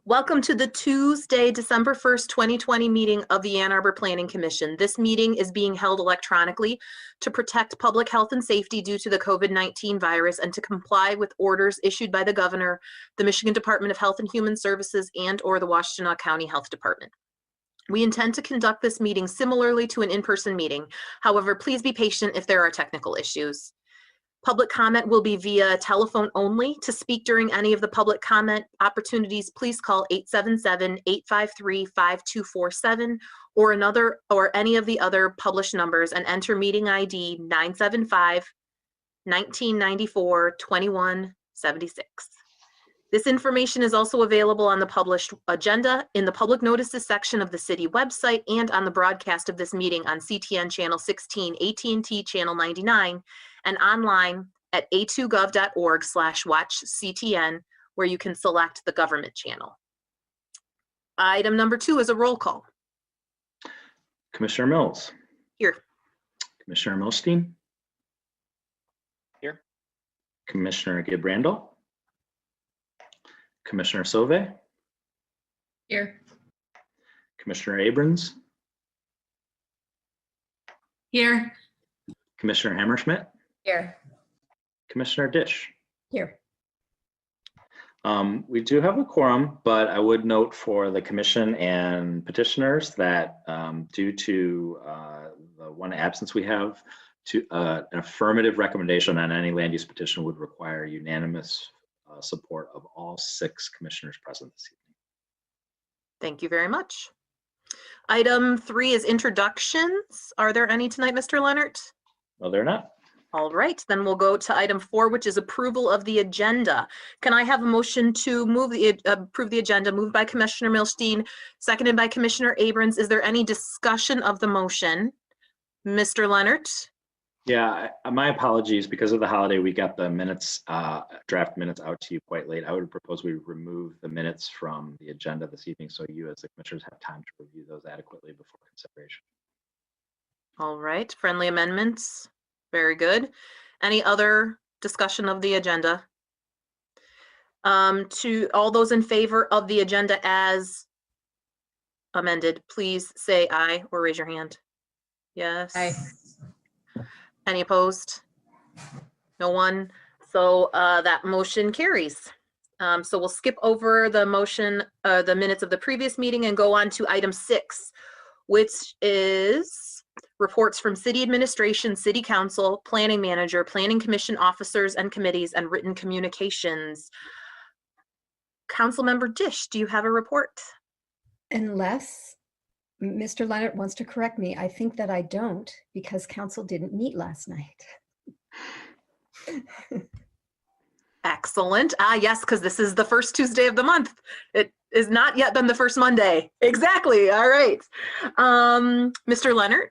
Welcome to the Tuesday, December 1st, 2020 meeting of the Ann Arbor Planning Commission. This meeting is being held electronically to protect public health and safety due to the COVID-19 virus and to comply with orders issued by the governor, the Michigan Department of Health and Human Services, and/or the Washtenaw County Health Department. We intend to conduct this meeting similarly to an in-person meeting. However, please be patient if there are technical issues. Public comment will be via telephone only. To speak during any of the public comment opportunities, please call 877-853-5247 or any of the other published numbers and enter meeting ID 975-1994-2176. This information is also available on the published agenda, in the public notices section of the city website, and on the broadcast of this meeting on CTN Channel 16, AT&T Channel 99, and online at a2gov.org/watchctn, where you can select the government channel. Item number 2 is a roll call. Commissioner Mills. Here. Commissioner Milstein. Here. Commissioner Gibrandel. Commissioner Sauvé. Here. Commissioner Abrams. Here. Commissioner Hammerschmidt. Here. Commissioner Dish. Here. We do have a quorum, but I would note for the commission and petitioners that due to the one absence we have, an affirmative recommendation on any land use petition would require unanimous support of all 6 commissioners present this evening. Thank you very much. Item 3 is introductions. Are there any tonight, Mr. Leonard? No, they're not. All right, then we'll go to item 4, which is approval of the agenda. Can I have a motion to approve the agenda, moved by Commissioner Milstein, seconded by Commissioner Abrams? Is there any discussion of the motion? Mr. Leonard? Yeah, my apologies. Because of the holiday, we got the minutes, draft minutes out to you quite late. I would propose we remove the minutes from the agenda this evening so you as the commissioners have time to review those adequately before consideration. All right, friendly amendments. Very good. Any other discussion of the agenda? To all those in favor of the agenda as amended, please say aye or raise your hand. Yes. Aye. Any opposed? No one. So that motion carries. So we'll skip over the motion, the minutes of the previous meeting, and go on to item 6, which is reports from city administration, city council, planning manager, planning commission officers and committees, and written communications. Councilmember Dish, do you have a report? Unless Mr. Leonard wants to correct me, I think that I don't, because council didn't meet last night. Excellent. Yes, because this is the first Tuesday of the month. It is not yet been the first Monday. Exactly. All right. Mr. Leonard?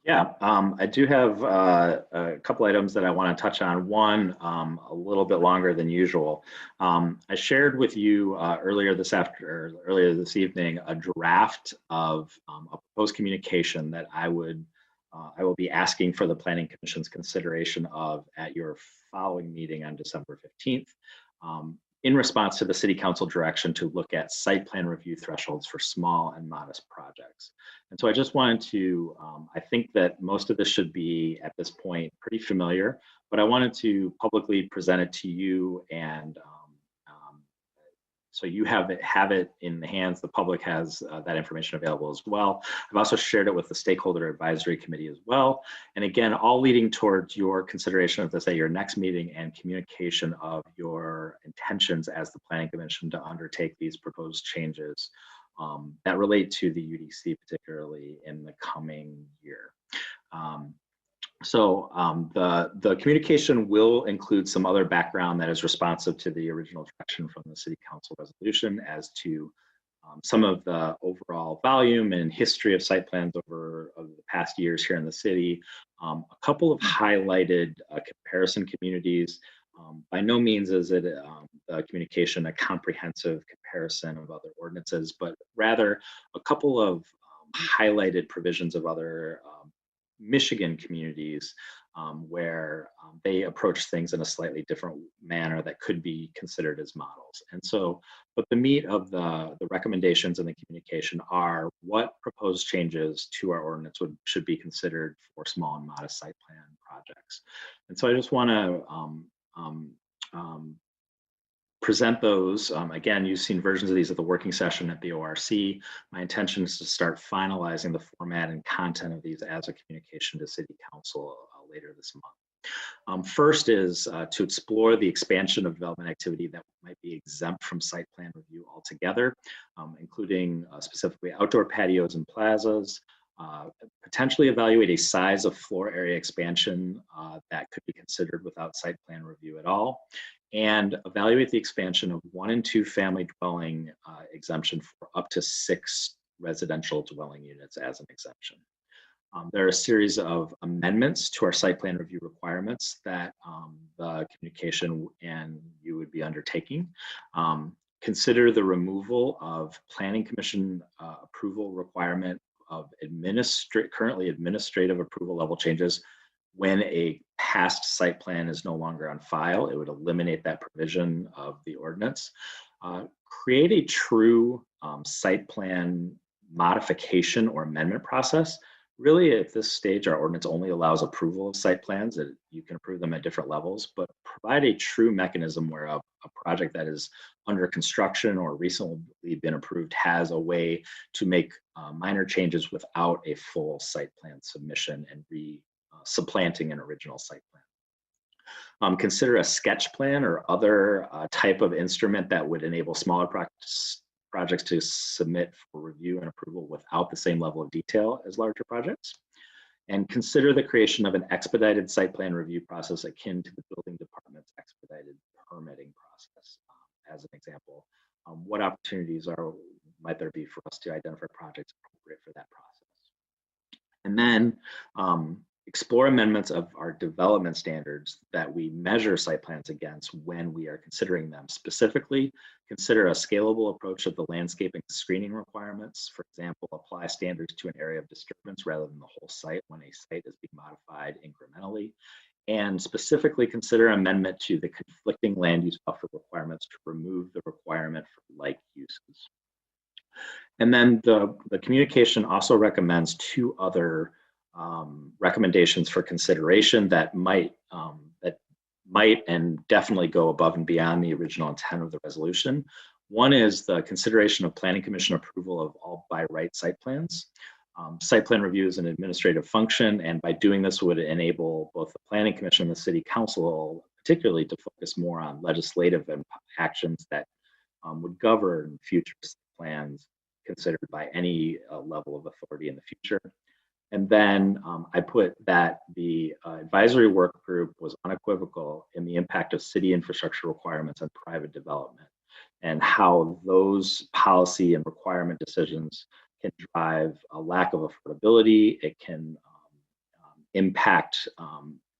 Yeah, I do have a couple items that I want to touch on. One, a little bit longer than usual. I shared with you earlier this evening a draft of a proposed communication that I will be asking for the Planning Commission's consideration of at your following meeting on December 15th. In response to the City Council direction to look at site plan review thresholds for small and modest projects. And so I just wanted to, I think that most of this should be at this point pretty familiar, but I wanted to publicly present it to you, and so you have it in the hands. The public has that information available as well. I've also shared it with the Stakeholder Advisory Committee as well. And again, all leading towards your consideration of this at your next meeting and communication of your intentions as the Planning Commission to undertake these proposed changes that relate to the UDC, particularly in the coming year. The communication will include some other background that is responsive to the original direction from the City Council resolution as to some of the overall volume and history of site plans over the past years here in the city. A couple of highlighted comparison communities. By no means is it a communication a comprehensive comparison of other ordinances, but rather a couple of highlighted provisions of other Michigan communities where they approach things in a slightly different manner that could be considered as models. And so, but the meat of the recommendations and the communication are what proposed changes to our ordinance should be considered for small and modest site plan projects. And so I just want to present those. Again, you've seen versions of these at the working session at the ORC. My intention is to start finalizing the format and content of these as a communication to City Council later this month. First is to explore the expansion of development activity that might be exempt from site plan review altogether, including specifically outdoor patios and plazas. Potentially evaluate a size of floor area expansion that could be considered without site plan review at all, and evaluate the expansion of 1 and 2 family dwelling exemption for up to 6 residential dwelling units as an exemption. There are a series of amendments to our site plan review requirements that the communication and you would be undertaking. Consider the removal of Planning Commission approval requirement of currently administrative approval level changes when a past site plan is no longer on file. It would eliminate that provision of the ordinance. Create a true site plan modification or amendment process. Really, at this stage, our ordinance only allows approval of site plans. You can approve them at different levels, but provide a true mechanism where a project that is under construction or recently been approved has a way to make minor changes without a full site plan submission and supplanting an original site plan. Consider a sketch plan or other type of instrument that would enable smaller projects to submit for review and approval without the same level of detail as larger projects. And consider the creation of an expedited site plan review process akin to the building department's expedited permitting process. As an example, what opportunities might there be for us to identify projects appropriate for that process? And then explore amendments of our development standards that we measure site plans against when we are considering them. Specifically, consider a scalable approach of the landscaping screening requirements. For example, apply standards to an area of disturbance rather than the whole site when a site is being modified incrementally. And specifically consider amendment to the conflicting land use buffer requirements to remove the requirement for like uses. And then the communication also recommends 2 other recommendations for consideration that might and definitely go above and beyond the original intent of the resolution. One is the consideration of Planning Commission approval of all by right site plans. Site plan review is an administrative function, and by doing this would enable both the Planning Commission and the City Council particularly to focus more on legislative actions that would govern future plans considered by any level of authority in the future. And then I put that the advisory work group was unequivocal in the impact of city infrastructure requirements on private development and how those policy and requirement decisions can drive a lack of affordability. It can impact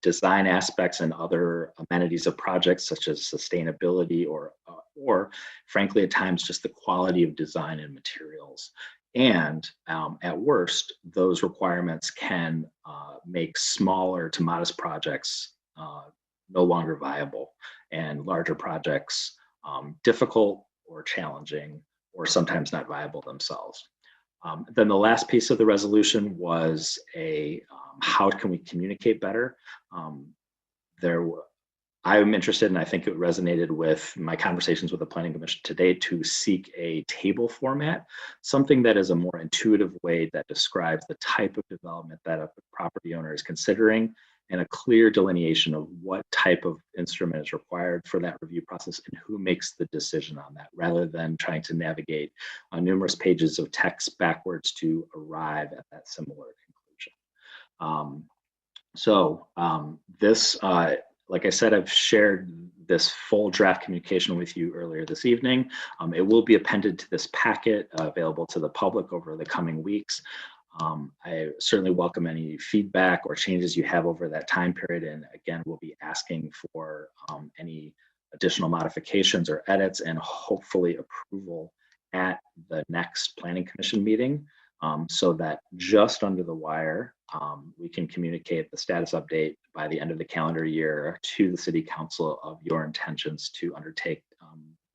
design aspects and other amenities of projects such as sustainability or frankly, at times just the quality of design and materials. And at worst, those requirements can make smaller to modest projects no longer viable and larger projects difficult or challenging or sometimes not viable themselves. Then the last piece of the resolution was how can we communicate better? I'm interested, and I think it resonated with my conversations with the Planning Commission today, to seek a table format, something that is a more intuitive way that describes the type of development that a property owner is considering and a clear delineation of what type of instrument is required for that review process and who makes the decision on that, rather than trying to navigate numerous pages of text backwards to arrive at that similar conclusion. Like I said, I've shared this full draft communication with you earlier this evening. It will be appended to this packet available to the public over the coming weeks. I certainly welcome any feedback or changes you have over that time period. And again, we'll be asking for any additional modifications or edits and hopefully approval at the next Planning Commission meeting, so that just under the wire, we can communicate the status update by the end of the calendar year to the City Council of your intentions to undertake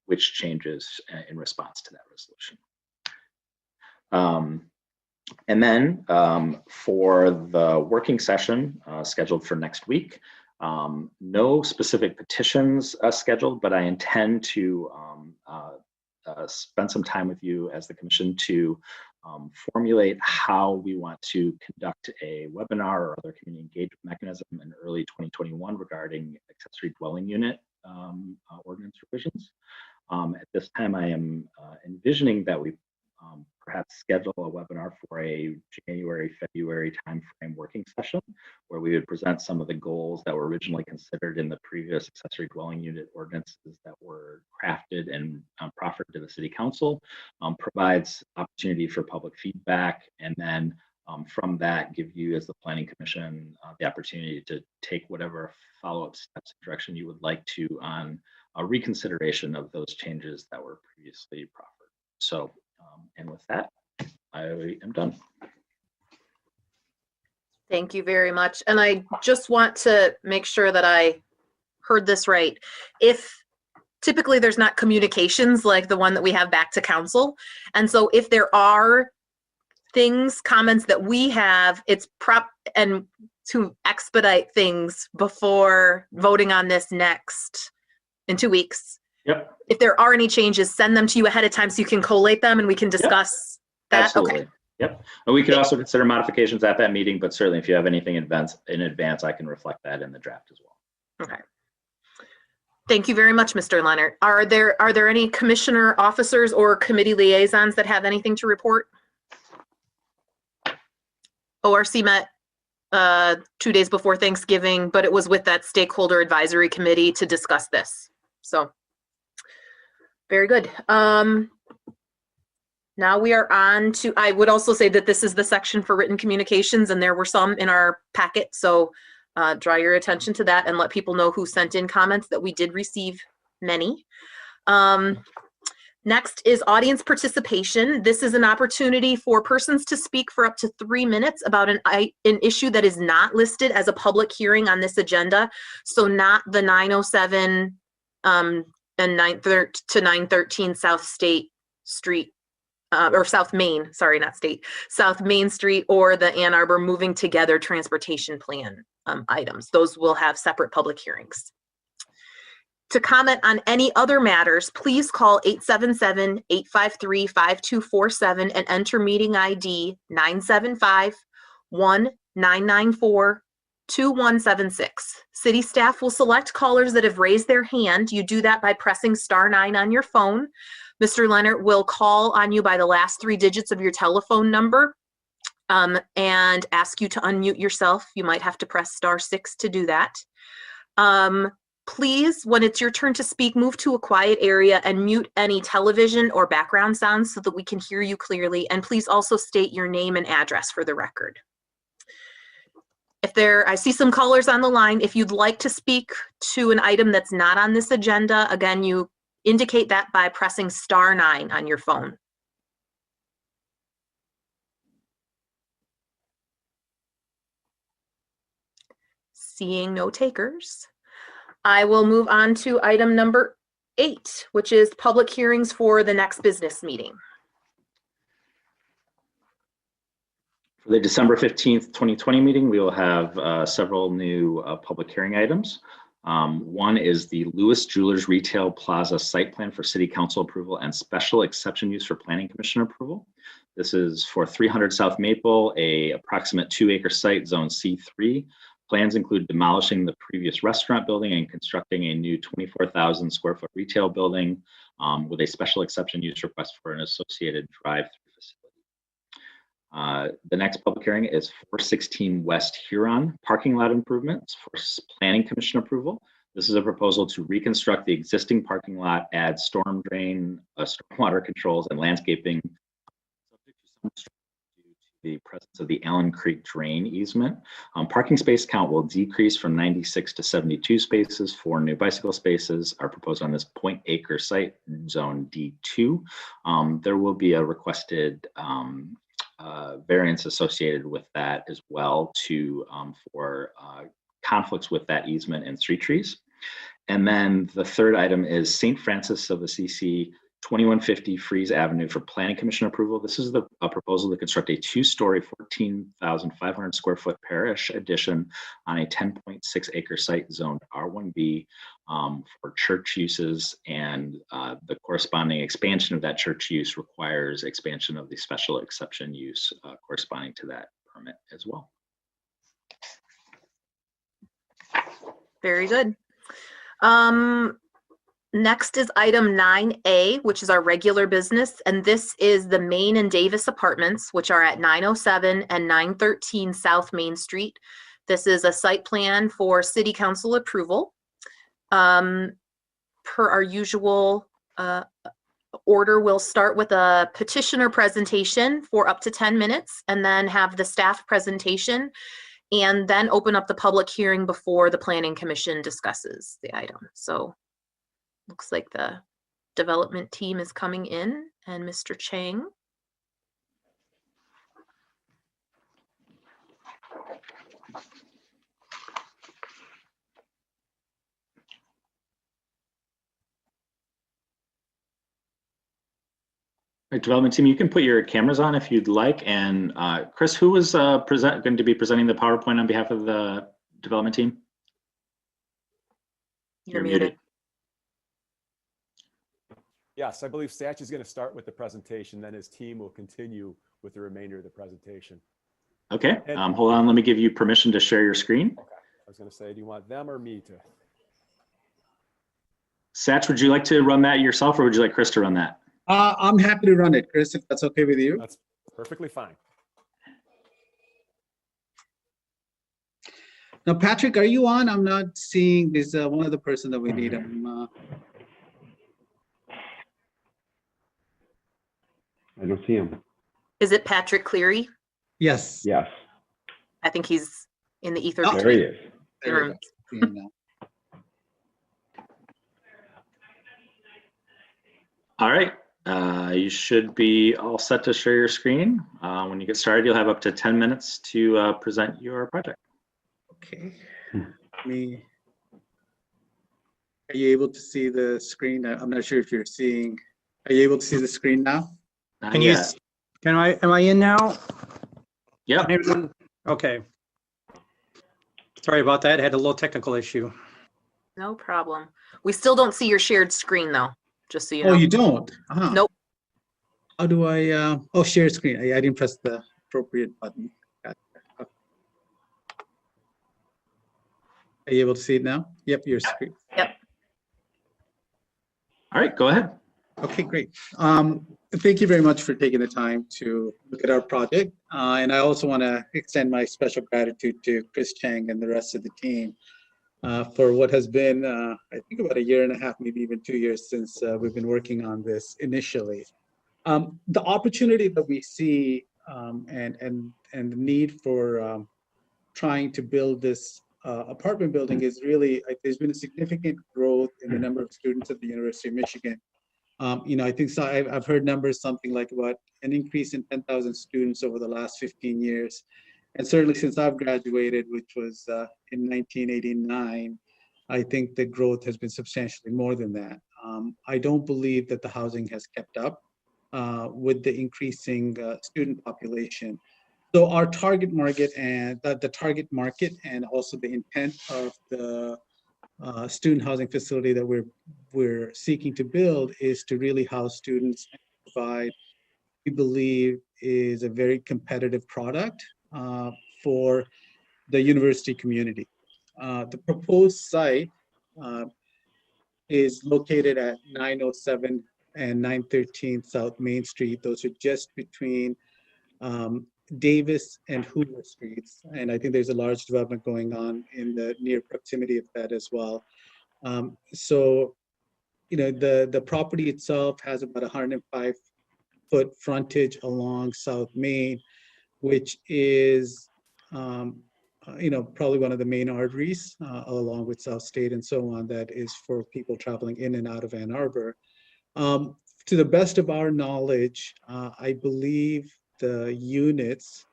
which changes in response to that resolution. And then for the working session scheduled for next week, no specific petitions scheduled, but I intend to spend some time with you as the Commission to formulate how we want to conduct a webinar or other community engagement mechanism in early 2021 regarding accessory dwelling unit ordinance revisions. At this time, I am envisioning that we perhaps schedule a webinar for a January, February timeframe working session where we would present some of the goals that were originally considered in the previous accessory dwelling unit ordinances that were crafted and proffered to the City Council, provides opportunity for public feedback, and then from that give you as the Planning Commission the opportunity to take whatever follow-up steps and direction you would like to on a reconsideration of those changes that were previously proffered. So, and with that, I am done. Thank you very much. And I just want to make sure that I heard this right. If typically there's not communications like the one that we have back to council, and so if there are things, comments that we have, it's and to expedite things before voting on this next in 2 weeks. Yep. If there are any changes, send them to you ahead of time so you can collate them and we can discuss that. Absolutely. Okay. Yep. And we could also consider modifications at that meeting, but certainly if you have anything in advance, I can reflect that in the draft as well. Okay. Thank you very much, Mr. Leonard. Are there any commissioner officers or committee liaisons that have anything to report? ORC met 2 days before Thanksgiving, but it was with that stakeholder advisory committee to discuss this. So very good. Now we are on to, I would also say that this is the section for written communications, and there were some in our packet. So draw your attention to that and let people know who sent in comments that we did receive many. Next is audience participation. This is an opportunity for persons to speak for up to 3 minutes about an issue that is not listed as a public hearing on this agenda. So not the 907 and 913 South State Street, or South Main, sorry, not State, South Main Street, or the Ann Arbor Moving Together Transportation Plan items. Those will have separate public hearings. To comment on any other matters, please call 877-853-5247 and enter meeting ID 975-1994-2176. City staff will select callers that have raised their hand. You do that by pressing *9 on your phone. Mr. Leonard will call on you by the last 3 digits of your telephone number and ask you to unmute yourself. You might have to press *6 to do that. Please, when it's your turn to speak, move to a quiet area and mute any television or background sounds so that we can hear you clearly. And please also state your name and address for the record. I see some callers on the line. If you'd like to speak to an item that's not on this agenda, again, you indicate that by pressing *9 on your phone. Seeing no takers, I will move on to item number 8, which is public hearings for the next business meeting. For the December 15th, 2020 meeting, we will have several new public hearing items. One is the Lewis Jewelers Retail Plaza site plan for City Council approval and special exception use for Planning Commission approval. This is for 300 South Maple, a approximate 2-acre site, zone C3. Plans include demolishing the previous restaurant building and constructing a new 24,000 square foot retail building with a special exception use request for an associated drive-through facility. The next public hearing is 416 West Huron parking lot improvements for Planning Commission approval. This is a proposal to reconstruct the existing parking lot, add storm drain, stormwater controls, and landscaping subject to some due to the presence of the Allen Creek drain easement. Parking space count will decrease from 96 to 72 spaces. 4 new bicycle spaces are proposed on this 0.acre site, zone D2. There will be a requested variance associated with that as well for conflicts with that easement and street trees. And then the third item is St. Francis of Assisi, 2150 Fries Avenue for Planning Commission approval. This is a proposal to construct a 2-story, 14,500 square foot parish addition on a 10.6 acre site zoned R1B for church uses, and the corresponding expansion of that church use requires expansion of the special exception use corresponding to that permit as well. Very good. Next is item 9A, which is our regular business, and this is the Main and Davis Apartments, which are at 907 and 913 South Main Street. This is a site plan for City Council approval. Per our usual order, we'll start with a petitioner presentation for up to 10 minutes, and then have the staff presentation, and then open up the public hearing before the Planning Commission discusses the item. So looks like the development team is coming in, and Mr. Chang. Right, development team, you can put your cameras on if you'd like. And Chris, who was going to be presenting the PowerPoint on behalf of the development team? You're muted. Yes, I believe Satch is going to start with the presentation, then his team will continue with the remainder of the presentation. Okay, hold on, let me give you permission to share your screen. Okay, I was going to say, do you want them or me to? Satch, would you like to run that yourself, or would you like Chris to run that? I'm happy to run it, Chris, if that's okay with you. That's perfectly fine. Now, Patrick, are you on? I'm not seeing this one other person that we need. I don't see him. Is it Patrick Cleary? Yes. Yes. I think he's in the ether. Oh, There he is. There we go. See him now. All right, you should be all set to share your screen. When you get started, you'll have up to 10 minutes to present your project. Okay. Are you able to see the screen? I'm not sure if you're seeing. Are you able to see the screen now? Not yet. Am I in now? Yep. Anyone? Okay. Sorry about that. Had a little technical issue. No problem. We still don't see your shared screen though, just so you know. Oh, you don't? Uh-huh. Nope. How do I, oh, share screen. I didn't press the appropriate button. Gotcha. Okay. Are you able to see it now? Yep, your screen. Yep. All right, go ahead. Okay, great. Thank you very much for taking the time to look at our project. And I also want to extend my special gratitude to Chris Chang and the rest of the team for what has been, I think, about 1.5 years, maybe even 2 years since we've been working on this initially. The opportunity that we see and the need for trying to build this apartment building is really, there's been a significant growth in the number of students at the University of Michigan. I think so. I've heard numbers something like about an increase in 10,000 students over the last 15 years. And certainly since I've graduated, which was in 1989, I think the growth has been substantially more than that. I don't believe that the housing has kept up with the increasing student population. So our target market and the target market and also the intent of the student housing facility that we're seeking to build is to really house students and provide, we believe, is a very competitive product for the university community. The proposed site is located at 907 and 913 South Main Street. Those are just between Davis and Hoover Streets. And I think there's a large development going on in the near proximity of that as well. The property itself has about 105-foot frontage along South Main, which is, probably one of the main arteries along with South State and so on that is for people traveling in and out of Ann Arbor. To the best of our knowledge, I believe the units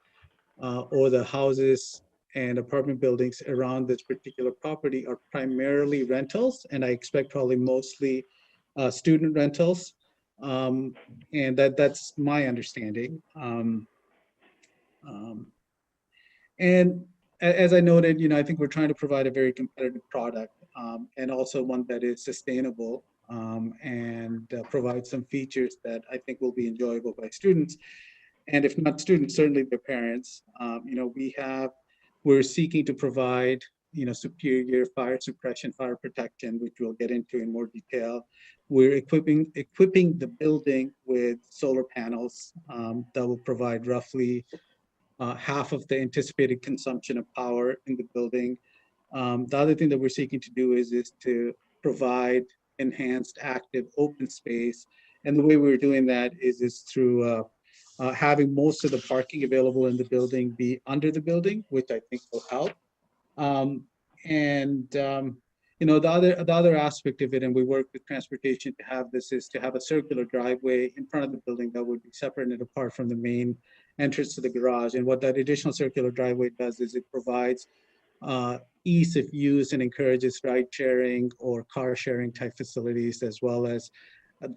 or the houses and apartment buildings around this particular property are primarily rentals, and I expect probably mostly student rentals. And that's my understanding. And as I noted, I think we're trying to provide a very competitive product, and also one that is sustainable, and provide some features that I think will be enjoyable by students. And if not students, certainly their parents. We're seeking to provide, superior fire suppression, fire protection, which we'll get into in more detail. We're equipping the building with solar panels that will provide roughly half of the anticipated consumption of power in the building. The other thing that we're seeking to do is to provide enhanced active open space. And the way we're doing that is through having most of the parking available in the building be under the building, which I think will help. The other aspect of it, and we work with transportation to have this, is to have a circular driveway in front of the building that would be separate and apart from the main entrance to the garage. And what that additional circular driveway does is it provides ease of use and encourages ride sharing or car sharing type facilities, as well as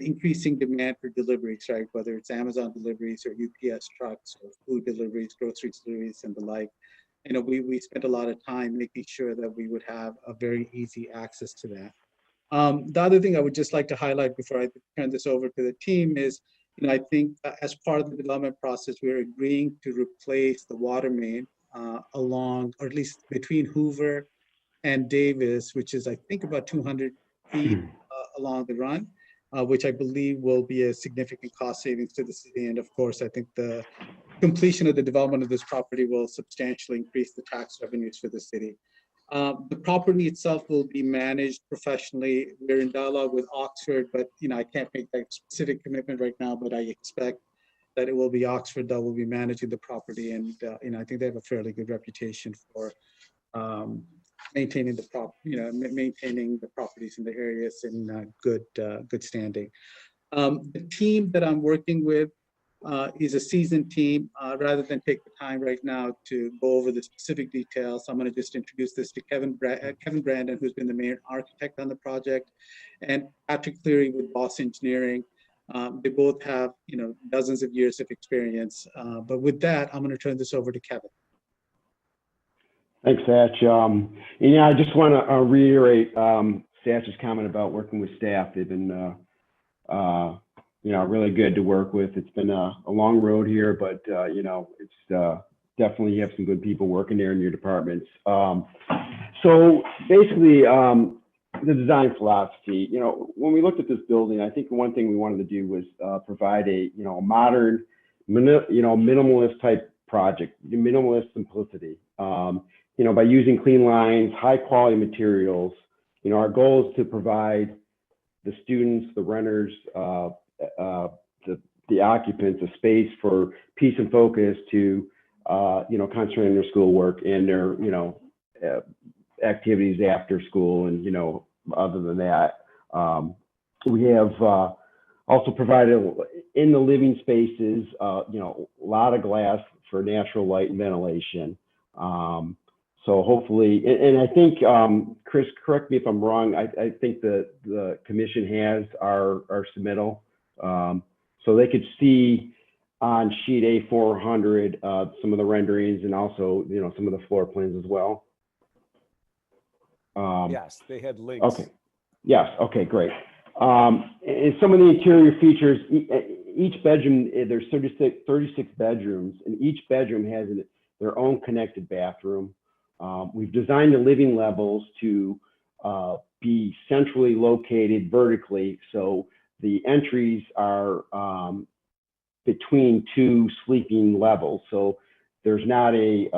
increasing demand for deliveries, right? Whether it's Amazon deliveries or UPS trucks or food deliveries, grocery deliveries, and the like. We spent a lot of time making sure that we would have a very easy access to that. The other thing I would just like to highlight before I turn this over to the team is, I think as part of the development process, we're agreeing to replace the water main along, or at least between Hoover and Davis, which is, I think, about 200 feet along the run, which I believe will be a significant cost savings to the city. And of course, I think the completion of the development of this property will substantially increase the tax revenues for the city. The property itself will be managed professionally. We're in dialogue with Oxford, but I can't make that specific commitment right now, but I expect that it will be Oxford that will be managing the property. And I think they have a fairly good reputation for maintaining the properties in the areas in good standing. The team that I'm working with is a seasoned team. Rather than take the time right now to go over the specific details, I'm going to just introduce this to Kevin Brandon, who's been the main architect on the project, and Patrick Cleary with Boss Engineering. They both have dozens of years of experience. But with that, I'm going to turn this over to Kevin. Thanks, Satch. I just want to reiterate Satch's comment about working with staff. They've been really good to work with. It's been a long road here, but it's definitely, you have some good people working there in your departments. So basically, the design philosophy, when we looked at this building, I think one thing we wanted to do was provide a modern, minimalist type project, minimalist simplicity. By using clean lines, high quality materials. Our goal is to provide the students, the renters, the occupants a space for peace and focus to concentrate on their schoolwork and their activities after school. And other than that, we have also provided in the living spaces a lot of glass for natural light and ventilation. So hopefully, and I think, Chris, correct me if I'm wrong, I think the commission has our submittal. So they could see on sheet A400 some of the renderings and also, some of the floor plans as well. Yes, they had links. Okay. Yes. Okay, great. And some of the interior features, each bedroom, there's 36 bedrooms, and each bedroom has their own connected bathroom. We've designed the living levels to be centrally located vertically. So the entries are between two sleeping levels. So there's not a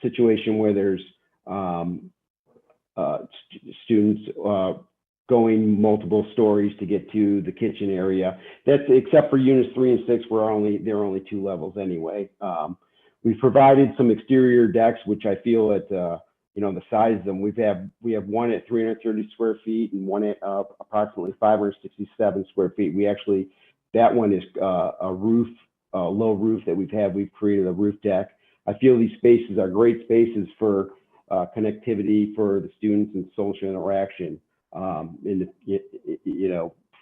situation where there's students going multiple stories to get to the kitchen area. That's except for units 3 and 6, where there are only 2 levels anyway. We've provided some exterior decks, which I feel at the size of them. We have one at 330 square feet and one at approximately 567 square feet. That one is a low roof that we've created a roof deck. I feel these spaces are great spaces for connectivity for the students and social interaction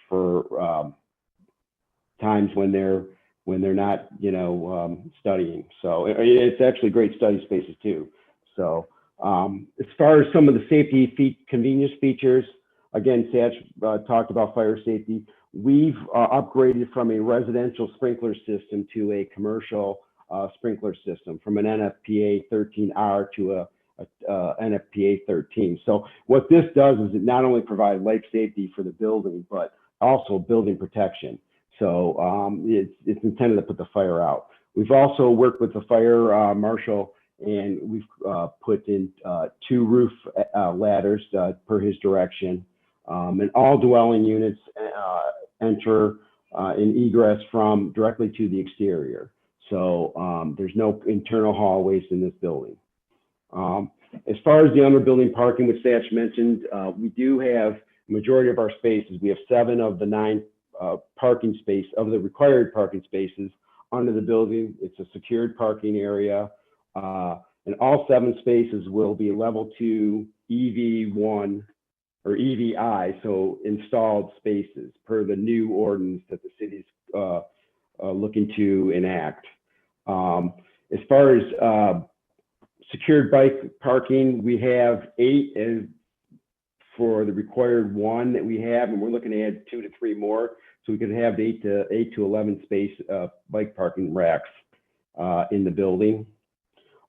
for times when they're not studying. So it's actually great study spaces too. So as far as some of the safety convenience features, again, Satch talked about fire safety. We've upgraded from a residential sprinkler system to a commercial sprinkler system, from an NFPA 13R to a NFPA 13. So what this does is it not only provides life safety for the building, but also building protection. So it's intended to put the fire out. We've also worked with the fire marshal, and we've put in 2 roof ladders per his direction. And all dwelling units enter and egress from directly to the exterior. So there's no internal hallways in this building. As far as the under-building parking, which Satch mentioned, we do have majority of our spaces. We have 7 of the 9 parking space of the required parking spaces under the building. It's a secured parking area, and all 7 spaces will be level 2 EV1 or EVI, so installed spaces per the new ordinance that the city's looking to enact. As far as secured bike parking, we have 8 for the required 1 that we have, and we're looking to add 2 to 3 more, so we can have 8 to 11 space bike parking racks in the building.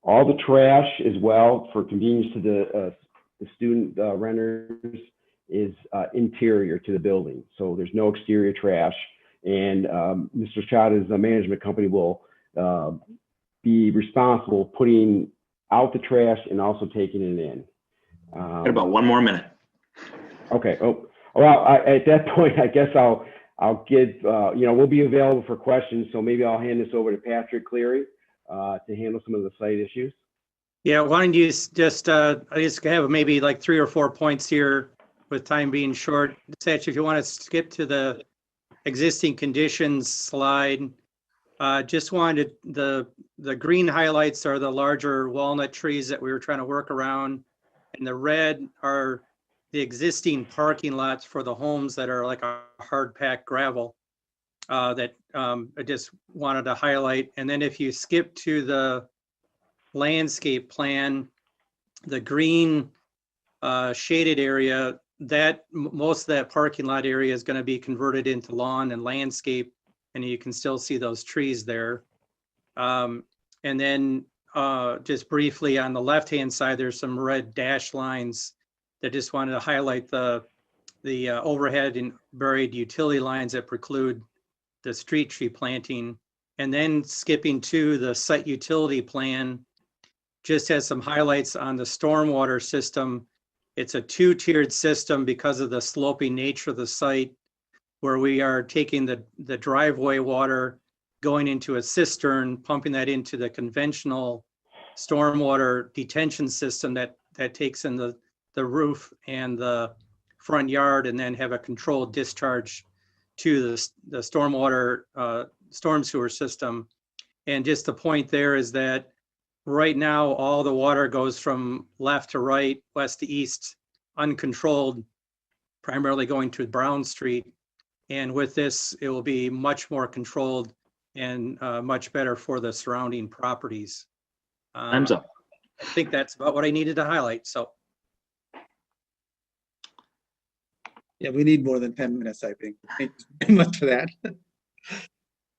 All the trash as well, for convenience to the student renters, is interior to the building, so there's no exterior trash. And Mr. Chada's management company will be responsible putting out the trash and also taking it in. Got about 1 more minute. Okay. Oh, well, at that point, I guess I'll give, we'll be available for questions. So maybe I'll hand this over to Patrick Cleary to handle some of the site issues. Yeah, why don't you just, I just have maybe like 3 or 4 points here with time being short. Satch, if you want to skip to the existing conditions slide, just wanted the green highlights are the larger walnut trees that we were trying to work around, and the red are the existing parking lots for the homes that are like a hard packed gravel that I just wanted to highlight. And then if you skip to the landscape plan, the green shaded area, that most of that parking lot area is going to be converted into lawn and landscape, and you can still see those trees there. And then just briefly on the left-hand side, there's some red dash lines that just wanted to highlight the overhead and buried utility lines that preclude the street tree planting. And then skipping to the site utility plan, just has some highlights on the stormwater system. It's a 2-tiered system because of the sloping nature of the site, where we are taking the driveway water, going into a cistern, pumping that into the conventional stormwater detention system that takes in the roof and the front yard, and then have a controlled discharge to the stormwater storm sewer system. And just the point there is that right now all the water goes from left to right, west to east, uncontrolled, primarily going to Brown Street. And with this, it will be much more controlled and much better for the surrounding properties. Time's up. I think that's about what I needed to highlight. So. Yeah, we need more than 10 minutes, I think. Thank you very much for that.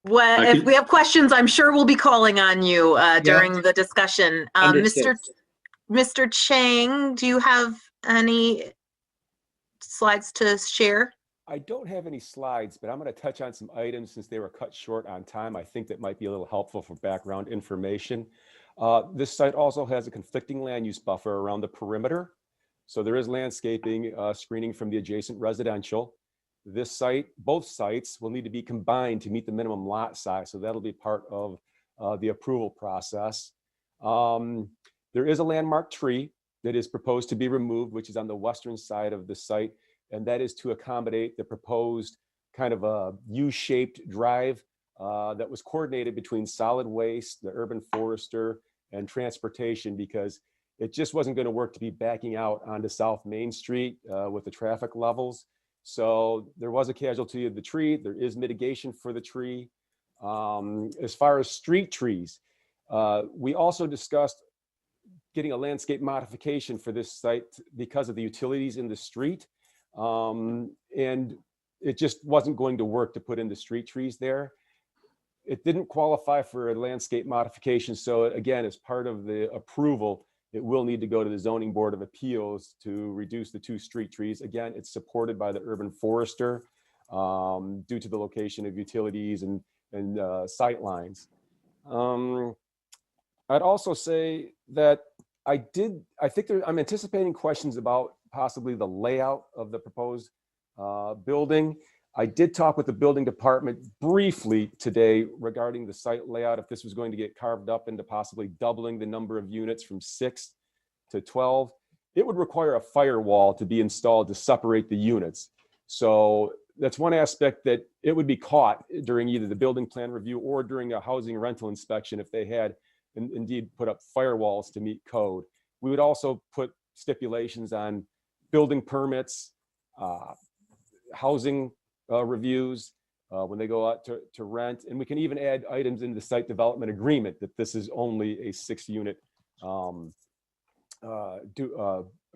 Well, if we have questions, I'm sure we'll be calling on you during the discussion. Understood. Mr. Chang, do you have any slides to share? I don't have any slides, but I'm going to touch on some items since they were cut short on time. I think that might be a little helpful for background information. This site also has a conflicting land use buffer around the perimeter. So there is landscaping screening from the adjacent residential. This site, both sites will need to be combined to meet the minimum lot size. So that'll be part of the approval process. There is a landmark tree that is proposed to be removed, which is on the western side of the site. And that is to accommodate the proposed kind of a U-shaped drive that was coordinated between solid waste, the urban forester, and transportation, because it just wasn't going to work to be backing out onto South Main Street with the traffic levels. So there was a casualty of the tree. There is mitigation for the tree. As far as street trees, we also discussed getting a landscape modification for this site because of the utilities in the street. And it just wasn't going to work to put in the street trees there. It didn't qualify for a landscape modification. So again, as part of the approval, it will need to go to the Zoning Board of Appeals to reduce the 2 street trees. Again, it's supported by the urban forester due to the location of utilities and sight lines. I'd also say that I'm anticipating questions about possibly the layout of the proposed building. I did talk with the building department briefly today regarding the site layout, if this was going to get carved up into possibly doubling the number of units from 6 to 12. It would require a firewall to be installed to separate the units. So that's one aspect that it would be caught during either the building plan review or during a housing rental inspection if they had indeed put up firewalls to meet code. We would also put stipulations on building permits, housing reviews when they go out to rent. And we can even add items in the site development agreement that this is only a 6-unit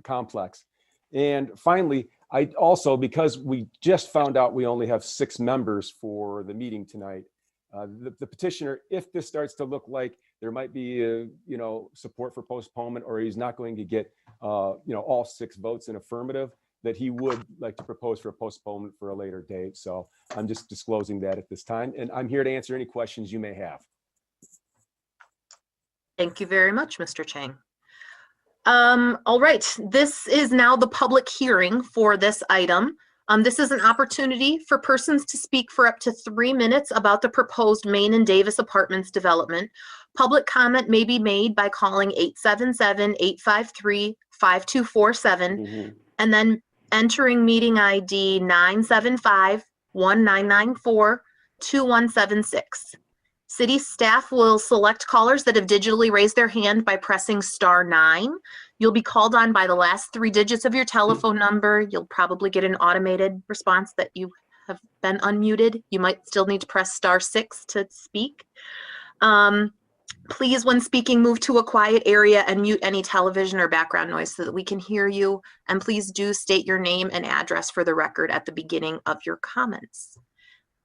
complex. And finally, I also, because we just found out we only have 6 members for the meeting tonight, the petitioner, if this starts to look like there might be support for postponement, or he's not going to get all 6 votes in affirmative, that he would like to propose for a postponement for a later date. So I'm just disclosing that at this time, and I'm here to answer any questions you may have. Thank you very much, Mr. Chang. All right, this is now the public hearing for this item. This is an opportunity for persons to speak for up to 3 minutes about the proposed Main and Davis Apartments development. Public comment may be made by calling 877-853-5247 and then entering meeting ID 975-1994-2176. City staff will select callers that have digitally raised their hand by pressing *9. You'll be called on by the last 3 digits of your telephone number. You'll probably get an automated response that you have been unmuted. You might still need to press *6 to speak. Please, when speaking, move to a quiet area and mute any television or background noise so that we can hear you. And please do state your name and address for the record at the beginning of your comments.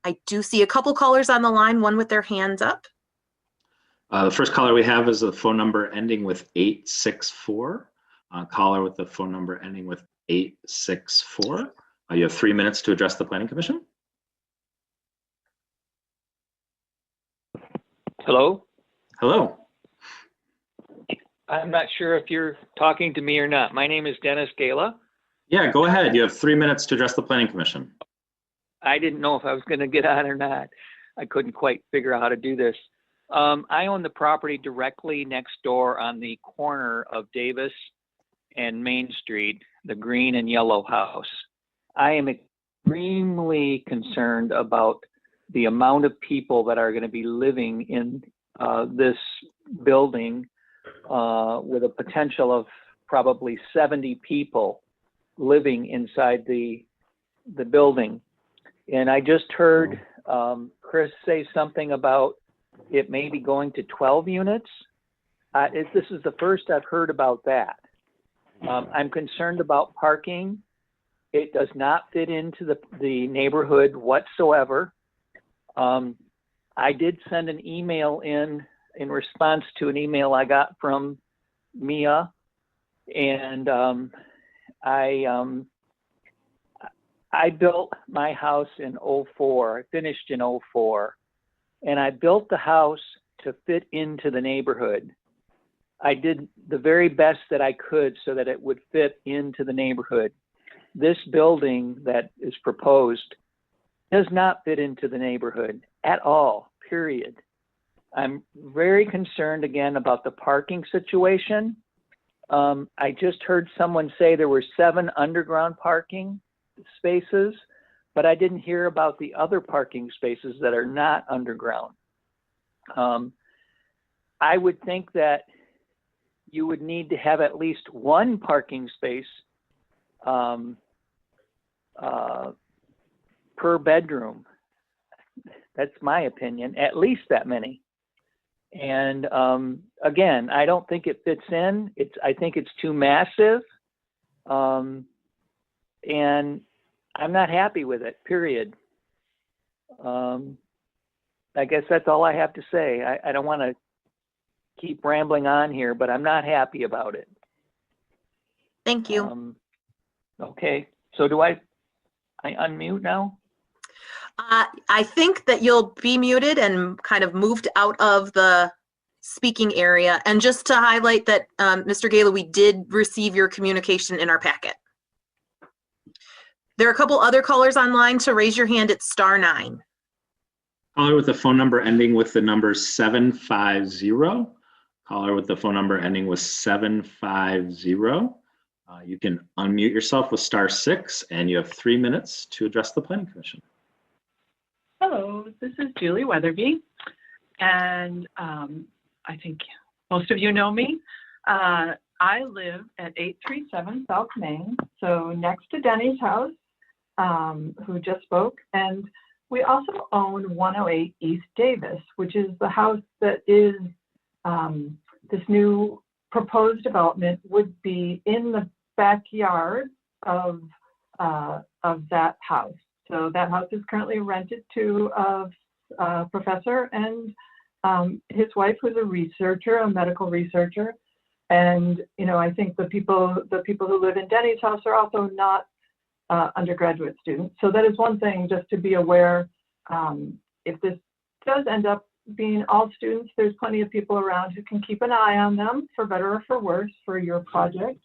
I do see a couple callers on the line, one with their hands up. The first caller we have is the phone number ending with 864. Caller with the phone number ending with 864. You have 3 minutes to address the Planning Commission. Hello? Hello. I'm not sure if you're talking to me or not. My name is Dennis Gala. Yeah, go ahead. You have 3 minutes to address the Planning Commission. I didn't know if I was going to get on or not. I couldn't quite figure out how to do this. I own the property directly next door on the corner of Davis and Main Street, the green and yellow house. I am extremely concerned about the amount of people that are going to be living in this building with a potential of probably 70 people living inside the building. And I just heard Chris say something about it may be going to 12 units. This is the first I've heard about that. I'm concerned about parking. It does not fit into the neighborhood whatsoever. I did send an email in response to an email I got from Mia, and I built my house in 04. I finished in 04, and I built the house to fit into the neighborhood. I did the very best that I could so that it would fit into the neighborhood. This building that is proposed does not fit into the neighborhood at all, period. I'm very concerned again about the parking situation. I just heard someone say there were 7 underground parking spaces, but I didn't hear about the other parking spaces that are not underground. I would think that you would need to have at least one parking space per bedroom. That's my opinion, at least that many. And again, I don't think it fits in. I think it's too massive. And I'm not happy with it, period. I guess that's all I have to say. I don't want to keep rambling on here, but I'm not happy about it. Thank you. Okay, so do I unmute now? I think that you'll be muted and kind of moved out of the speaking area. And just to highlight that, Mr. Gala, we did receive your communication in our packet. There are a couple other callers online, so raise your hand at *9. Caller with the phone number ending with the number 750. Caller with the phone number ending with 750. You can unmute yourself with *6, and you have 3 minutes to address the Planning Commission. Hello, this is Julie Weatherby, and I think most of you know me. I live at 837 South Main, so next to Denny's house, who just spoke, and we also own 108 East Davis, which is the house that is this new proposed development would be in the backyard of that house. So that house is currently rented to a professor and his wife, who's a researcher, a medical researcher. And I think the people who live in Denny's house are also not undergraduate students. So that is one thing just to be aware. If this does end up being all students, there's plenty of people around who can keep an eye on them, for better or for worse, for your project.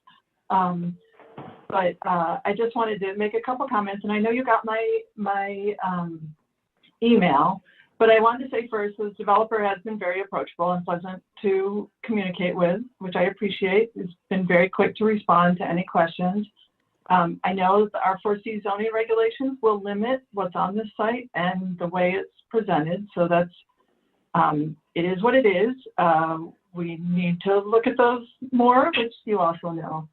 But I just wanted to make a couple comments, and I know you got my email, but I wanted to say first, this developer has been very approachable and pleasant to communicate with, which I appreciate. It's been very quick to respond to any questions. I know that our 4C zoning regulations will limit what's on this site and the way it's presented, so that's it is what it is. We need to look at those more, which you also know.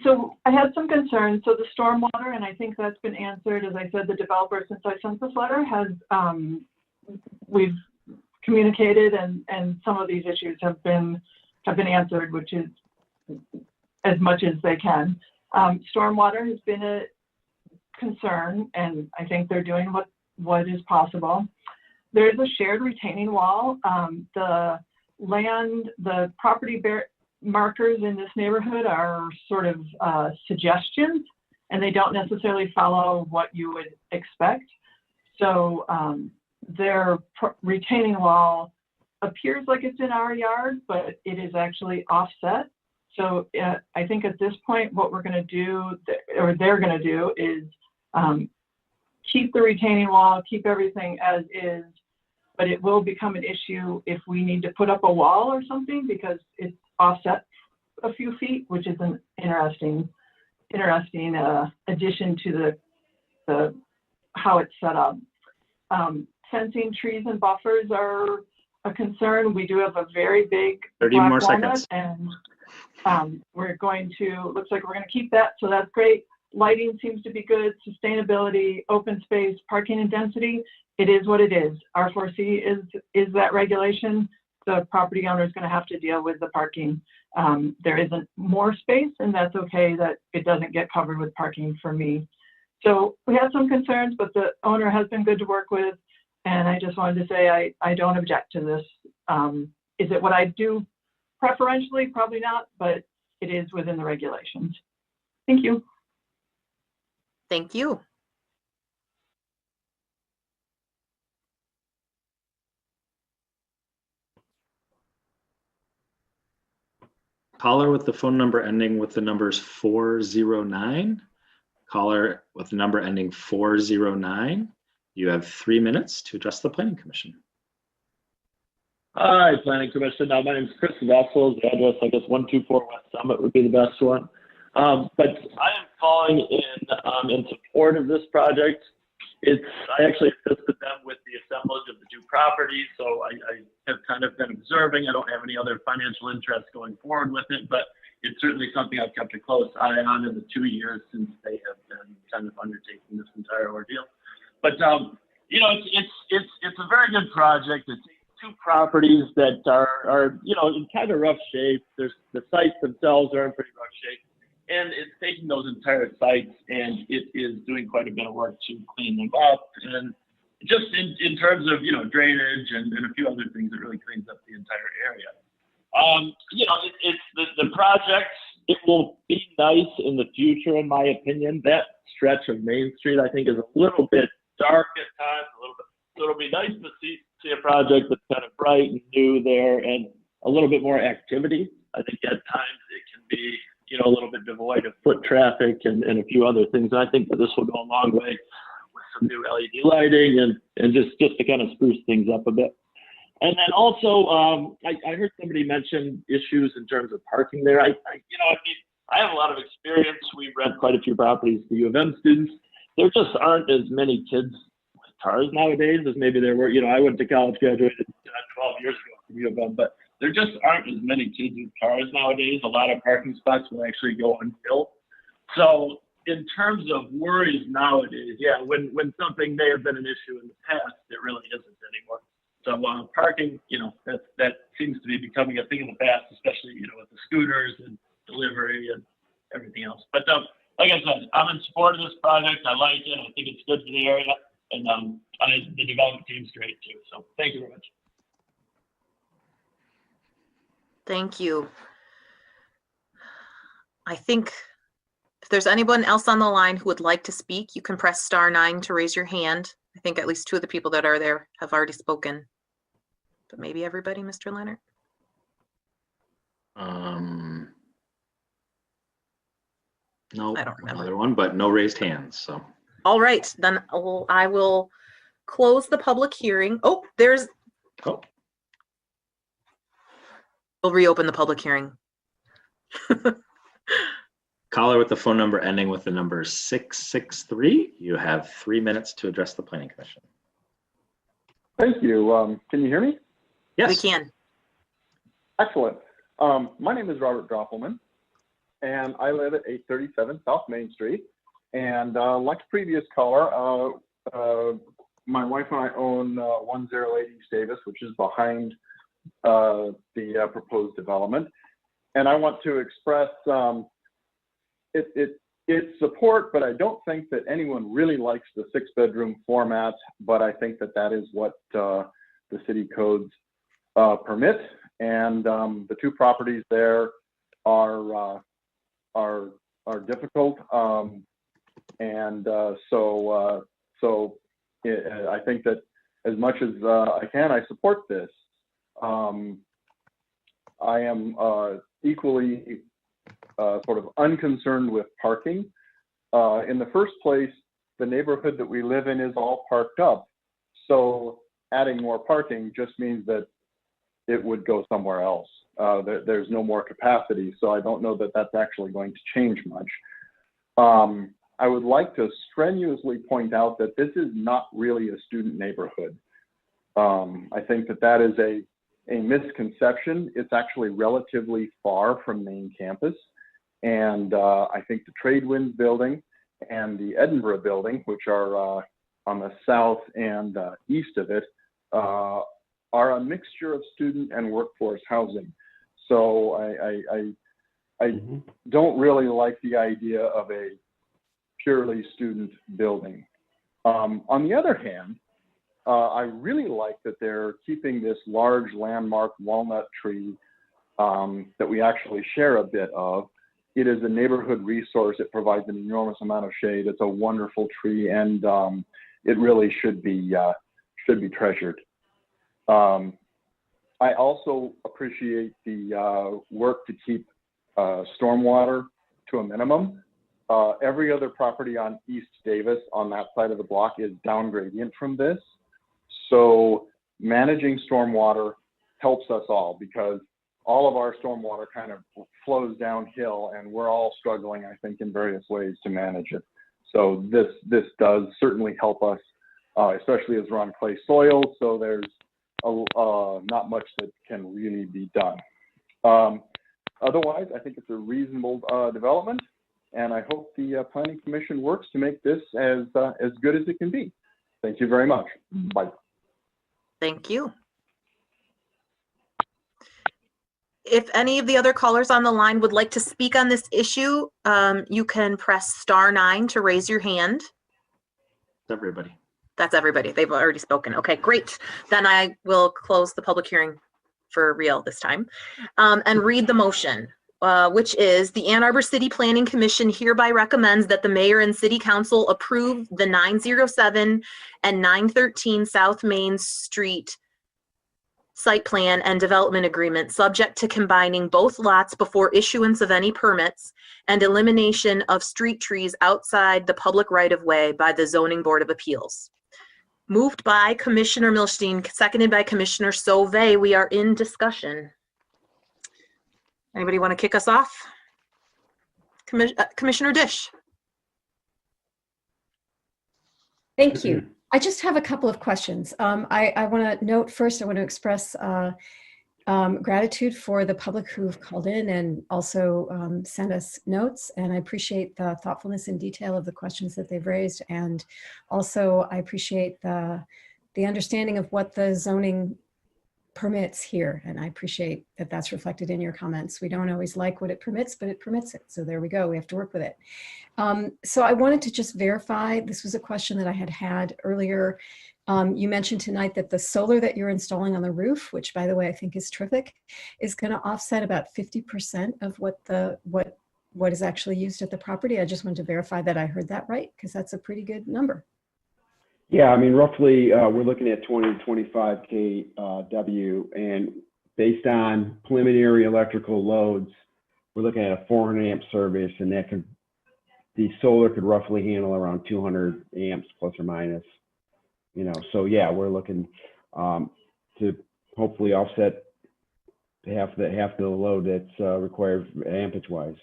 So I had some concerns. So the stormwater, and I think that's been answered. As I said, the developer, since I sent this letter, has we've communicated, and some of these issues have been answered, which is as much as they can. Stormwater has been a concern, and I think they're doing what is possible. There's a shared retaining wall. The property markers in this neighborhood are sort of suggestions, and they don't necessarily follow what you would expect. So their retaining wall appears like it's in our yard, but it is actually offset. So I think at this point, what we're going to do, or they're going to do, is keep the retaining wall, keep everything as is, but it will become an issue if we need to put up a wall or something, because it's offset a few feet, which is an interesting addition to the how it's set up. Fencing, trees, and buffers are a concern. We do have a very big 30 black more walnut, seconds. and we're going to, looks like we're going to keep that, so that's great. Lighting seems to be good. Sustainability, open space, parking and density, it is what it is. R4C is that regulation. The property owner is going to have to deal with the parking. There isn't more space, and that's okay that it doesn't get covered with parking for me. So we have some concerns, but the owner has been good to work with, and I just wanted to say I don't object to this. Is it what I do preferentially? Probably not, but it is within the regulations. Thank you. Thank you. Caller with the phone number ending with the numbers 409. Caller with the number ending 409. You have 3 minutes to address the Planning Commission. Hi, Planning Commission. My name is Chris Vessels. The address, I guess, 124 West Summit would be the best one. But I am calling in support of this project. I actually assisted them with the assemblage of the two properties, so I have kind of been observing. I don't have any other financial interest going forward with it, but it's certainly something I've kept a close eye on in the 2 years since they have been kind of undertaking this entire ordeal. But you know, it's a very good project. It's two properties that are you know, in kind of rough shape. The sites themselves are in pretty rough shape. And it's taking those entire sites and it is doing quite a bit of work to clean them up. And just in terms of, you know, drainage and a few other things, it really cleans up the entire area. You know, it's the project, it will be nice in the future, in my opinion. That stretch of Main Street, I think, is a little bit dark at times, a little bit. So it'll be nice to see a project that's kind of bright and new there and a little bit more activity. I think at times it can be, you know, a little bit devoid of foot traffic and a few other things. And I think that this will go a long way with some new LED lighting and just to kind of spruce things up a bit. And then also, I heard somebody mention issues in terms of parking there. I have a lot of experience. We rent quite a few properties to U of M students. There just aren't as many kids with cars nowadays as maybe there were. You know, I went to college, graduated 12 years ago from U of M, but there just aren't as many kids with cars nowadays. A lot of parking spots will actually go unfilled. So in terms of worries nowadays, yeah, when something may have been an issue in the past, it really isn't anymore. So parking, you know, that seems to be becoming a thing in the past, especially, you know, with the scooters and delivery and everything else. But like I said, I'm in support of this project. I like it. I think it's good for the area. And the development team's great too. So thank you very much. Thank you. I think if there's anyone else on the line who would like to speak, you can press *9 to raise your hand. I think at least two of the people that are there have already spoken. But maybe everybody, Mr. Leonard? No, I don't remember. another one, but no raised hands. So. All right, then I will close the public hearing. Oh, there's. Oh. We'll reopen the public hearing. Caller with the phone number ending with the number 663. You have 3 minutes to address the Planning Commission. Thank you. Can you hear me? Yes. We can. Excellent. My name is Robert Droppelman, and I live at 837 South Main Street. And like the previous caller, my wife and I own 1080 East Davis, which is behind the proposed development. And I want to express its support, but I don't think that anyone really likes the 6-bedroom format, but I think that that is what the city codes permit. And the two properties there are difficult. So I think that as much as I can, I support this. I am equally sort of unconcerned with parking. In the first place, the neighborhood that we live in is all parked up. So adding more parking just means that it would go somewhere else. There's no more capacity. So I don't know that that's actually going to change much. I would like to strenuously point out that this is not really a student neighborhood. I think that that is a misconception. It's actually relatively far from main campus. And I think the Tradewinds building and the Edinburgh building, which are on the south and east of it, are a mixture of student and workforce housing. So I don't really like the idea of a purely student building. On the other hand, I really like that they're keeping this large landmark walnut tree that we actually share a bit of. It is a neighborhood resource. It provides an enormous amount of shade. It's a wonderful tree, and it really should be treasured. I also appreciate the work to keep stormwater to a minimum. Every other property on East Davis on that side of the block is down gradient from this. So managing stormwater helps us all because all of our stormwater kind of flows downhill and we're all struggling, I think, in various ways to manage it. So this does certainly help us especially as we're on clay soil. So there's not much that can really be done. Otherwise, I think it's a reasonable development, and I hope the Planning Commission works to make this as good as it can be. Thank you very much. Bye. Thank you. If any of the other callers on the line would like to speak on this issue, you can press *9 to raise your hand. Everybody. That's everybody. They've already spoken. Okay, great. Then I will close the public hearing for real this time and read the motion, which is the Ann Arbor City Planning Commission hereby recommends that the mayor and city council approve the 907 and 913 South Main Street site plan and development agreement subject to combining both lots before issuance of any permits and elimination of street trees outside the public right-of-way by the Zoning Board of Appeals. Moved by Commissioner Milstein, seconded by Commissioner Sauvé. We are in discussion. Anybody want to kick us off? Commissioner Dish. Thank you. I just have a couple of questions. I want to note first, I want to express gratitude for the public who've called in and also sent us notes. And I appreciate the thoughtfulness and detail of the questions that they've raised. And also I appreciate the understanding of what the zoning permits here. And I appreciate that that's reflected in your comments. We don't always like what it permits, but it permits it. So there we go. We have to work with it. So I wanted to just verify, this was a question that I had earlier. You mentioned tonight that the solar that you're installing on the roof, which by the way, I think is terrific, is going to offset about 50% of what is actually used at the property. I just wanted to verify that I heard that right, because that's a pretty good number. Yeah, I mean, roughly, we're looking at 20 to 25 kW, and based on preliminary electrical loads, we're looking at a 400 amp service, and the solar could roughly handle around 200 amps plus or minus. So yeah, we're looking to hopefully offset half the load that's required ampage wise.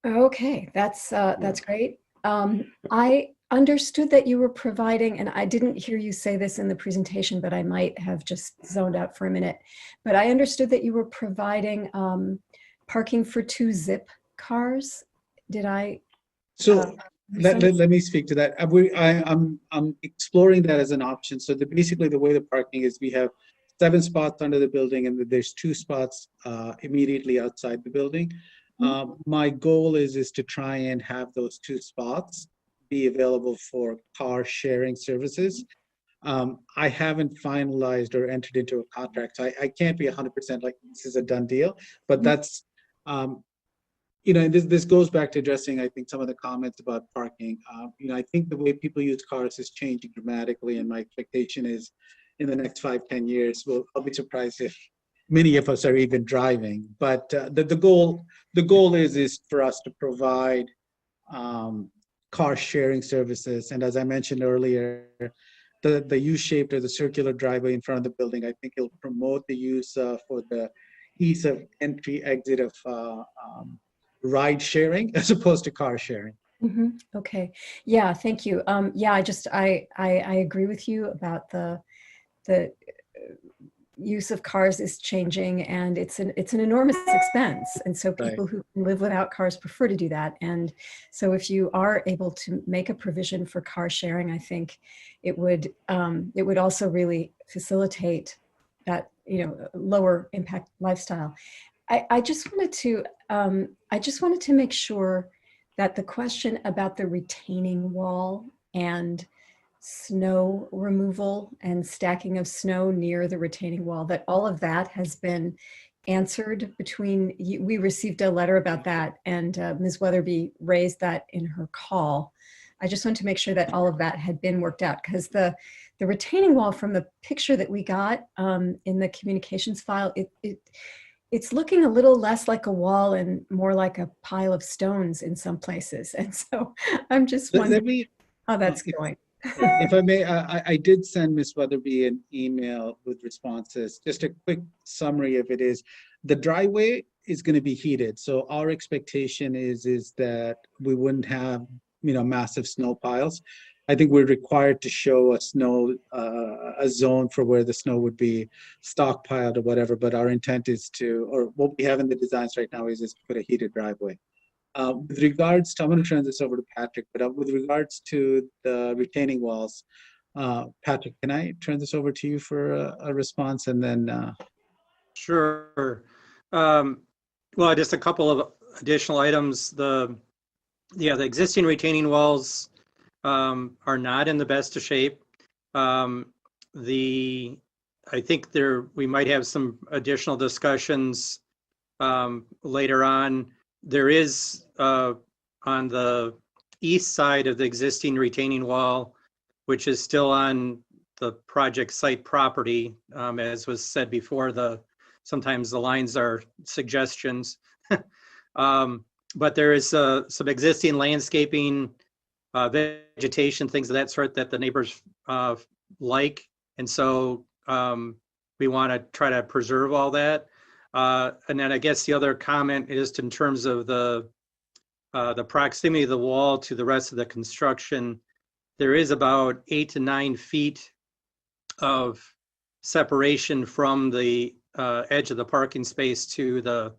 Okay, that's great. I understood that you were providing, and I didn't hear you say this in the presentation, but I might have just zoned out for a minute. But I understood that you were providing parking for 2 zip cars. Did I? So let me speak to that. I'm exploring that as an option. So basically the way the parking is, we have 7 spots under the building, and there's 2 spots immediately outside the building. My goal is to try and have those 2 spots be available for car sharing services. I haven't finalized or entered into a contract. So I can't be 100% like this is a done deal, but that's, this goes back to addressing, I think, some of the comments about parking. I think the way people use cars is changing dramatically, and my expectation is in the next 5-10 years, I'll be surprised if many of us are even driving. But the goal is for us to provide car sharing services. And as I mentioned earlier, the U-shaped or the circular driveway in front of the building, I think it'll promote the use for the ease of entry, exit of ride sharing as opposed to car sharing. Mm-hmm. Okay. Yeah, thank you. Yeah, I agree with you about the use of cars is changing, and it's an enormous expense, and so people who can live without cars prefer to do that. And so if you are able to make a provision for car sharing, I think it would also really facilitate that lower impact lifestyle. I just wanted to make sure that the question about the retaining wall and snow removal and stacking of snow near the retaining wall, that all of that has been answered we received a letter about that, and Ms. Weatherby raised that in her call. I just wanted to make sure that all of that had been worked out, because the retaining wall, from the picture that we got in the communications file, it's looking a little less like a wall and more like a pile of stones in some places. And so I'm just wondering how that's going. If I may, I did send Ms. Weatherby an email with responses. Just a quick summary of it is, the driveway is going to be heated. So our expectation is that we wouldn't have, massive snow piles. I think we're required to show a snow, a zone for where the snow would be stockpiled or whatever, but our intent is to, or what we have in the designs right now is to put a heated driveway. With regards to, I'm going to turn this over to Patrick, but with regards to the retaining walls, Patrick, can I turn this over to you for a response and then? Sure. Well, just a couple of additional items. The existing retaining walls are not in the best of shape. I think we might have some additional discussions later on. There is on the east side of the existing retaining wall, which is still on the project site property, as was said before, sometimes the lines are suggestions. But there is some existing landscaping, vegetation, things of that sort that the neighbors like. And so we want to try to preserve all that. And then I guess the other comment is in terms of the proximity of the wall to the rest of the construction. There is about 8 to 9 feet of separation from the edge of the parking space to the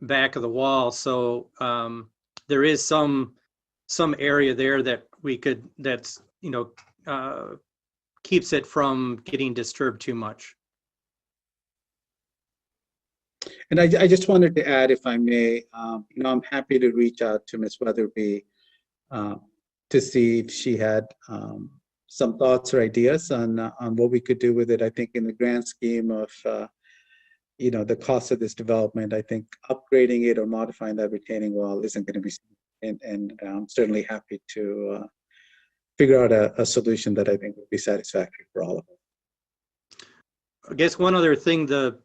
back of the wall. So there is some area there that keeps it from getting disturbed too much. And I just wanted to add, if I may, I'm happy to reach out to Ms. Weatherby to see if she had some thoughts or ideas on what we could do with it. I think in the grand scheme of the cost of this development, I think upgrading it or modifying that retaining wall isn't going to be, and I'm certainly happy to figure out a solution that I think would be satisfactory for all of us. I guess one other thing that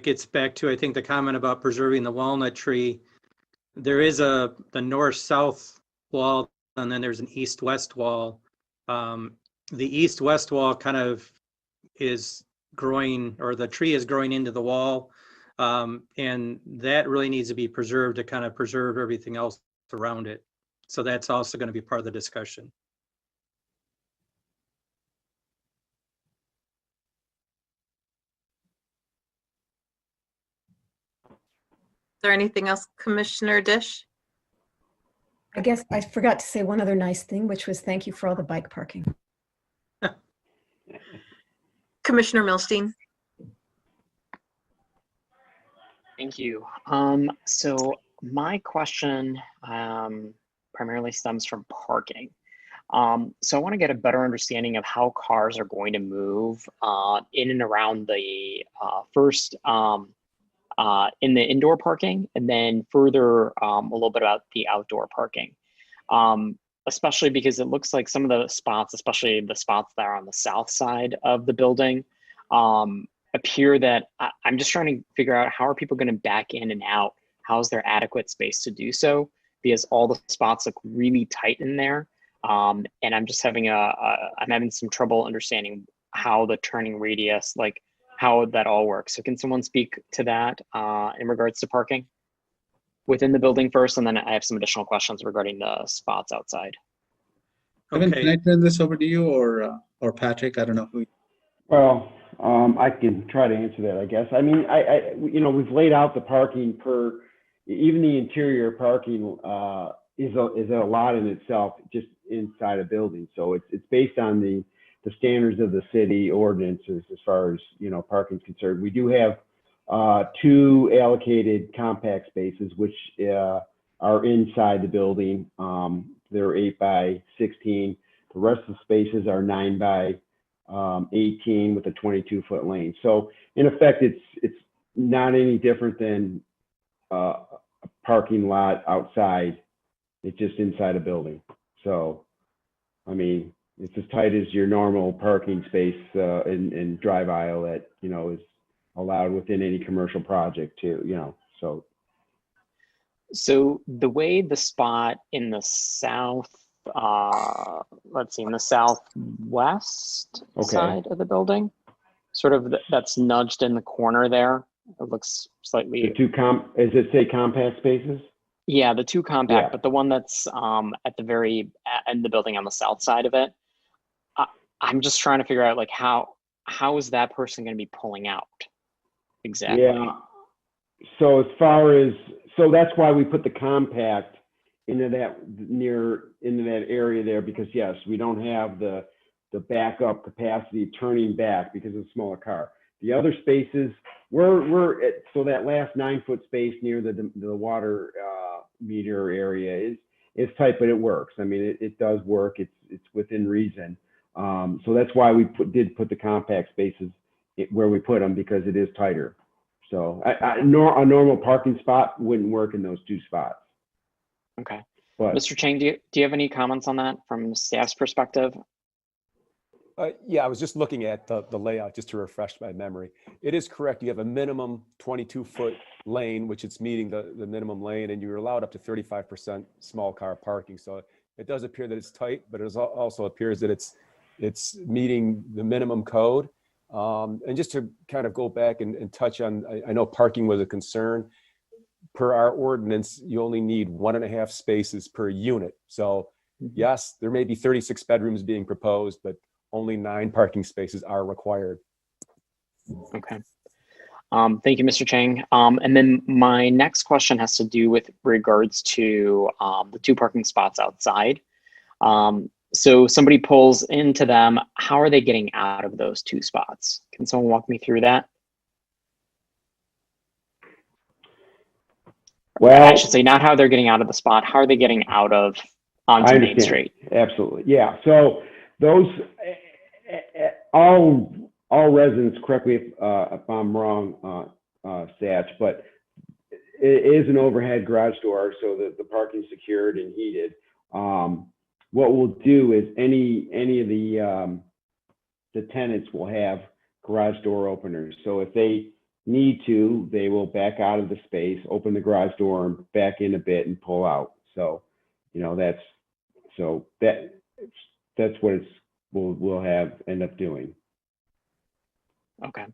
gets back to, I think, the comment about preserving the walnut tree. There is the north-south wall, and then there's an east-west wall. The east-west wall kind of is growing, or the tree is growing into the wall, and that really needs to be preserved to kind of preserve everything else around it. So that's also going to be part of the discussion. Is there anything else, Commissioner Dish? I guess I forgot to say one other nice thing, which was thank you for all the bike parking. Commissioner Milstein. Thank you. So my question primarily stems from parking. So I want to get a better understanding of how cars are going to move in and around the first in the indoor parking, and then further a little bit about the outdoor parking. Especially because it looks like some of the spots, especially the spots that are on the south side of the building, appear that I'm just trying to figure out how are people going to back in and out? How is there adequate space to do so? Because all the spots look really tight in there. And I'm just having I'm having some trouble understanding how the turning radius, like how that all works. So can someone speak to that in regards to parking within the building first? And then I have some additional questions regarding the spots outside. Kevin, can I turn this over to you or Patrick? I don't know who. Well, I can try to answer that, I guess. I mean, we've laid out the parking even the interior parking is a lot in itself, just inside a building. So it's based on the standards of the city ordinances as far as, parking is concerned. We do have 2 allocated compact spaces, which are inside the building. They're 8 by 16. The rest of the spaces are 9 by 18 with a 22-foot lane. So in effect, it's not any different than a parking lot outside. It's just inside a building. So, I mean, it's as tight as your normal parking space and drive aisle that, is allowed within any commercial project too, so. So the way the spot in the south, in the southwest side of the building, sort of that's nudged in the corner there. It looks slightly. Does it say compact spaces? Yeah, the two compact, Yeah. but the one that's at the very end of the building on the south side of it. I'm just trying to figure out like how is that person going to be pulling out exactly? Yeah. So as far as, so that's why we put the compact into that area there, because yes, we don't have the backup capacity turning back because of a smaller car. The other spaces, we're at, so that last 9-foot space near the water meter area is tight, but it works. I mean, it does work. It's within reason. So that's why we did put the compact spaces where we put them, because it is tighter. So a normal parking spot wouldn't work in those two spots. Okay. But Mr. Chang, do you have any comments on that from staff's perspective? Yeah, I was just looking at the layout just to refresh my memory. It is correct. You have a minimum 22-foot lane, which it's meeting the minimum lane, and you're allowed up to 35% small car parking. So it does appear that it's tight, but it also appears that it's meeting the minimum code. And just to kind of go back and touch on, I know parking was a concern. Per our ordinance, you only need 1.5 spaces per unit. So yes, there may be 36 bedrooms being proposed, but only 9 parking spaces are required. Okay. Thank you, Mr. Chang. And then my next question has to do with regards to the 2 parking spots outside. So somebody pulls into them. How are they getting out of those 2 spots? Can someone walk me through that? Well, I should say not how they're getting out of the spot. How are they getting out of onto Main Street? Absolutely. Yeah. So those all residents, correct me if I'm wrong, Satch, but it is an overhead garage door, so that the parking's secured and heated. What we'll do is any of the tenants will have garage door openers. So if they need to, they will back out of the space, open the garage door and back in a bit and pull out. So, you know, that's what we'll end up doing. Okay,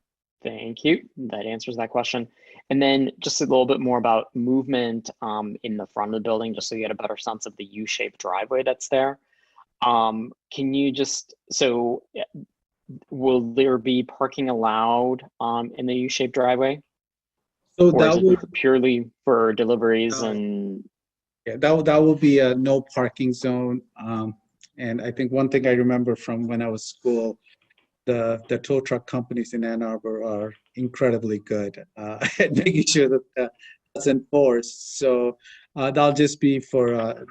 thank you. That answers that question. And then just a little bit more about movement in the front of the building, just so you get a better sense of the U-shaped driveway that's there. Can you just, so will there be parking allowed in the U-shaped driveway? So or that is would it purely for deliveries and? Yeah, that will be a no parking zone. And I think one thing I remember from when I was school, the tow truck companies in Ann Arbor are incredibly good at making sure that that's enforced. So that'll just be for a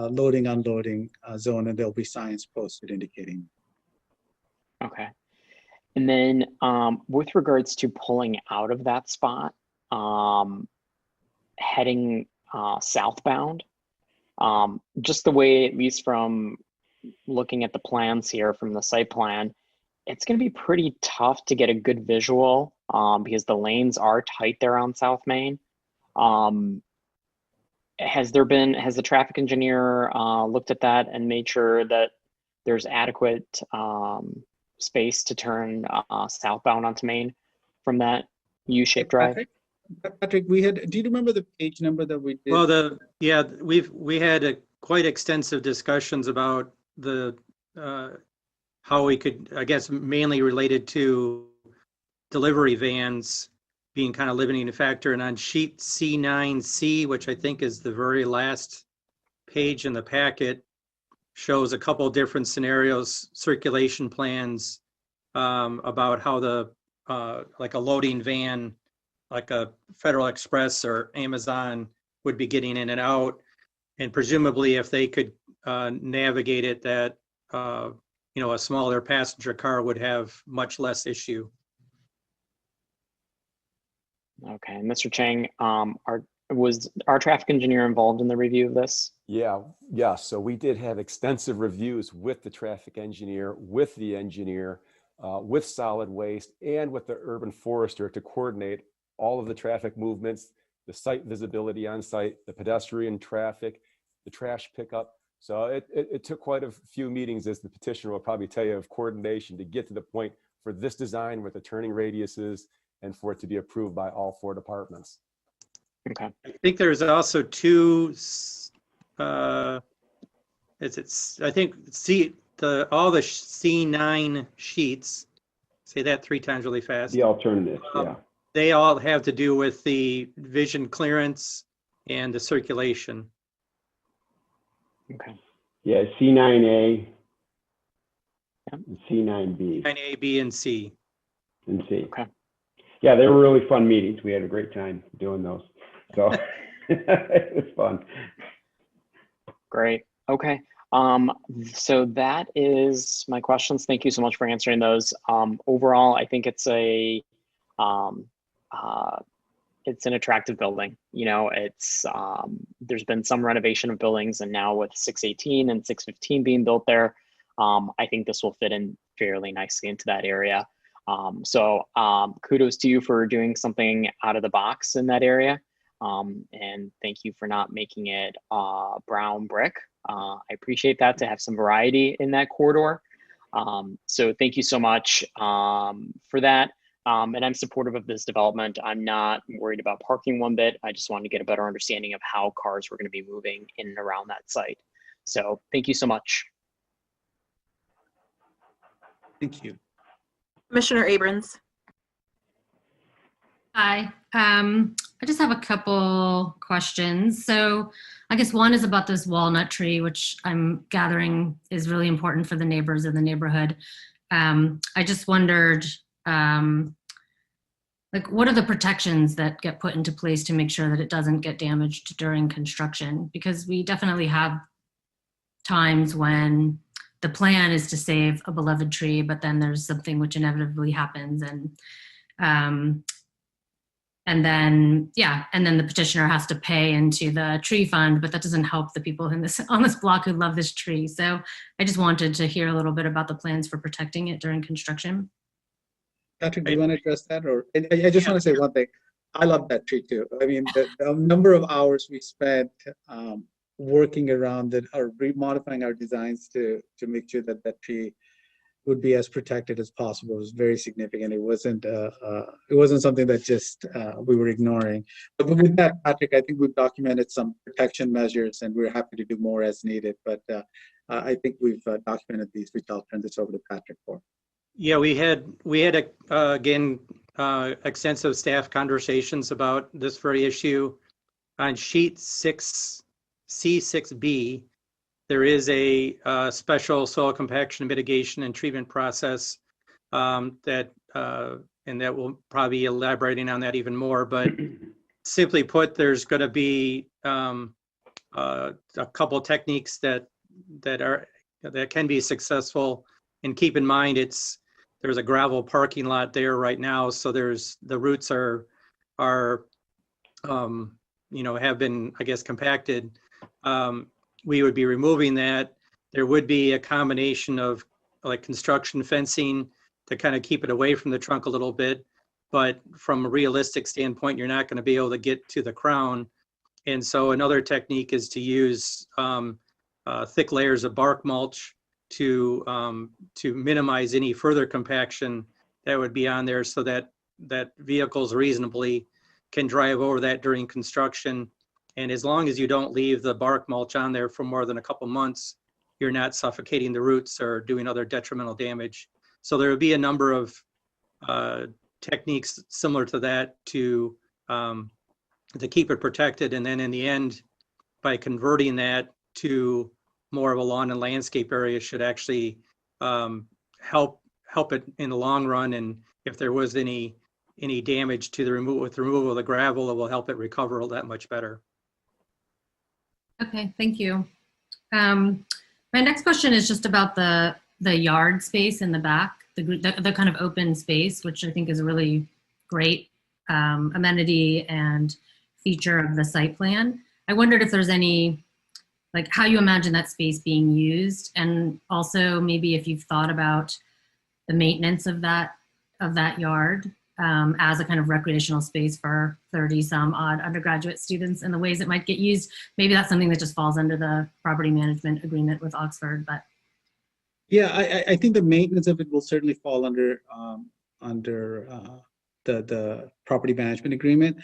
loading, unloading zone, and there'll be signs posted indicating. Okay. And then with regards to pulling out of that spot, heading southbound, just the way, at least from looking at the plans here from the site plan, it's going to be pretty tough to get a good visual because the lanes are tight there on South Main. Has the traffic engineer looked at that and made sure that there's adequate space to turn southbound onto Main from that U-shaped drive? Patrick, do you remember the page number that we did? Well, we had quite extensive discussions about the how we could, I guess, mainly related to delivery vans being kind of limiting factor. And on sheet C9C, which I think is the very last page in the packet, shows a couple different scenarios, circulation plans about how the like a loading van, like a Federal Express or Amazon, would be getting in and out. And presumably if they could navigate it, that a smaller passenger car would have much less issue. Okay, Mr. Chang, was our traffic engineer involved in the review of this? Yeah. So we did have extensive reviews with the traffic engineer, with the engineer, with solid waste, and with the urban forester to coordinate all of the traffic movements, the site visibility on site, the pedestrian traffic, the trash pickup. So it took quite a few meetings, as the petitioner will probably tell you, of coordination to get to the point for this design with the turning radiuses and for it to be approved by all 4 departments. Okay. I think there's also two, I think all the C9 sheets, say that 3 times really fast. The alternatives, yeah. They all have to do with the vision clearance and the circulation. Okay. Yeah, C9A, and C9B, 9A, B, and C. and C. Okay. Yeah, they were really fun meetings. We had a great time doing those. So it was fun. Great. Okay. So that is my questions. Thank you so much for answering those. Overall, I think it's an attractive building. You know, there's been some renovation of buildings, and now with 618 and 615 being built there, I think this will fit in fairly nicely into that area. So kudos to you for doing something out of the box in that area. And thank you for not making it brown brick. I appreciate that, to have some variety in that corridor. So thank you so much for that. And I'm supportive of this development. I'm not worried about parking one bit. I just wanted to get a better understanding of how cars were going to be moving in and around that site. So thank you so much. Thank you. Commissioner Abrams. Hi. I just have a couple questions. So I guess one is about this walnut tree, which I'm gathering is really important for the neighbors in the neighborhood. I just wondered, like, what are the protections that get put into place to make sure that it doesn't get damaged during construction? Because we definitely have times when the plan is to save a beloved tree, but then there's something which inevitably happens, and then the petitioner has to pay into the tree fund, but that doesn't help the people on this block who love this tree. So I just wanted to hear a little bit about the plans for protecting it during construction. Patrick, do you want to address that? Or I just want to say one thing. I love that tree too. I mean, the number of hours we spent working around it or remodifying our designs to make sure that that tree would be as protected as possible was very significant. It wasn't something that just we were ignoring. But with that, Patrick, I think we've documented some protection measures, and we're happy to do more as needed. But I think we've documented these, which I'll turn this over to Patrick for. Yeah, we had again extensive staff conversations about this very issue. On sheet 6, C6B, there is a special soil compaction mitigation and treatment process that we'll probably be elaborating on that even more. But simply put, there's going to be a couple techniques that can be successful. And keep in mind, there's a gravel parking lot there right now, so the roots are have been, I guess, compacted. We would be removing that. There would be a combination of like construction fencing to kind of keep it away from the trunk a little bit, but from a realistic standpoint, you're not going to be able to get to the crown. And so another technique is to use thick layers of bark mulch to minimize any further compaction that would be on there, so that vehicles reasonably can drive over that during construction. And as long as you don't leave the bark mulch on there for more than a couple months, you're not suffocating the roots or doing other detrimental damage. So there would be a number of techniques similar to that to keep it protected. And then in the end, by converting that to more of a lawn and landscape area, should actually help it in the long run. And if there was any damage to the removal of the gravel, it will help it recover that much better. Okay, thank you. My next question is just about the yard space in the back, the kind of open space, which I think is a really great amenity and feature of the site plan. I wondered if there's any, like, how you imagine that space being used, and also maybe if you've thought about the maintenance of that yard as a kind of recreational space for 30 some odd undergraduate students, and the ways it might get used. Maybe that's something that just falls under the property management agreement with Oxford, but. Yeah, I think the maintenance of it will certainly fall under the property management agreement.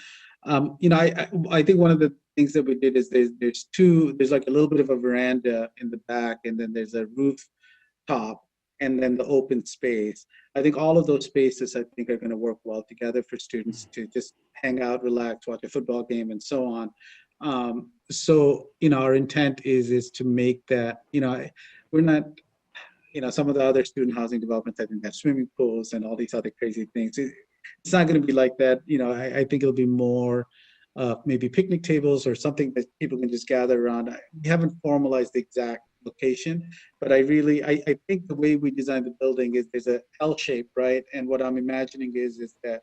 I think one of the things that we did is there's like a little bit of a veranda in the back, and then there's a rooftop, and then the open space. I think all of those spaces, I think, are going to work well together for students to just hang out, relax, watch a football game, and so on. So, our intent is to make that, we're not, some of the other student housing developments, I think, have swimming pools and all these other crazy things. It's not going to be like that. I think it'll be more maybe picnic tables or something that people can just gather around. We haven't formalized the exact location, but I think the way we designed the building is there's a L shape, right? And what I'm imagining is that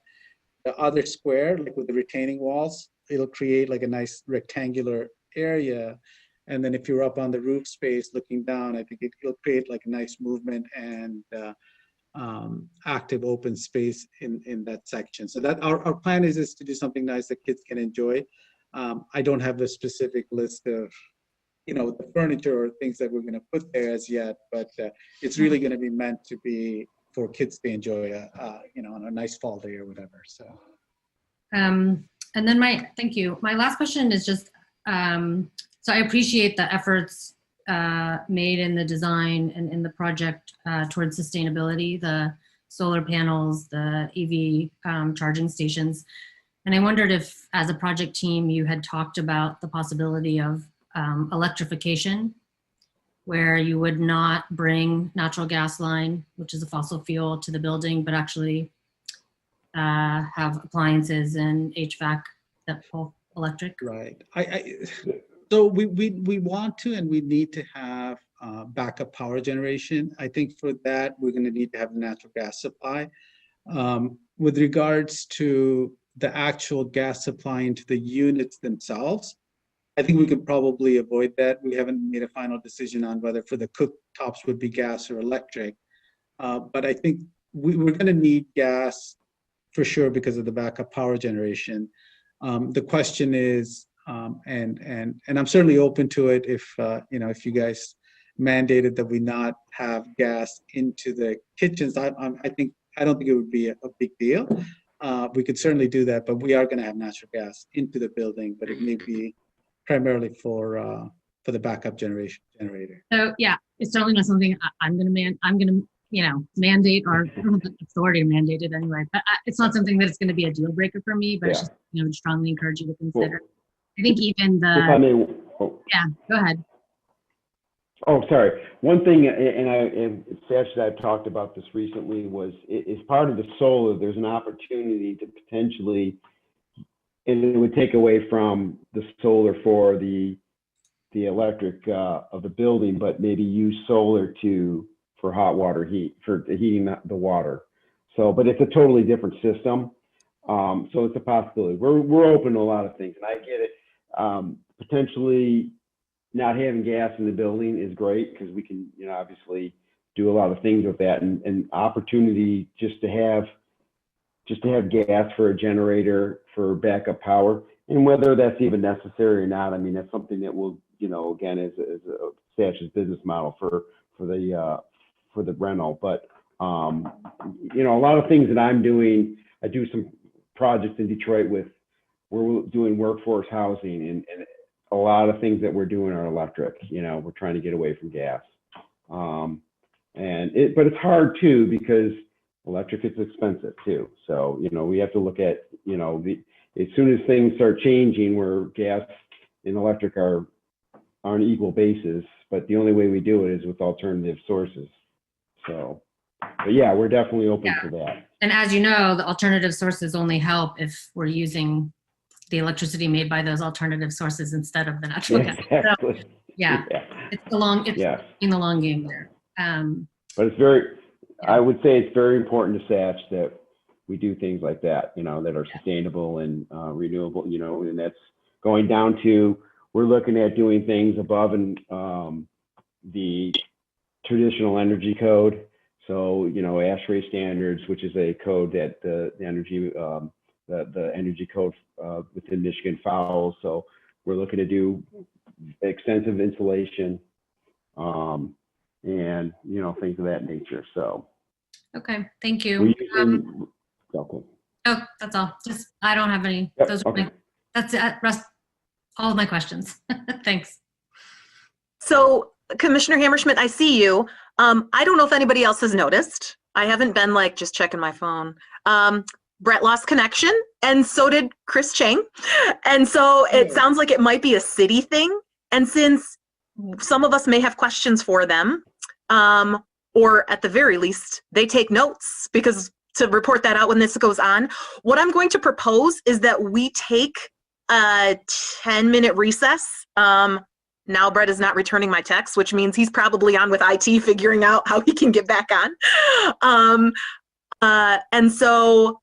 the other square, like with the retaining walls, it'll create like a nice rectangular area. And then if you're up on the roof space looking down, I think it'll create like a nice movement and active open space in that section. So that our plan is to do something nice that kids can enjoy. I don't have the specific list of the furniture or things that we're going to put there as yet, but it's really going to be meant to be for kids to enjoy on a nice fall day or whatever. So and then thank you. My last question is just so I appreciate the efforts made in the design and in the project towards sustainability, the solar panels, the EV charging stations. And I wondered if, as a project team, you had talked about the possibility of electrification, where you would not bring natural gas line, which is a fossil fuel, to the building, but actually have appliances and HVAC that pull electric. Right. So we want to, and we need to have backup power generation. I think for that, we're going to need to have a natural gas supply. With regards to the actual gas supply into the units themselves, I think we could probably avoid that. We haven't made a final decision on whether for the cooktops would be gas or electric. But I think we're going to need gas for sure because of the backup power generation. The question is, and I'm certainly open to it if you guys mandated that we not have gas into the kitchens. I don't think it would be a big deal. We could certainly do that, but we are going to have natural gas into the building, but it may be primarily for the backup generator. So yeah, it's certainly not something I'm going to mandate, or I don't have the authority to mandate it anyway. But it's not something that's going to be a deal breaker for me. But it's just strongly encourage you to consider. Well, I think even the. If I may, yeah, go ahead. Oh, sorry. One thing, and actually I've talked about this recently, was as part of the solar, there's an opportunity to potentially, and it would take away from the solar for the electric of the building, but maybe use solar for hot water heat, for heating the water. So, but it's a totally different system. So it's a possibility. We're open to a lot of things, and I get it. Potentially not having gas in the building is great because we can, obviously do a lot of things with that, and opportunity just to have gas for a generator for backup power, and whether that's even necessary or not. I mean, that's something that will, again, as a Satch's business model for the rental. But a lot of things that I'm doing, I do some projects in Detroit we're doing workforce housing, and a lot of things that we're doing are electric. We're trying to get away from gas. But it's hard too, because electric is expensive too. So, we have to look at, as soon as things start changing where gas and electric are on an equal basis, but the only way we do it is with alternative sources. So, but yeah, we're definitely open to that. And as you know, the alternative sources only help if we're using the electricity made by those alternative sources instead of the natural gas. Exactly. So, it's in the long game there. But it's I would say it's very important to Satch that we do things like that, that are sustainable and renewable, and that's going down to, we're looking at doing things above and the traditional energy code. So, ASHRAE standards, which is a code that the energy code within Michigan follows. So we're looking to do extensive insulation and, things of that nature. So. Okay, thank you. Okay. Oh, that's all. I don't have any. Yep. Those are Okay. That's it. Rest, all of my questions. Thanks. So Commissioner Hammerschmidt, I see you. I don't know if anybody else has noticed. I haven't been like just checking my phone. Brett lost connection, and so did Chris Chang. And so it sounds like it might be a city thing. And since some of us may have questions for them, or at the very least, they take notes because to report that out when this goes on, what I'm going to propose is that we take a 10-minute recess. Now Brett is not returning my text, which means he's probably on with IT figuring out how he can get back on. And so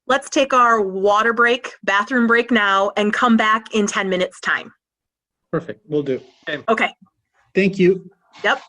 let's take our water break, bathroom break now, and come back in 10 minutes time. Perfect. We'll do. Okay. Thank you. Yep.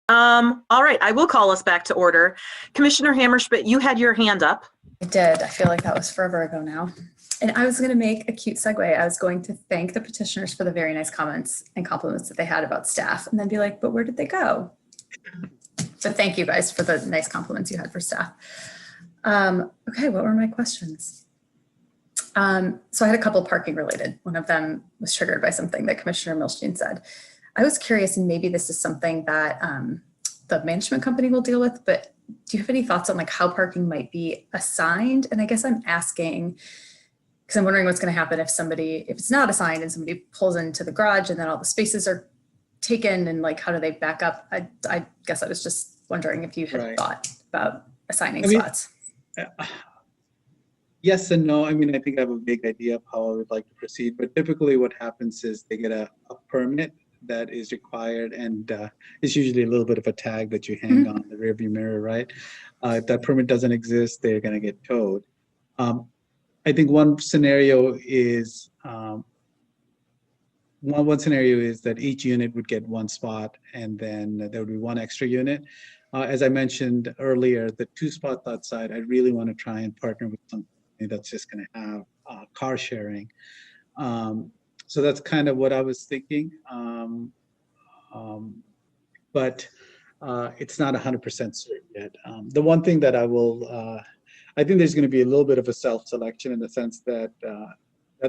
All right, I will call us back to order. Commissioner Hammerschmidt, you had your hand up. I did. I feel like that was forever ago now. And I was going to make a cute segue. I was going to thank the petitioners for the very nice comments and compliments that they had about staff, and then be like, but where did they go? So thank you guys for the nice compliments you had for staff. Okay, what were my questions? So I had a couple parking related. One of them was triggered by something that Commissioner Milstein said. I was curious, and maybe this is something that the management company will deal with, but do you have any thoughts on like how parking might be assigned? And I guess I'm asking, because I'm wondering what's going to happen if it's not assigned and somebody pulls into the garage and then all the spaces are taken, and like, how do they back up? I guess I was just wondering if you had thought about assigning spots. Yes and no. I mean, I think I have a vague idea of how I would like to proceed, but typically what happens is they get a permit that is required, and it's usually a little bit of a tag that you hang on the rearview mirror, right? If that permit doesn't exist, they're going to get towed. I think one scenario is that each unit would get one spot, and then there would be one extra unit. As I mentioned earlier, the 2 spots outside, I really want to try and partner with somebody that's just going to have car sharing. So that's kind of what I was thinking, but it's not 100% certain yet. The one thing that I think there's going to be a little bit of a self-selection in the sense that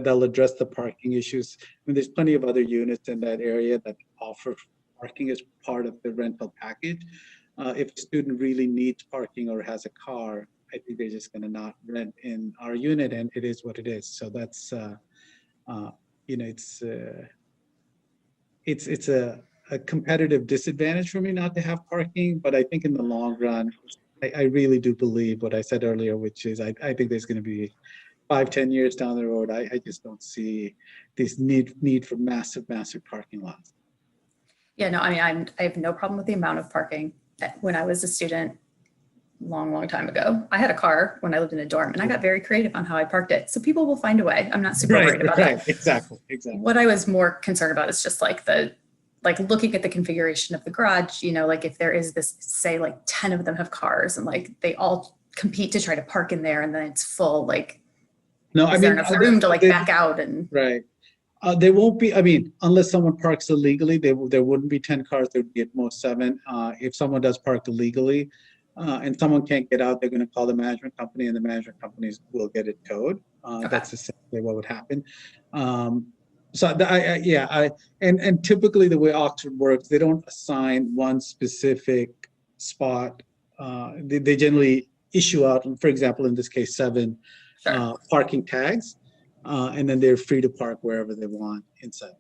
they'll address the parking issues. I mean, there's plenty of other units in that area that offer parking as part of the rental package. If a student really needs parking or has a car, I think they're just going to not rent in our unit, and it is what it is. So that's, it's a competitive disadvantage for me not to have parking, but I think in the long run, I really do believe what I said earlier, which is I think there's going to be 5-10 years down the road, I just don't see this need for massive parking lots. Yeah, no, I mean, I have no problem with the amount of parking. When I was a student, long time ago, I had a car when I lived in a dorm, and I got very creative on how I parked it. So people will find a way. I'm not super worried about it. Exactly. What I was more concerned about is just like looking at the configuration of the garage, like if there is this, say like 10 of them have cars and like they all compete to try to park in there and then it's full, like, no, is there enough room to like back out? And there won't be, I mean, unless someone parks illegally, there wouldn't be 10 cars, there would be at most 7. If someone does park illegally and someone can't get out, they're going to call the management company, and the management companies will get it towed. That's essentially what would happen. And typically the way Oxford works, they don't assign one specific spot. They generally issue out, for example, in this case, 7 parking tags, and then they're free to park wherever they want inside.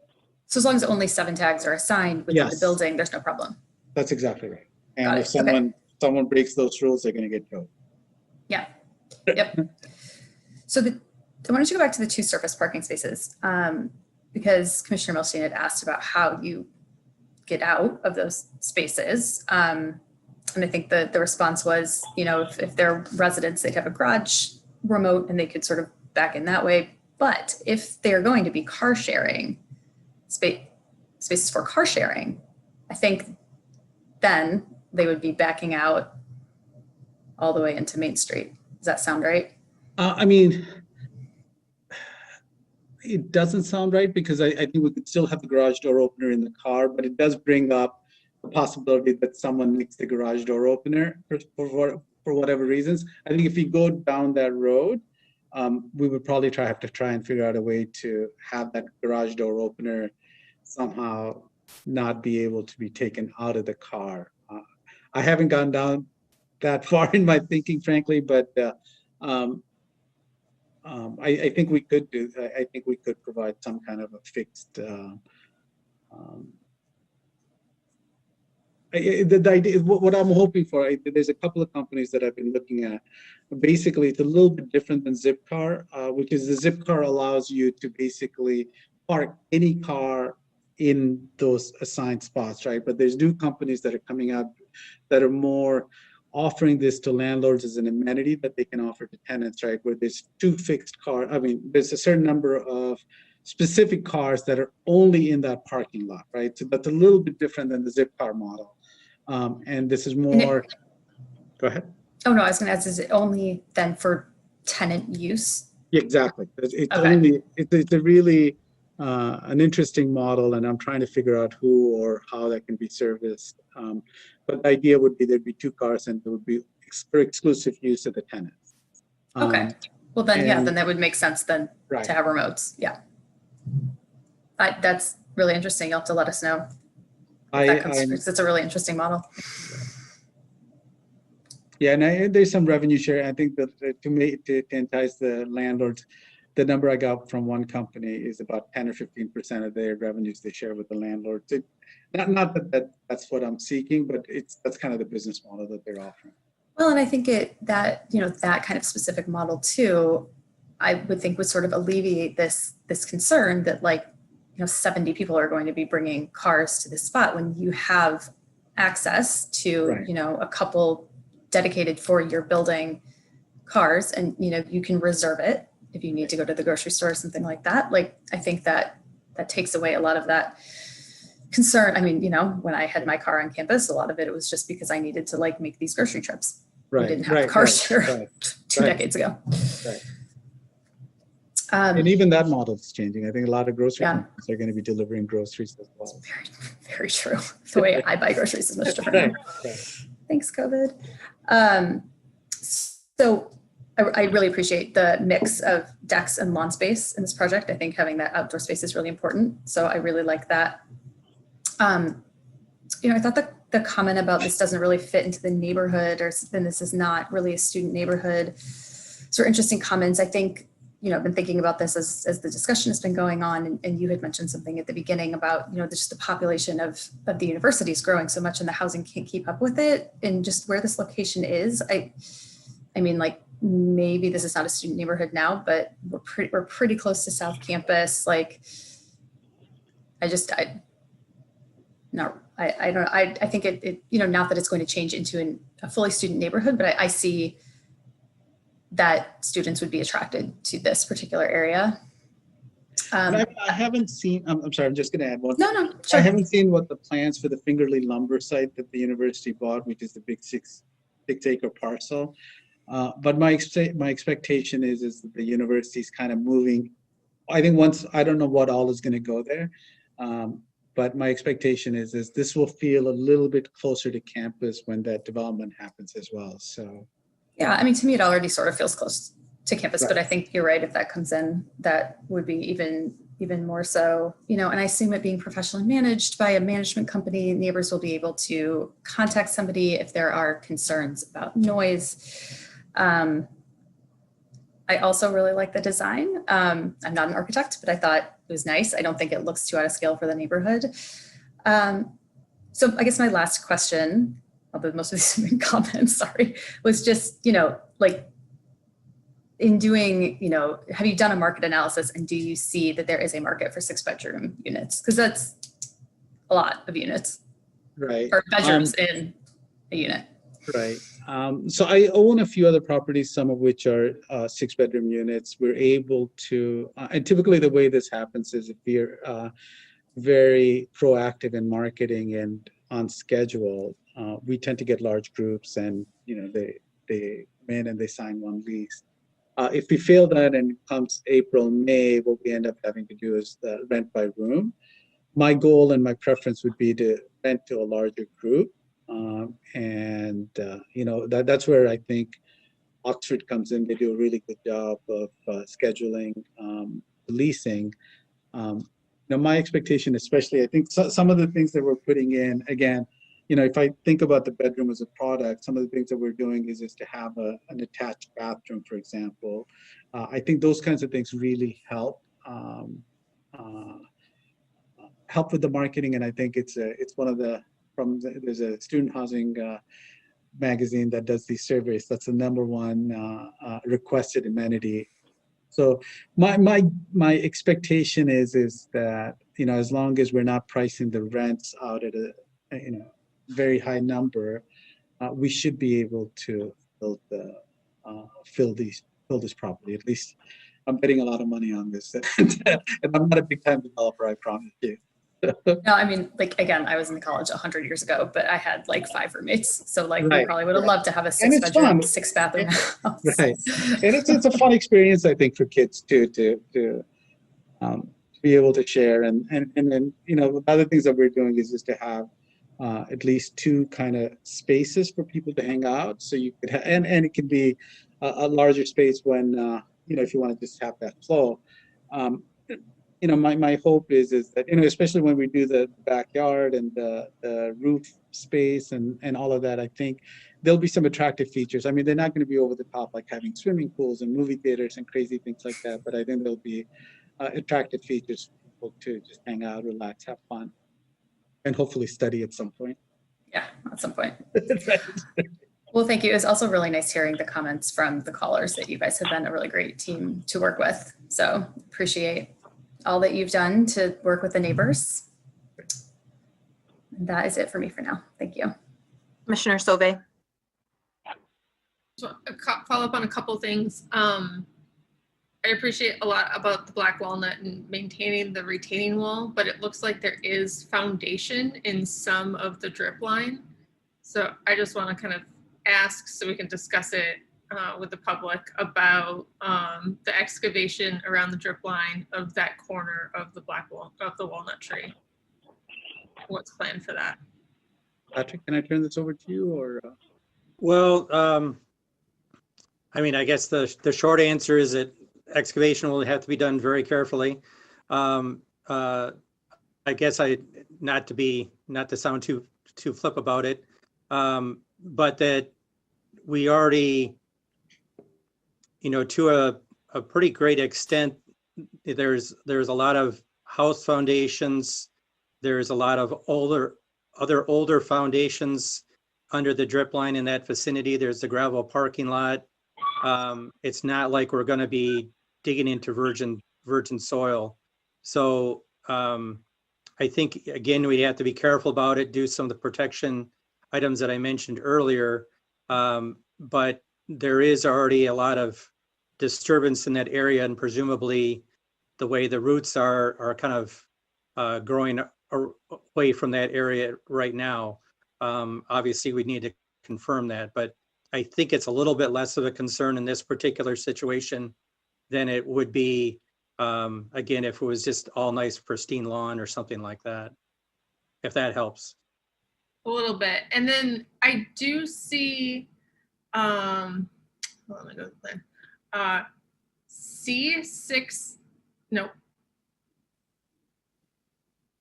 So as long as only 7 tags are assigned within the building, there's no problem. That's exactly right. And if someone breaks those rules, they're going to get towed. Yeah. Yep. So I wanted to go back to the 2 surface parking spaces because Commissioner Milstein had asked about how you get out of those spaces. And I think the response was, if they're residents, they'd have a garage remote and they could sort of back in that way. But if they're going to be car sharing, spaces for car sharing, I think then they would be backing out all the way into Main Street. Does that sound right? I mean, it doesn't sound right because I think we could still have the garage door opener in the car, but it does bring up the possibility that someone nicks the garage door opener for whatever reasons. I think if you go down that road, we would probably have to try and figure out a way to have that garage door opener somehow not be able to be taken out of the car. I haven't gone down that far in my thinking, frankly, but I think we could do. I think we could provide some kind of a fixed. The idea, what I'm hoping for, there's a couple of companies that I've been looking at. Basically, it's a little bit different than Zipcar, which is the Zipcar allows you to basically park any car in those assigned spots, right? But there's new companies that are coming out that are more offering this to landlords as an amenity that they can offer to tenants, right? Where there's 2 fixed cars. I mean, there's a certain number of specific cars that are only in that parking lot, right? So that's a little bit different than the Zipcar model. And this is more, go ahead. Oh, no, I was going to ask, is it only then for tenant use? Yeah, exactly. It's Okay. only, it's a really an interesting model, and I'm trying to figure out who or how that can be serviced. But the idea would be there'd be 2 cars and there would be for exclusive use of the tenants. Okay. Well, then, yeah, and- then that would make sense then Right. to have remotes. Yeah. That's really interesting. You'll have to let us know. It's a really interesting model. Yeah, and there's some revenue share. I think that to entice the landlords, the number I got from one company is about 10 or 15% of their revenues they share with the landlords. Not that that's what I'm seeking, but that's kind of the business model that they're offering. Well, and I think that kind of specific model too, I would think would sort of alleviate this concern that 70 people are going to be bringing cars to this spot when you have access to, Right. A couple dedicated for your building cars, and, you can reserve it if you need to go to the grocery store or something like that. I think that takes away a lot of that concern. I mean, when I had my car on campus, a lot of it was just because I needed to make these grocery trips. Right. We didn't have right, a car right, share right, 2 right. decades ago. Right. And even that model is changing. I think a lot of grocery Yeah. companies are going to be delivering groceries as well. Very, very true. The way I buy groceries is much different. Right. Thanks, COVID. So I really appreciate the mix of decks and lawn space in this project. I think having that outdoor space is really important. So I really like that. I thought the comment about this doesn't really fit into the neighborhood, then this is not really a student neighborhood. So interesting comments. I think, I've been thinking about this as the discussion has been going on, and you had mentioned something at the beginning about, just the population of the university is growing so much and the housing can't keep up with it, and just where this location is. I mean, maybe this is not a student neighborhood now, but we're pretty close to South Campus. I think it not that it's going to change into a fully student neighborhood, but I see that students would be attracted to this particular area. I haven't seen, I'm sorry, I'm just going to add one. No, sure. I haven't seen what the plans for the Fingerly lumber site that the university bought, which is the big 6-acre parcel. But my expectation is that the university is kind of moving. I think I don't know what all is going to go there. But my expectation is this will feel a little bit closer to campus when that development happens as well. So, yeah, I mean, to me, it already sort of feels close to campus, Right. but I think you're right. If that comes in, that would be even more so, and I assume it being professionally managed by a management company, neighbors will be able to contact somebody if there are concerns about noise. I also really like the design. I'm not an architect, but I thought it was nice. I don't think it looks too out of scale for the neighborhood. So I guess my last question, although most of these have been comments, sorry, was just, in doing, have you done a market analysis, and do you see that there is a market for 6-bedroom units? Because that's a lot of units, right. or bedrooms in a unit. Right. So I own a few other properties, some of which are 6-bedroom units. We're able to, and typically the way this happens is if we're very proactive in marketing and on schedule, we tend to get large groups, and they come in and they sign one lease. If we fail that and it comes April, May, what we end up having to do is rent by room. My goal and my preference would be to rent to a larger group. That's where I think Oxford comes in. They do a really good job of scheduling, leasing. My expectation, especially, I think some of the things that we're putting in, again, if I think about the bedroom as a product, some of the things that we're doing is to have an attached bathroom, for example. I think those kinds of things really help with the marketing, and I think it's one of there's a student housing magazine that does these surveys. That's the #1 requested amenity. So my expectation is that as long as we're not pricing the rents out at a very high number, we should be able to fill this property. At least I'm betting a lot of money on this, and I'm not a big time developer, I promise you. No, I mean, like, again, I was in college 100 years ago, but I had like 5 roommates. So like, we Right. probably would have loved to have a And it's 6-bedroom, fun. 6-bathroom house. Right. And it's a fun experience, I think, for kids too, to be able to share. And then, you know, the other things that we're doing is just to have at least 2 kind of spaces for people to hang out. So you could and it can be a larger space when, you know, if you want to just have that flow. You know, my hope is that, you know, especially when we do the backyard and the roof space and all of that, I think there'll be some attractive features. I mean, they're not going to be over the top, like having swimming pools and movie theaters and crazy things like that, but I think there'll be attractive features for people to just hang out, relax, have fun, and hopefully study at some point. Yeah, at some point. Right. Well, thank you. It was also really nice hearing the comments from the callers that you guys have been a really great team to work with. So appreciate all that you've done to work with the neighbors. That is it for me for now. Thank you. Commissioner Sauvé. So follow up on a couple things. I appreciate a lot about the black walnut and maintaining the retaining wall, but it looks like there is foundation in some of the drip line. So I just want to kind of ask so we can discuss it with the public about the excavation around the drip line of that corner of the the walnut tree. What's planned for that? Patrick, can I turn this over to you or? Well, I mean, I guess the short answer is that excavation will have to be done very carefully. I guess not to sound too flip about it, but that we already, you know, to a pretty great extent, there's a lot of house foundations. There's a lot of other older foundations under the drip line in that vicinity. There's the gravel parking lot. It's not like we're going to be digging into virgin soil. So I think, again, we have to be careful about it, do some of the protection items that I mentioned earlier. But there is already a lot of disturbance in that area, and presumably the way the roots are kind of growing away from that area right now. Obviously, we need to confirm that, but I think it's a little bit less of a concern in this particular situation than it would be, again, if it was just all nice, pristine lawn or something like that, if that helps. A little bit. And then I do see, hold on, let me go to the plan. C6, nope.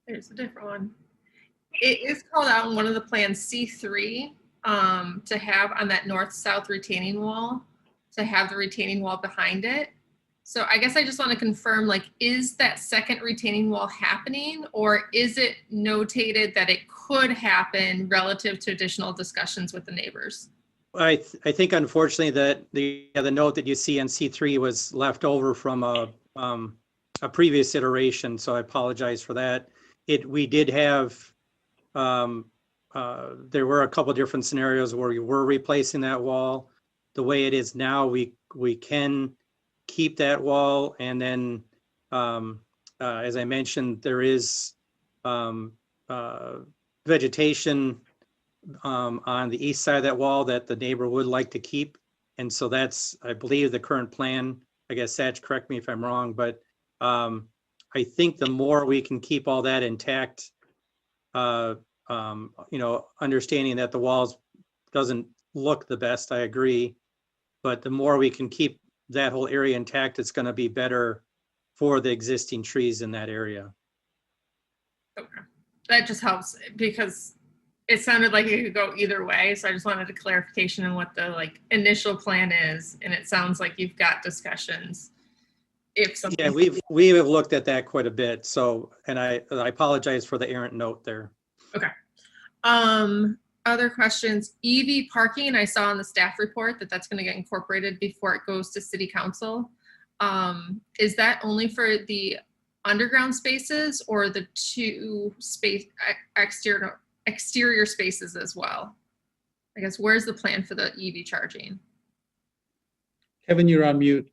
There's a different one. It is called out in one of the plans, C3, to have on that north-south retaining wall, to have the retaining wall behind it. So I guess I just want to confirm, like, is that second retaining wall happening, or is it notated that it could happen relative to additional discussions with the neighbors? I think, unfortunately, that the note that you see on C3 was left over from a previous iteration, so I apologize for that. We did have, there were a couple of different scenarios where we were replacing that wall. The way it is now, we can keep that wall, and then as I mentioned, there is vegetation on the east side of that wall that the neighbor would like to keep, and so that's, I believe, the current plan. I guess Satch, correct me if I'm wrong, but I think the more we can keep all that intact, you know, understanding that the walls doesn't look the best, I agree, but the more we can keep that whole area intact, it's going to be better for the existing trees in that area. Okay, that just helps because it sounded like it could go either way. So I just wanted a clarification on what the initial plan is, and it sounds like you've got discussions. If something. Yeah, we have looked at that quite a bit. So, and I apologize for the errant note there. Okay. Other questions? EV parking, I saw in the staff report that that's going to get incorporated before it goes to city council. Is that only for the underground spaces or the 2 exterior spaces as well? I guess, where's the plan for the EV charging? Kevin, you're on mute.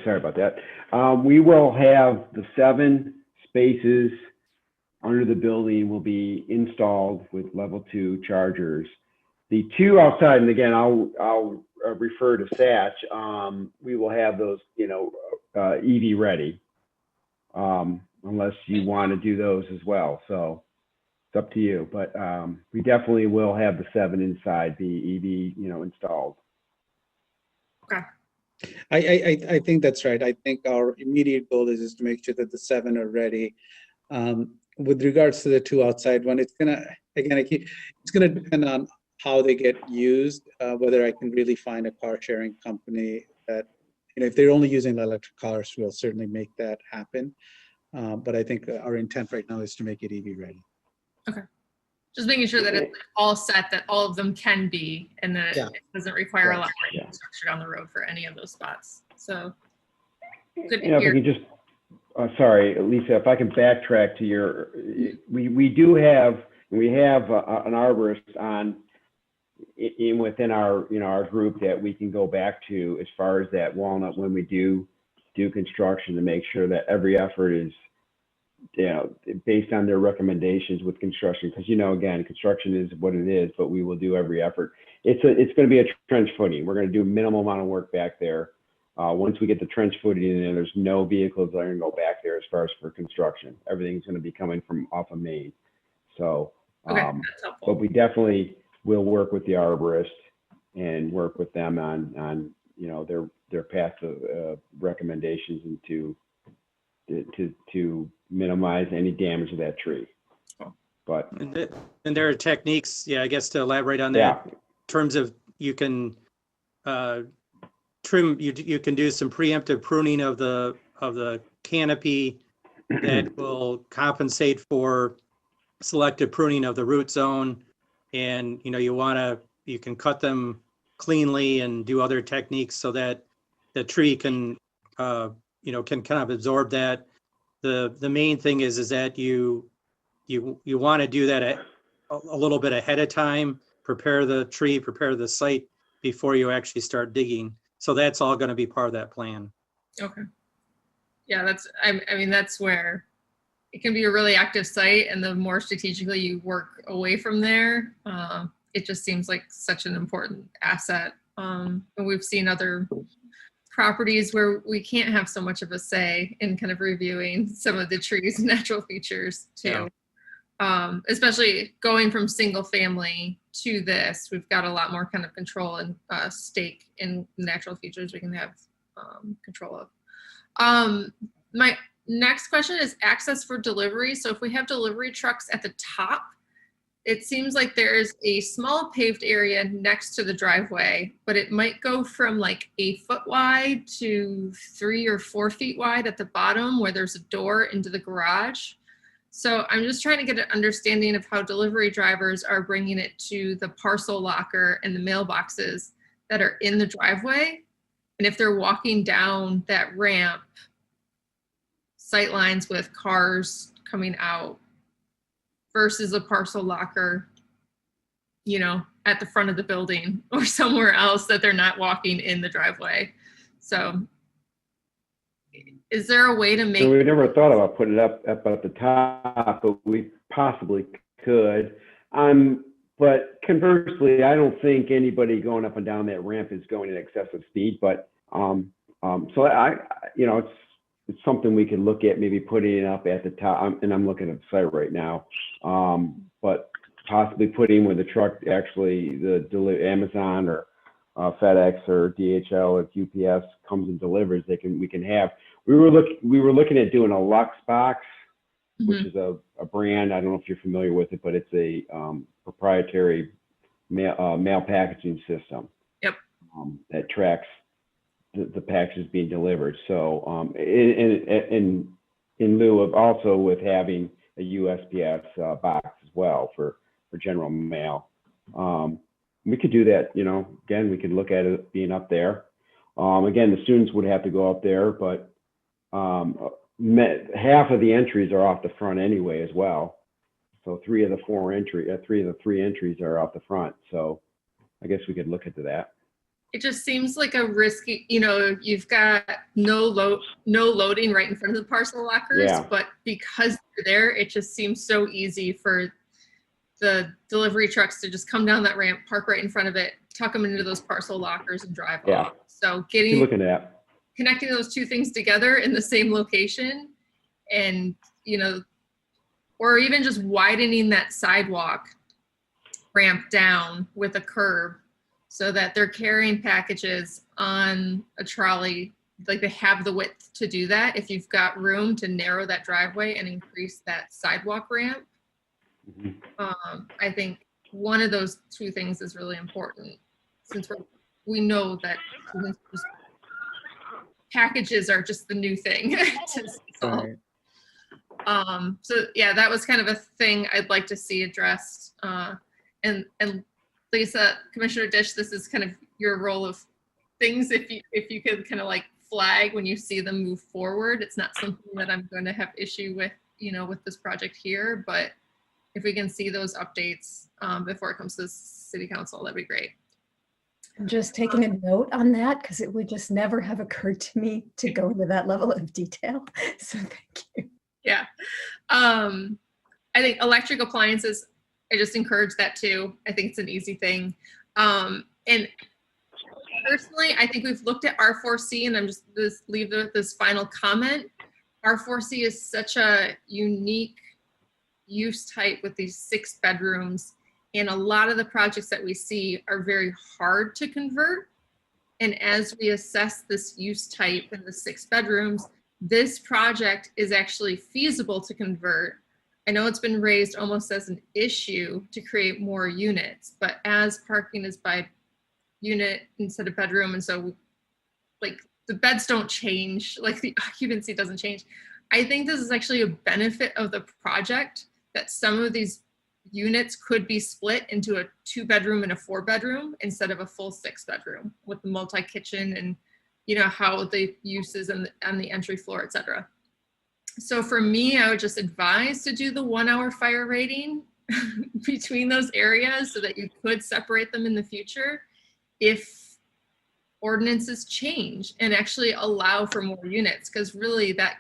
Sorry about that. We will have the 7 spaces under the building will be installed with level 2 chargers. The 2 outside, and again, I'll refer to Satch. We will have those, EV ready, unless you want to do those as well. So it's up to you. But we definitely will have the 7 inside the EV, installed. Okay. I think that's right. I think our immediate goal is to make sure that the 7 are ready. With regards to the 2 outside one, it's gonna depend on how they get used, whether I can really find a car sharing company that, if they're only using electric cars, we'll certainly make that happen. But I think our intent right now is to make it EV ready. Okay. Just making sure that it's all set, that all of them can be, and that it doesn't require a lot more infrastructure down the road for any of those spots. So good to hear. If I can just, sorry, Lisa, if I can backtrack to we have an arborist within our, our group that we can go back to as far as that walnut when we do construction, to make sure that every effort is, based on their recommendations with construction. Because, again, construction is what it is, but we will do every effort. It's going to be a trench footing. We're going to do minimal amount of work back there. Once we get the trench footing in there, there's no vehicles that are going to go back there as far as for construction. Everything's going to be coming from off of Main. So, okay, that's helpful. but we definitely will work with the arborist and work with them on their path of recommendations and to minimize any damage to that tree. But and there are techniques, I guess, to elaborate on that. In terms of, you can trim, you can do some preemptive pruning of the canopy that will compensate for selective pruning of the root zone. And you can cut them cleanly and do other techniques so that the tree can can kind of absorb that. The main thing is that you want to do that a little bit ahead of time, prepare the tree, prepare the site before you actually start digging. So that's all going to be part of that plan. Okay. Yeah, that's where it can be a really active site, and the more strategically you work away from there, it just seems like such an important asset. And we've seen other properties where we can't have so much of a say in kind of reviewing some of the trees' natural features too. Yeah. Especially going from single family to this, we've got a lot more kind of control and stake in natural features we can have control of. My next question is access for delivery. So if we have delivery trucks at the top, it seems like there's a small paved area next to the driveway, but it might go from like 8 foot wide to 3 or 4 feet wide at the bottom where there's a door into the garage. So I'm just trying to get an understanding of how delivery drivers are bringing it to the parcel locker and the mailboxes that are in the driveway. And if they're walking down that ramp, sight lines with cars coming out versus a parcel locker, at the front of the building or somewhere else that they're not walking in the driveway. So is there a way to make... So we never thought about putting it up at the top, but we possibly could. But conversely, I don't think anybody going up and down that ramp is going at excessive speed. But so it's something we could look at, maybe putting it up at the top. And I'm looking at the site right now, but possibly putting where the truck actually, Amazon or FedEx or DHL or UPS comes and delivers. We can have. We were looking at doing a Lux box, which is a brand. I don't know if you're familiar with it, but it's a proprietary mail packaging system. Yep. That tracks the packages being delivered. So in lieu of also with having a USPS box as well for general mail. We could do that, again, we could look at it being up there. Again, the students would have to go up there, but half of the entries are off the front anyway as well. So 3 of the 3 entries are off the front. So I guess we could look into that. it just seems like a risky, you've got no loading right in front of the parcel lockers, Yeah. but because they're there, it just seems so easy for the delivery trucks to just come down that ramp, park right in front of it, tuck them into those parcel lockers and drive Yeah. off. So You're looking at. connecting those two things together in the same location and, or even just widening that sidewalk ramp down with a curb so that they're carrying packages on a trolley, like they have the width to do that. If you've got room to narrow that driveway and increase that sidewalk ramp, I think one of those two things is really important, since we know that packages are just the new thing to solve. Right. So yeah, that was kind of a thing I'd like to see addressed. And Lisa, Commissioner Dish, this is kind of your role of things. If you could kind of like flag when you see them move forward. It's not something that I'm going to have issue with, with this project here, but if we can see those updates before it comes to City Council, that'd be great. I'm just taking a note on that because it would just never have occurred to me to go into that level of detail. So thank you. Yeah. I think electric appliances, I just encourage that too. I think it's an easy thing. And personally, I think we've looked at R4C, and I'm just leave this final comment. R4C is such a unique use type with these 6 bedrooms, and a lot of the projects that we see are very hard to convert. And as we assess this use type in the 6 bedrooms, this project is actually feasible to convert. I know it's been raised almost as an issue to create more units, but as parking is by unit instead of bedroom, and so like the beds don't change, like the occupancy doesn't change. I think this is actually a benefit of the project, that some of these units could be split into a 2-bedroom and a 4-bedroom instead of a full 6-bedroom with the multi-kitchen and how the uses and the entry floor, etc. So for me, I would just advise to do the 1-hour fire rating between those areas so that you could separate them in the future if ordinances change and actually allow for more units, because really that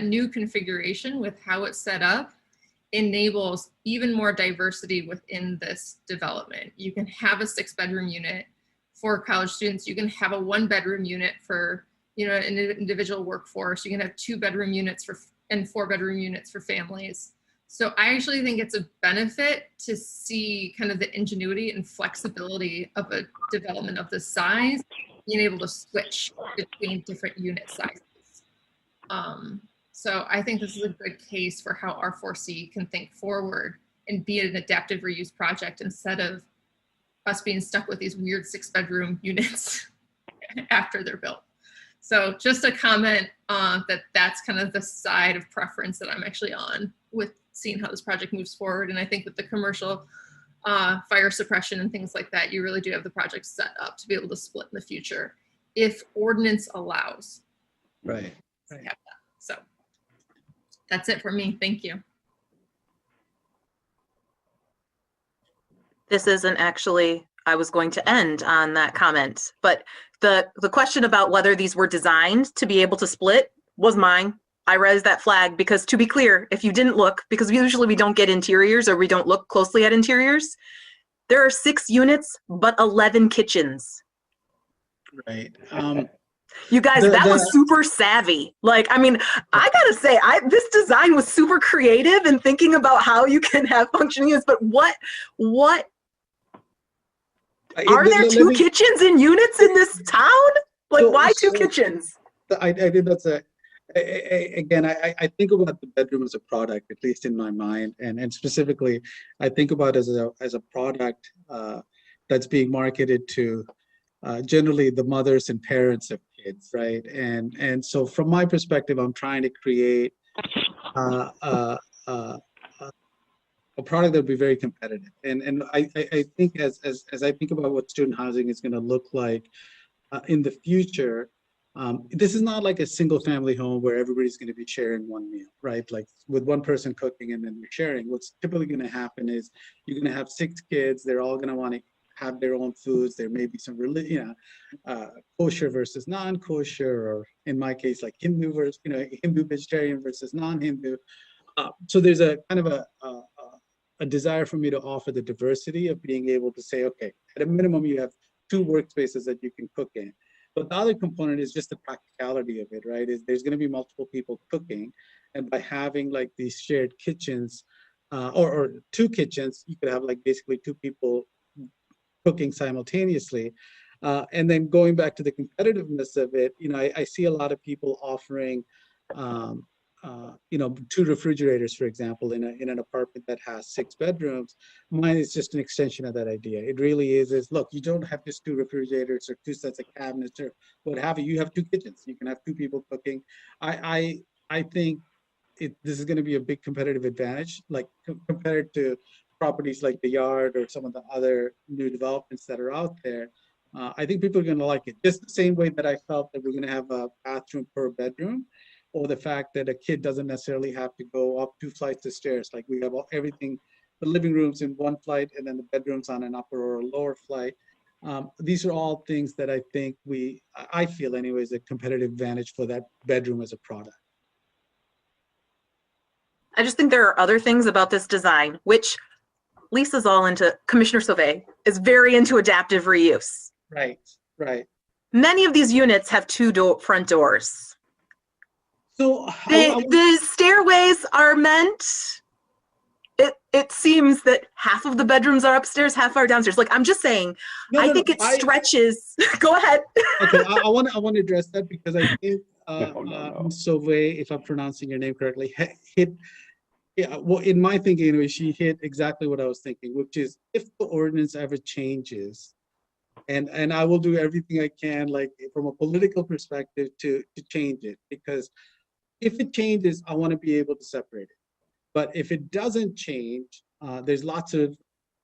new configuration with how it's set up enables even more diversity within this development. You can have a 6-bedroom unit for college students. You can have a 1-bedroom unit for an individual workforce. You can have 2-bedroom units and 4-bedroom units for families. So I actually think it's a benefit to see kind of the ingenuity and flexibility of a development of this size, being able to switch between different unit sizes. So I think this is a good case for how R4C can think forward and be an adaptive reuse project instead of us being stuck with these weird 6-bedroom units after they're built. So just a comment that's kind of the side of preference that I'm actually on with seeing how this project moves forward. And I think with the commercial fire suppression and things like that, you really do have the project set up to be able to split in the future if ordinance allows. Right. So that's it for me. Thank you. This isn't actually, I was going to end on that comment, but the question about whether these were designed to be able to split was mine. I raised that flag because, to be clear, if you didn't look, because usually we don't get interiors or we don't look closely at interiors, there are 6 units, but 11 kitchens. Right. You guys, that was super savvy. Like, I mean, I gotta say, this design was super creative and thinking about how you can have functioning units, but what are there 2 kitchens in units in this town? Like, why 2 kitchens? I think that's again, I think about the bedroom as a product, at least in my mind, and specifically, I think about it as a product that's being marketed to generally the mothers and parents of kids, right? And so from my perspective, I'm trying to create a product that would be very competitive. And I think as I think about what student housing is going to look like in the future, this is not like a single family home where everybody's going to be sharing one meal, right? Like with one person cooking and then you're sharing. What's typically going to happen is you're going to have 6 kids. They're all going to want to have their own foods. There may be some kosher versus non-kosher, or in my case, like Hindu versus, Hindu vegetarian versus non-Hindu. So there's a kind of a desire for me to offer the diversity of being able to say, okay, at a minimum, you have 2 workspaces that you can cook in. But the other component is just the practicality of it, right? Is there's going to be multiple people cooking, and by having like these shared kitchens, or 2 kitchens, you could have like basically 2 people cooking simultaneously. And then going back to the competitiveness of it, I see a lot of people offering, 2 refrigerators, for example, in an apartment that has 6 bedrooms. Mine is just an extension of that idea. It really is look, you don't have just 2 refrigerators or 2 sets of cabinets or what have you. You have 2 kitchens. You can have 2 people cooking. I think this is going to be a big competitive advantage, like compared to properties like the Yard or some of the other new developments that are out there. I think people are going to like it, just the same way that I felt that we're going to have a bathroom per bedroom, or the fact that a kid doesn't necessarily have to go up 2 flights of stairs. Like we have everything, the living rooms in 1 flight and then the bedrooms on an upper or a lower flight. These are all things that I think I feel anyways, a competitive advantage for that bedroom as a product. I just think there are other things about this design, which Lisa's all into. Commissioner Sauvé is very into adaptive reuse. Right. Many of these units have 2 front doors. So the stairways are meant, it seems that half of the bedrooms are upstairs, half are downstairs. Like, I'm just saying, I think it stretches. Go ahead. Okay, I want to address that because I think Sauvé, if I'm pronouncing your name correctly, hit. Yeah, well, in my thinking anyway, she hit exactly what I was thinking, which is if the ordinance ever changes, and I will do everything I can, like from a political perspective, to change it, because if it changes, I want to be able to separate it. But if it doesn't change, there's lots of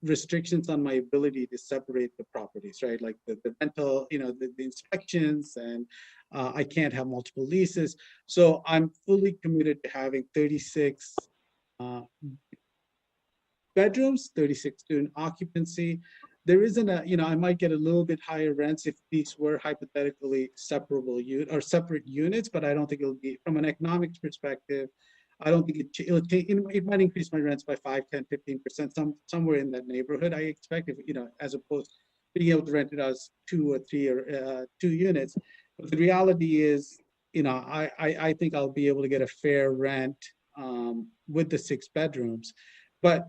restrictions on my ability to separate the properties, right? Like the rental, the inspections, and I can't have multiple leases. So I'm fully committed to having 36 bedrooms, 36 student occupancy. There isn't I might get a little bit higher rents if these were hypothetically separate units, but I don't think it'll be, from an economics perspective, I don't think it might increase my rents by 5, 10, 15%, somewhere in that neighborhood, I expect, if, as opposed to being able to rent it as 2 or 3 or 2 units. But the reality is, I think I'll be able to get a fair rent with the 6 bedrooms. But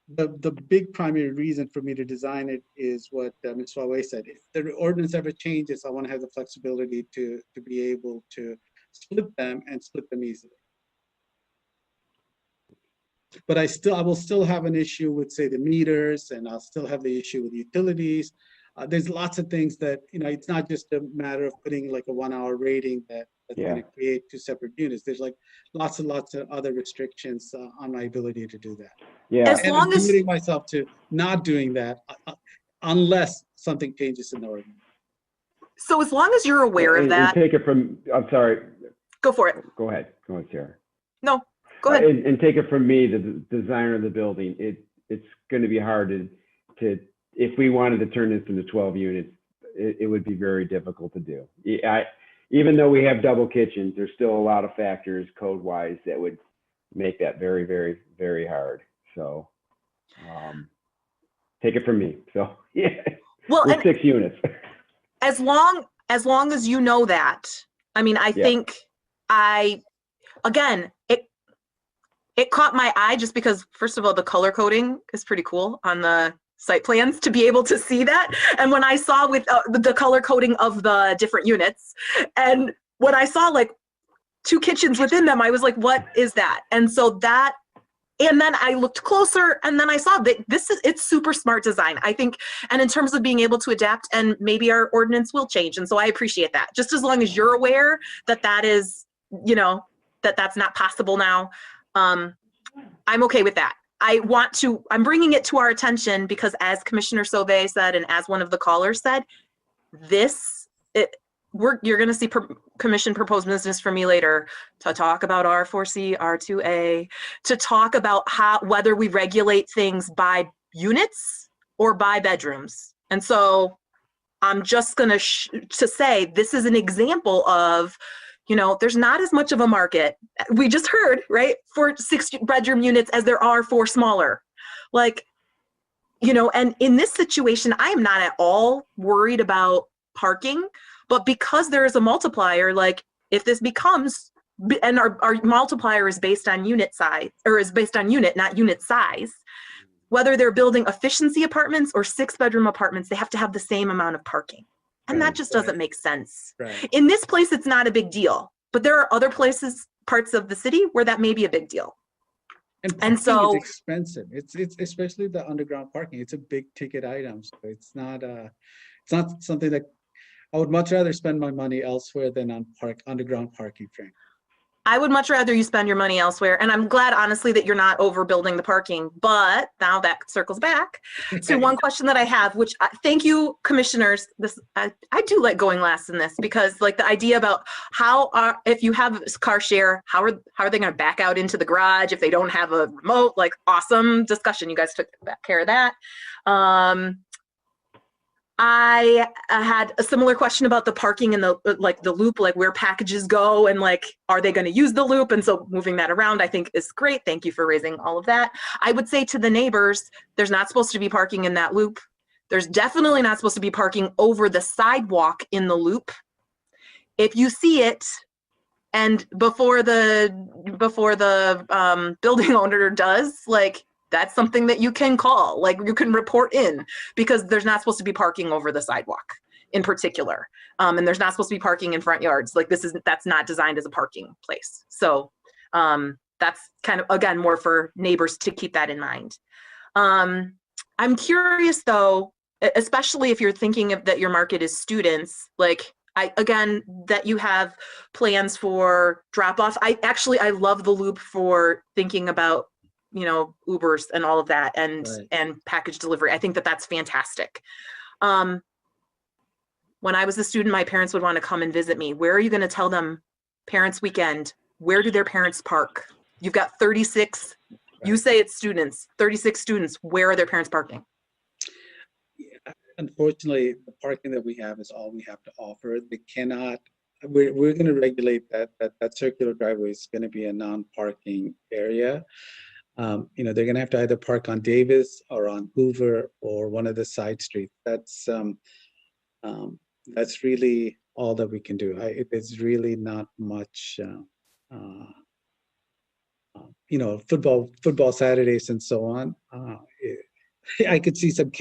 the big primary reason for me to design it is what Ms. Sauvé said. If the ordinance ever changes, I want to have the flexibility to be able to split them easily. But I will still have an issue with, say, the meters, and I'll still have the issue with utilities. There's lots of things that, it's not just a matter of putting like a 1-hour rating that's going to create 2 separate units. There's like lots and lots of other restrictions on my ability to do that. Yeah. As long I'm as committing myself to not doing that unless something changes in the ordinance. So as long as you're aware of that. And take it from, I'm sorry. Go for it. Go ahead, Sarah. No, go ahead. And take it from me, the designer of the building, it's going to be hard to if we wanted to turn this into 12 units, it would be very difficult to do. Even though we have double kitchens, there's still a lot of factors code-wise that would make that very, very, very hard. So take it from me. So yeah, well, with 6 units. As long as you know that, I mean, I think again, it caught my eye just because, first of all, the color coding is pretty cool on the site plans to be able to see that. And when I saw with the color coding of the different units, and when I saw like 2 kitchens within them, I was like, what is that? And so that, and then I looked closer, and then I saw that it's super smart design, I think. And in terms of being able to adapt, and maybe our ordinance will change. And so I appreciate that. Just as long as you're aware that is, that's not possible now, I'm okay with that. I'm bringing it to our attention because, as Commissioner Sauvé said, and as one of the callers said, you're going to see commission proposed business from me later to talk about R4C, R2A, to talk about whether we regulate things by units or by bedrooms. And so I'm just going to say this is an example of, there's not as much of a market. We just heard, right, for 6-bedroom units as there are for smaller. Like, and in this situation, I am not at all worried about parking, but because there is a multiplier, like if this becomes, and our multiplier is based on unit size, or is based on unit, not unit size, whether they're building efficiency apartments or 6-bedroom apartments, they have to have the same amount of parking. And that just doesn't make sense. Right. In this place, it's not a big deal, but there are other places, parts of the city where that may be a big deal. And so it's expensive. It's especially the underground parking. It's a big ticket item. So it's not something that I would much rather spend my money elsewhere than on underground parking, Frank. I would much rather you spend your money elsewhere. And I'm glad, honestly, that you're not overbuilding the parking. But now that circles back to one question that I have, which thank you, commissioners. I do like going last in this, because like the idea about if you have car share, how are they going to back out into the garage if they don't have a remote? Like, awesome discussion. You guys took care of that. I had a similar question about the parking and the loop, like where packages go and like, are they going to use the loop? And so moving that around, I think is great. Thank you for raising all of that. I would say to the neighbors, there's not supposed to be parking in that loop. There's definitely not supposed to be parking over the sidewalk in the loop. If you see it, and before the building owner does, like, that's something that you can call, like you can report in, because there's not supposed to be parking over the sidewalk in particular. And there's not supposed to be parking in front yards. Like that's not designed as a parking place. So that's kind of, again, more for neighbors to keep that in mind. I'm curious though, especially if you're thinking of that your market is students, like that you have plans for drop off. I love the loop for thinking about Ubers and all of that, and package delivery. I think that's fantastic. When I was a student, my parents would want to come and visit me. Where are you going to tell them parents weekend? Where do their parents park? You've got 36, you say it's students, 36 students. Where are their parents parking? Yeah, unfortunately, the parking that we have is all we have to offer. They cannot, we're going to regulate that circular driveway is going to be a non-parking area. They're going to have to either park on Davis or on Hoover or one of the side streets. That's really all that we can do. It's really not much, football Saturdays and so on. I could see some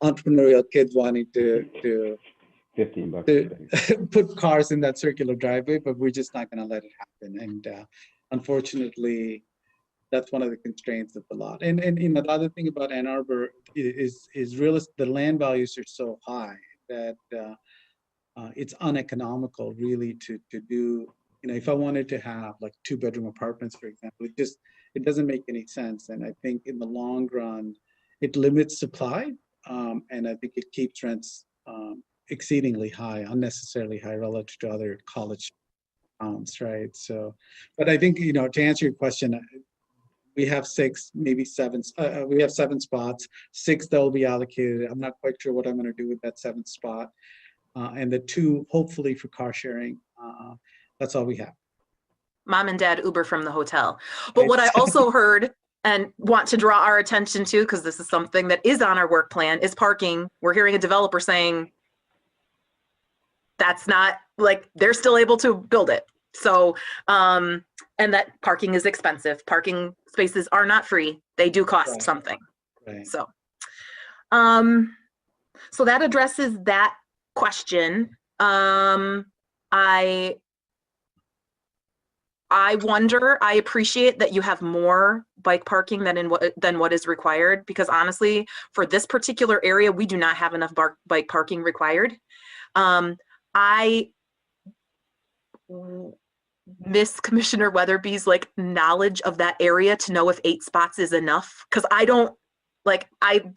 entrepreneurial kids wanting to $15 to put cars in that circular driveway, but we're just not going to let it happen. And unfortunately, that's one of the constraints of the lot. And the other thing about Ann Arbor is the land values are so high that it's uneconomical really to do, if I wanted to have like 2-bedroom apartments, for example, it doesn't make any sense. And I think in the long run, it limits supply. And I think it keeps rents exceedingly high, unnecessarily high relative to other college towns, right? So, but I think, to answer your question, we have 6, maybe 7. We have 7 spots, 6 that will be allocated. I'm not quite sure what I'm going to do with that 7th spot. And the 2, hopefully for car sharing. That's all we have. Mom and dad Uber from the hotel. But what I also heard and want to draw our attention to, because this is something that is on our work plan, is parking. We're hearing a developer saying that's not, like, they're still able to build it. So, and that parking is expensive. Parking spaces are not free. They do cost something. Right. So, so that addresses that question. I wonder, I appreciate that you have more bike parking than what is required, because honestly, for this particular area, we do not have enough bike parking required. I miss Commissioner Weatherby's knowledge of that area to know if 8 spots is enough, because I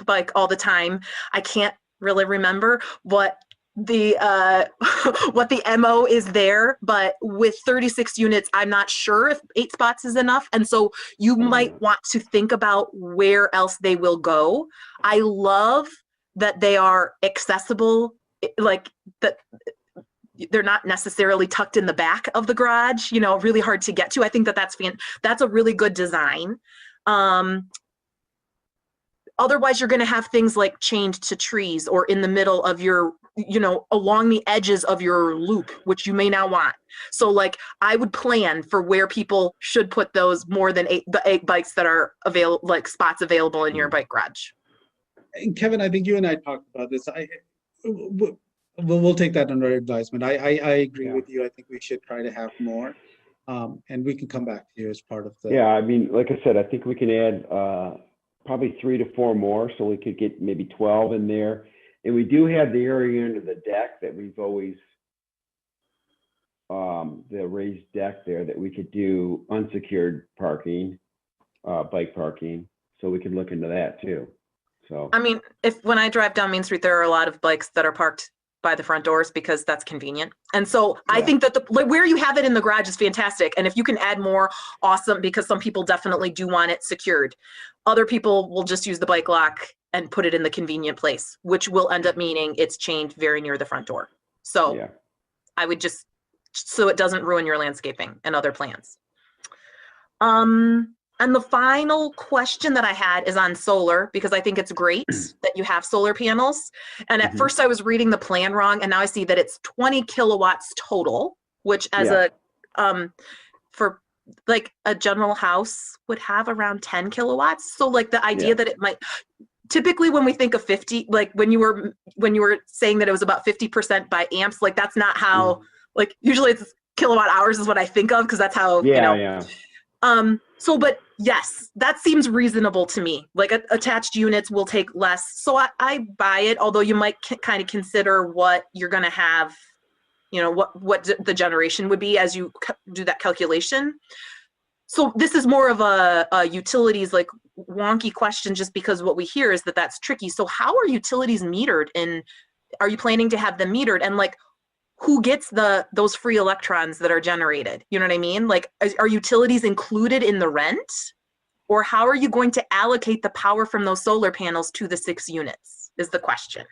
bike all the time. I can't really remember what the MO is there, but with 36 units, I'm not sure if 8 spots is enough. And so you might want to think about where else they will go. I love that they are accessible, like that they're not necessarily tucked in the back of the garage, you know, really hard to get to. I think that that's a really good design. Otherwise, you're going to have things like chained to trees or in the middle of your, you know, along the edges of your loop, which you may not want. So like I would plan for where people should put those more than the 8 bikes that are available, like spots available in your bike garage. And Kevin, I think you and I talked about this. We'll take that under advisement. I agree with you. I think we should try to have more. And we can come back to you as part of the. Yeah, I mean, like I said, I think we can add probably 3 to 4 more, so we could get maybe 12 in there. And we do have the area under the deck that we've always, the raised deck there that we could do unsecured parking, bike parking. So we could look into that too. So I mean, when I drive down Main Street, there are a lot of bikes that are parked by the front doors because that's convenient. And so I think that where you have it in the garage is fantastic. And if you can add more, awesome, because some people definitely do want it secured. Other people will just use the bike lock and put it in the convenient place, which will end up meaning it's chained very near the front door. So I would just, so it doesn't ruin your landscaping and other plans. And the final question that I had is on solar, because I think it's great that you have solar panels. And at first I was reading the plan wrong, and now I see that it's 20 kilowatts total, which as for like a general house would have around 10 kilowatts. So like the idea that it might, typically when we think of 50, like when you were saying that it was about 50% by amps, like that's not how, like usually it's kilowatt hours is what I think of, because that's how, you know. So, but yes, that seems reasonable to me. Like attached units will take less. So I buy it, although you might kind of consider what you're going to have, you know, what the generation would be as you do that calculation. So this is more of a utilities like wonky question, just because what we hear is that that's tricky. So how are utilities metered, and are you planning to have them metered? And like, who gets those free electrons that are generated? You know what I mean? Like, are utilities included in the rent? Or how are you going to allocate the power from those solar panels to the 6 units is the question.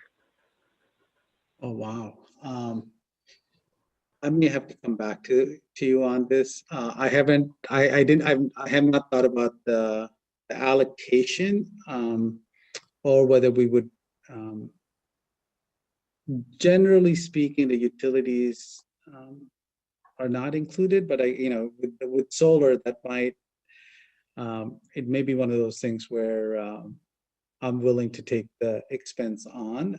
Oh, wow. I'm gonna have to come back to you on this. I have not thought about the allocation or whether we would, generally speaking, the utilities are not included, but with solar, that might, it may be one of those things where I'm willing to take the expense on.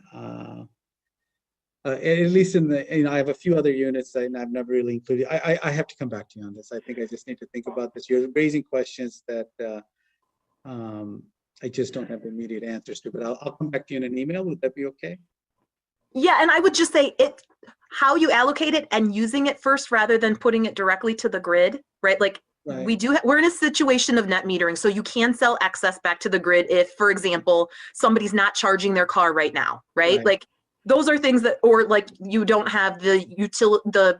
At least in the, I have a few other units that I've never really included. I have to come back to you on this. I think I just need to think about this. You're raising questions that I just don't have immediate answers to, but I'll come back to you in an email. Would that be okay? Yeah, and I would just say how you allocate it and using it first rather than putting it directly to the grid, right? Like we're in a situation of net metering, so you can sell excess back to the grid if, for example, somebody's not charging their car right now, right? Like those are things that, or like you don't have the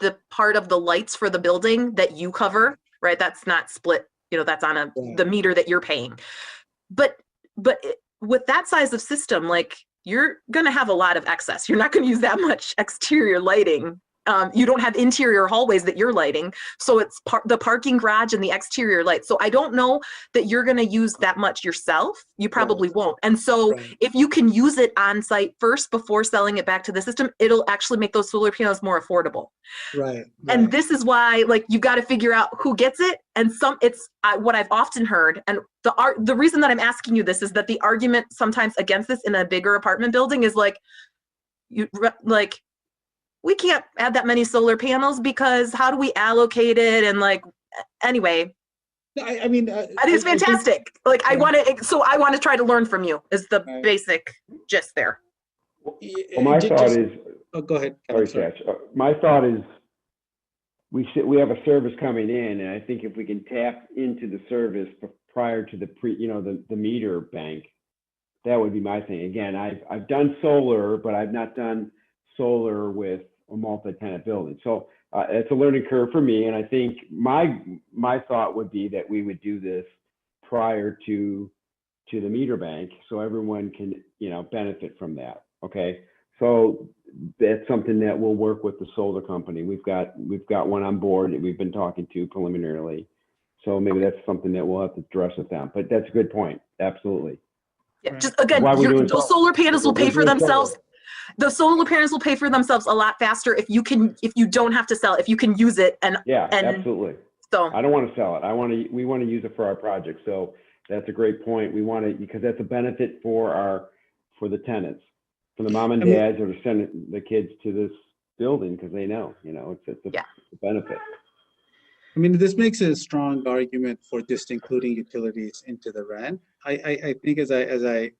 the part of the lights for the building that you cover, right? That's not split, that's on the meter that you're paying. But with that size of system, like, you're going to have a lot of excess. You're not going to use that much exterior lighting. You don't have interior hallways that you're lighting. So it's the parking garage and the exterior lights. So I don't know that you're going to use that much yourself. You probably won't. And so if you can use it on site first before selling it back to the system, it'll actually make those solar panels more affordable. And this is why, like, you got to figure out who gets it. And what I've often heard, and the reason that I'm asking you this is that the argument sometimes against this in a bigger apartment building is like, we can't add that many solar panels because how do we allocate it? And like, anyway, I mean, I think it's fantastic. I want to try to learn from you is the basic gist there. Well, my thought is, go ahead. Sorry. My thought is we have a service coming in, and I think if we can tap into the service prior to the meter bank, that would be my thing. Again, I've done solar, but I've not done solar with a multi-tenant building. So it's a learning curve for me. And I think my thought would be that we would do this prior to to the meter bank so everyone can, benefit from that. Okay. So that's something that we'll work with the solar company. We've got one on board that we've been talking to preliminarily. So maybe that's something that we'll have to address with them, but that's a good point. Absolutely. Yeah, just again, those solar panels will pay for themselves. The solar panels will pay for themselves a lot faster if you don't have to sell it, if you can use it. And absolutely. So I don't want to sell it. We want to use it for our project. So that's a great point. We want to, because that's a benefit for the tenants, for the mom and dads that are sending the kids to this building, because they know, it's a benefit. I mean, this makes a strong argument for just including utilities into the rent. I think as I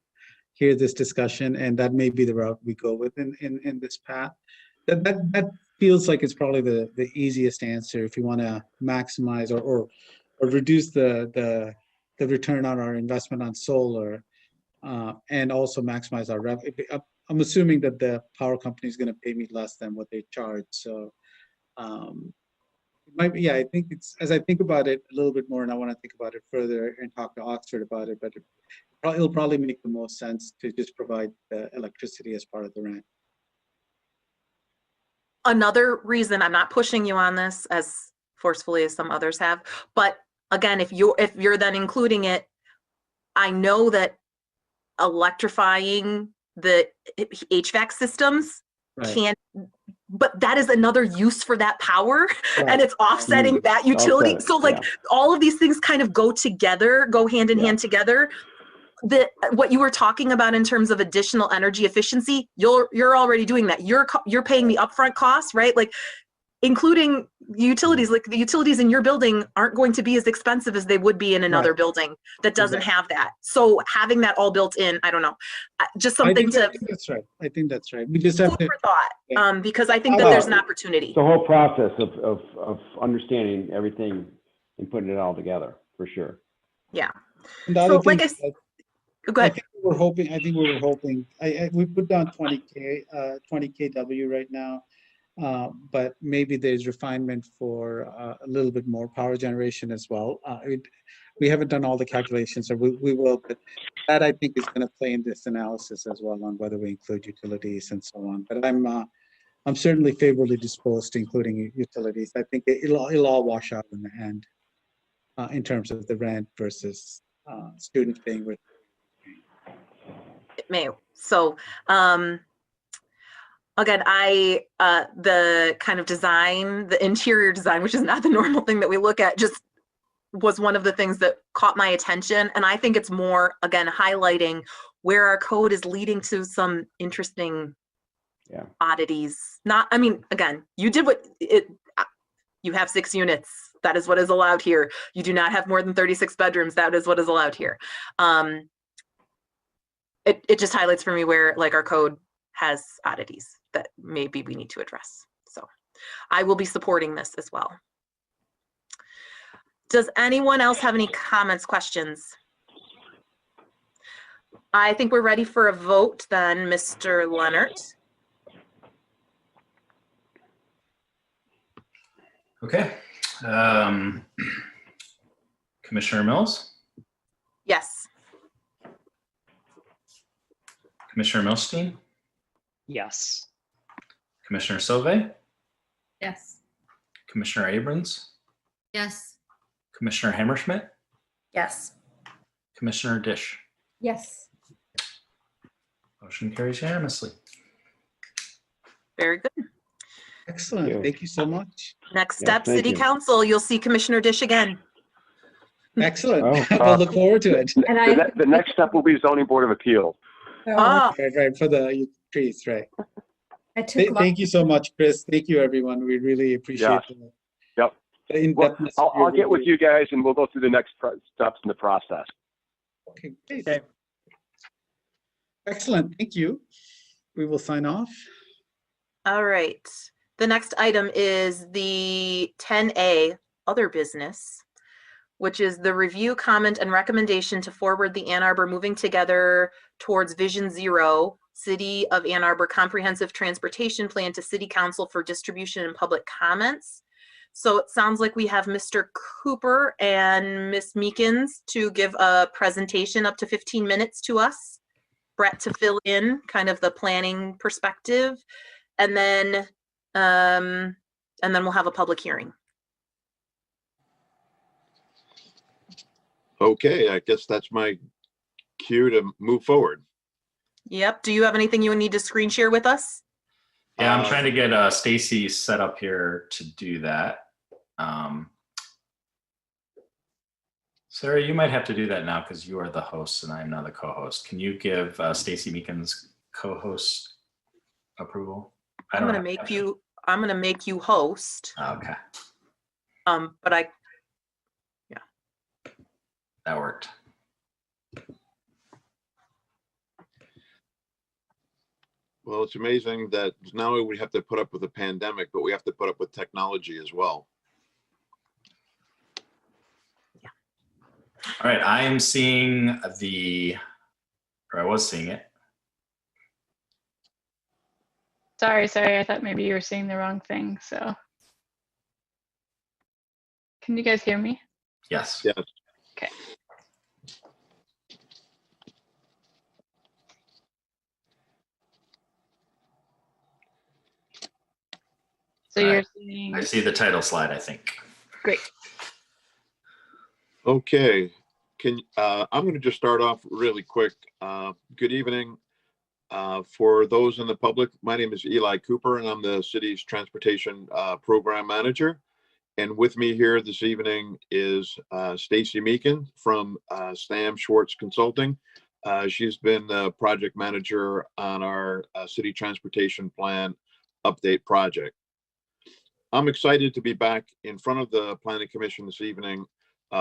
hear this discussion, and that may be the route we go with in this path, that feels like it's probably the easiest answer if you want to maximize or reduce the return on our investment on solar, and also maximize our revenue. I'm assuming that the power company is going to pay me less than what they charge. So it might be, I think as I think about it a little bit more, and I want to think about it further and talk to Oxford about it, but it'll probably make the most sense to just provide the electricity as part of the rent. Another reason, I'm not pushing you on this as forcefully as some others have, but again, if you're then including it, I know that electrifying the HVAC systems can't, but that is another use for that power, and it's offsetting that utility. So like all of these things kind of go hand in hand together. What you were talking about in terms of additional energy efficiency, you're already doing that. You're paying the upfront costs, right? Like including utilities, like the utilities in your building aren't going to be as expensive as they would be in another building that doesn't have that. So having that all built in, I don't know, just something I think that's right. I think that's right. We just have food for thought, because I think that there's an opportunity. The whole process of understanding everything and putting it all together, for sure. Yeah. And the other thing, like go ahead. I think we were hoping, we put down 20 kW right now. But maybe there's refinement for a little bit more power generation as well. We haven't done all the calculations, so we will, but that I think is going to play in this analysis as well on whether we include utilities and so on. But I'm certainly favorably disposed to including utilities. I think it'll all wash out in the end in terms of the rent versus students paying with. It may. So, again, the kind of design, the interior design, which is not the normal thing that we look at, just was one of the things that caught my attention. And I think it's more, again, highlighting where our code is leading to some interesting oddities. Again, you did you have 6 units. That is what is allowed here. You do not have more than 36 bedrooms. That is what is allowed here. It just highlights for me where like our code has oddities that maybe we need to address. So I will be supporting this as well. Does anyone else have any comments, questions? I think we're ready for a vote then, Mr. Leonard. Okay. Commissioner Mills? Yes. Commissioner Milstein? Yes. Commissioner Sauvé? Yes. Commissioner Abrams? Yes. Commissioner Hammerschmidt? Yes. Commissioner Dish? Yes. Motion carries unanimously. Very good. Excellent. Thank you so much. Next step, City Council. You'll see Commissioner Dish again. Excellent. We'll look forward to it. And the next step will be Zoning Board of Appeals. Right, for the trees, right. Thank you so much, Chris. Thank you, everyone. We really appreciate it. Yep. I'll get with you guys and we'll go through the next steps in the process. Okay, great. Okay. Excellent. Thank you. We will sign off. All right. The next item is the 10A, other business, which is the review, comment, and recommendation to forward the Ann Arbor Moving Together Towards Vision Zero City of Ann Arbor Comprehensive Transportation Plan to City Council for distribution and public comments. So it sounds like we have Mr. Cooper and Miss Meekins to give a presentation up to 15 minutes to us. Brett to fill in kind of the planning perspective, and then we'll have a public hearing. Okay, I guess that's my cue to move forward. Yep. Do you have anything you would need to screen share with us? Yeah, I'm trying to get Stacy set up here to do that. Sarah, you might have to do that now because you are the host and I'm now the co-host. Can you give Stacy Meekins co-host approval? I'm gonna make you host. Okay. But That worked. Well, it's amazing that not only we have to put up with a pandemic, but we have to put up with technology as well. All right, I am seeing I was seeing it. Sorry, I thought maybe you were seeing the wrong thing, so. Can you guys hear me? Yes. Yes. Okay. So you're seeing. I see the title slide, I think. Great. Okay, I'm going to just start off really quick. Good evening. For those in the public, my name is Eli Cooper and I'm the city's transportation program manager. And with me here this evening is Stacy Meekin from Stam Schwartz Consulting. She's been the project manager on our city transportation plan update project. I'm excited to be back in front of the Planning Commission this evening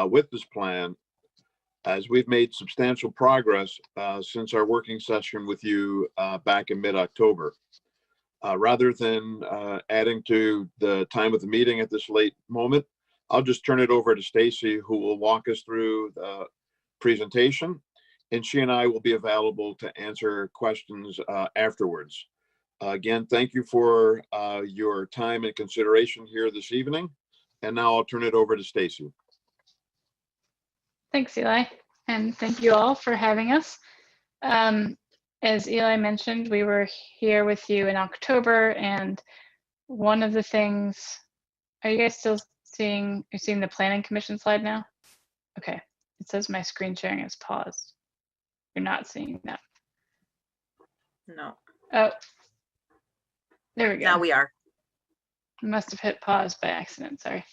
with this plan, as we've made substantial progress since our working session with you back in mid-October. Rather than adding to the time of the meeting at this late moment, I'll just turn it over to Stacy, who will walk us through the presentation, and she and I will be available to answer questions afterwards. Again, thank you for your time and consideration here this evening. And now I'll turn it over to Stacy. Thanks, Eli, and thank you all for having us. As Eli mentioned, we were here with you in October, and one of the things, are you guys still seeing the Planning Commission slide now? Okay, it says my screen sharing is paused. You're not seeing that. No. Oh, there we go. Now we are. I must have hit pause by accident, sorry.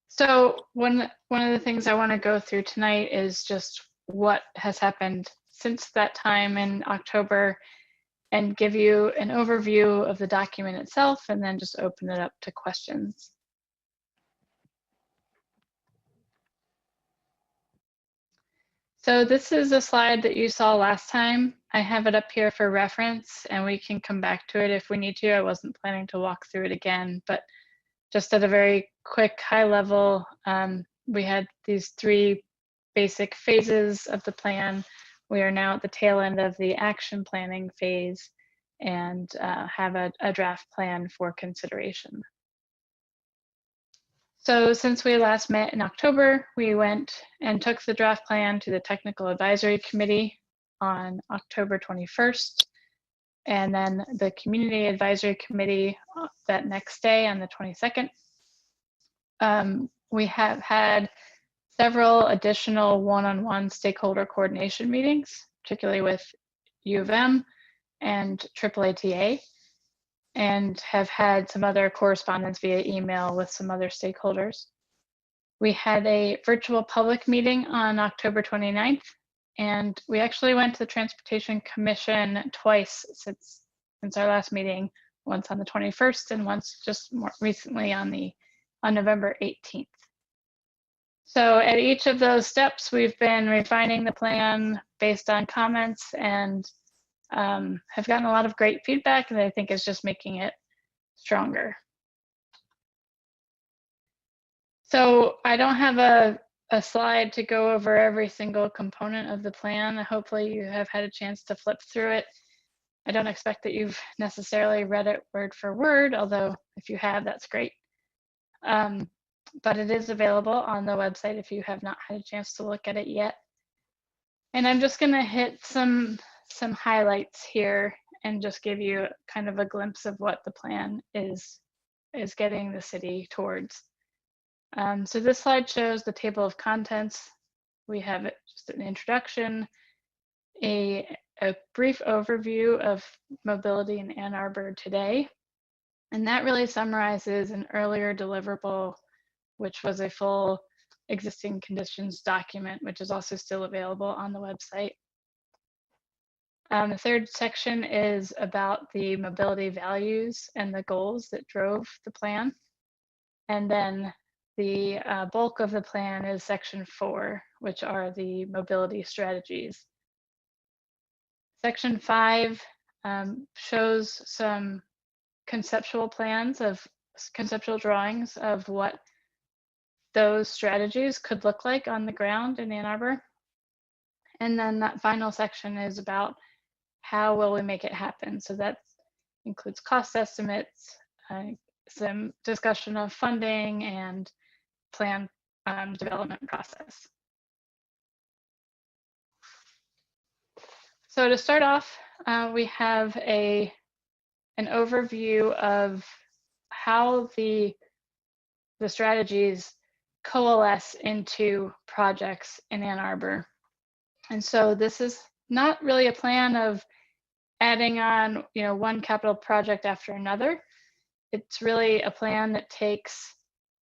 So one of the things I want to go through tonight is just what has happened since that time in October, and give you an overview of the document itself, and then just open it up to questions. So this is a slide that you saw last time. I have it up here for reference, and we can come back to it if we need to. I wasn't planning to walk through it again, but just at a very quick high level, we had these three basic phases of the plan. We are now at the tail end of the action planning phase and have a draft plan for consideration. So since we last met in October, we went and took the draft plan to the Technical Advisory Committee on October 21st. And then the Community Advisory Committee that next day on the 22nd. We have had several additional one-on-one stakeholder coordination meetings, particularly with U of M and AAATA, and have had some other correspondence via email with some other stakeholders. We had a virtual public meeting on October 29th, and we actually went to the Transportation Commission twice since our last meeting, once on the 21st and once just more recently on November 18th. So at each of those steps, we've been refining the plan based on comments, and have gotten a lot of great feedback, and I think is just making it stronger. So I don't have a slide to go over every single component of the plan. Hopefully you have had a chance to flip through it. I don't expect that you've necessarily read it word for word, although if you have, that's great. But it is available on the website if you have not had a chance to look at it yet. And I'm just gonna hit some highlights here and just give you kind of a glimpse of what the plan is getting the city towards. So this slide shows the table of contents. We have just an introduction, a brief overview of mobility in Ann Arbor today. And that really summarizes an earlier deliverable, which was a full existing conditions document, which is also still available on the website. The third section is about the mobility values and the goals that drove the plan. And then the bulk of the plan is section 4, which are the mobility strategies. Section 5 shows some conceptual drawings of what those strategies could look like on the ground in Ann Arbor. And then that final section is about how will we make it happen. So that includes cost estimates, some discussion of funding, and plan development process. So to start off, we have an overview of how the strategies coalesce into projects in Ann Arbor. And so this is not really a plan of adding on, one capital project after another. It's really a plan that takes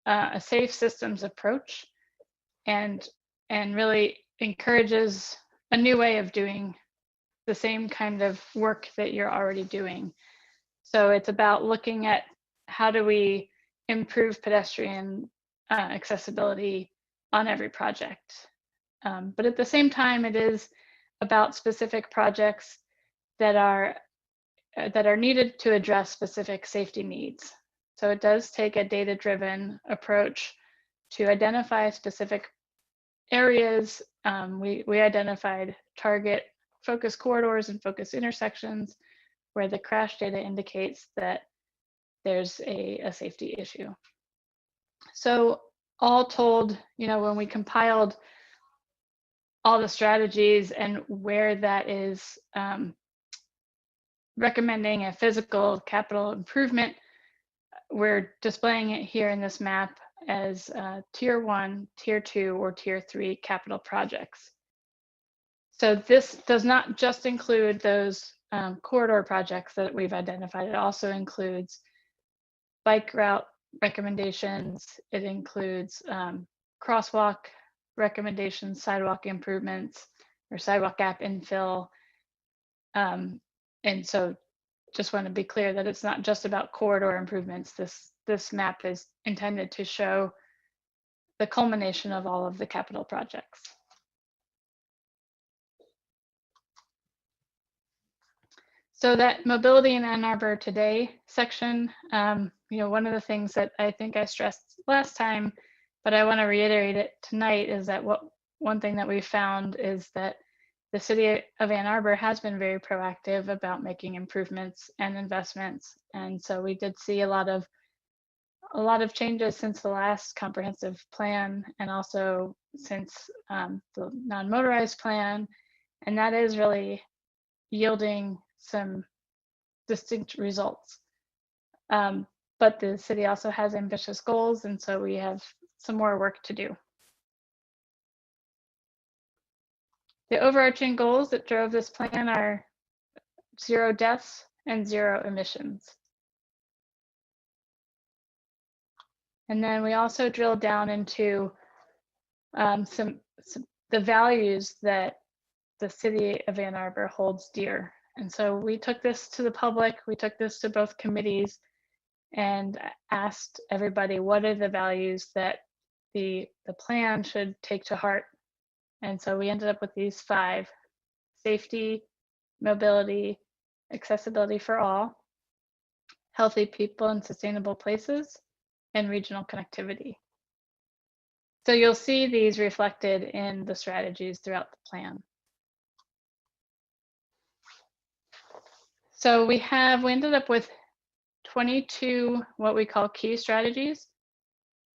a safe systems approach and really encourages a new way of doing the same kind of work that you're already doing. So it's about looking at how do we improve pedestrian accessibility on every project. But at the same time, it is about specific projects that are needed to address specific safety needs. So it does take a data-driven approach to identify specific areas. We identified target focus corridors and focus intersections where the crash data indicates that there's a safety issue. So all told, when we compiled all the strategies and where that is recommending a physical capital improvement, we're displaying it here in this map as tier 1, tier 2, or tier 3 capital projects. So this does not just include those corridor projects that we've identified. It also includes bike route recommendations. It includes crosswalk recommendations, sidewalk improvements, or sidewalk gap infill. And so just want to be clear that it's not just about corridor improvements. This map is intended to show the culmination of all of the capital projects. So that mobility in Ann Arbor today section, one of the things that I think I stressed last time, but I want to reiterate it tonight, is that one thing that we found is that the city of Ann Arbor has been very proactive about making improvements and investments. And so we did see a lot of changes since the last comprehensive plan, and also since the non-motorized plan. And that is really yielding some distinct results. But the city also has ambitious goals, and so we have some more work to do. The overarching goals that drove this plan are 0 deaths and 0 emissions. And then we also drilled down into the values that the city of Ann Arbor holds dear. And so we took this to the public, we took this to both committees, and asked everybody, what are the values that the plan should take to heart? And so we ended up with these 5: safety, mobility, accessibility for all, healthy people and sustainable places, and regional connectivity. So you'll see these reflected in the strategies throughout the plan. So we ended up with 22 what we call key strategies,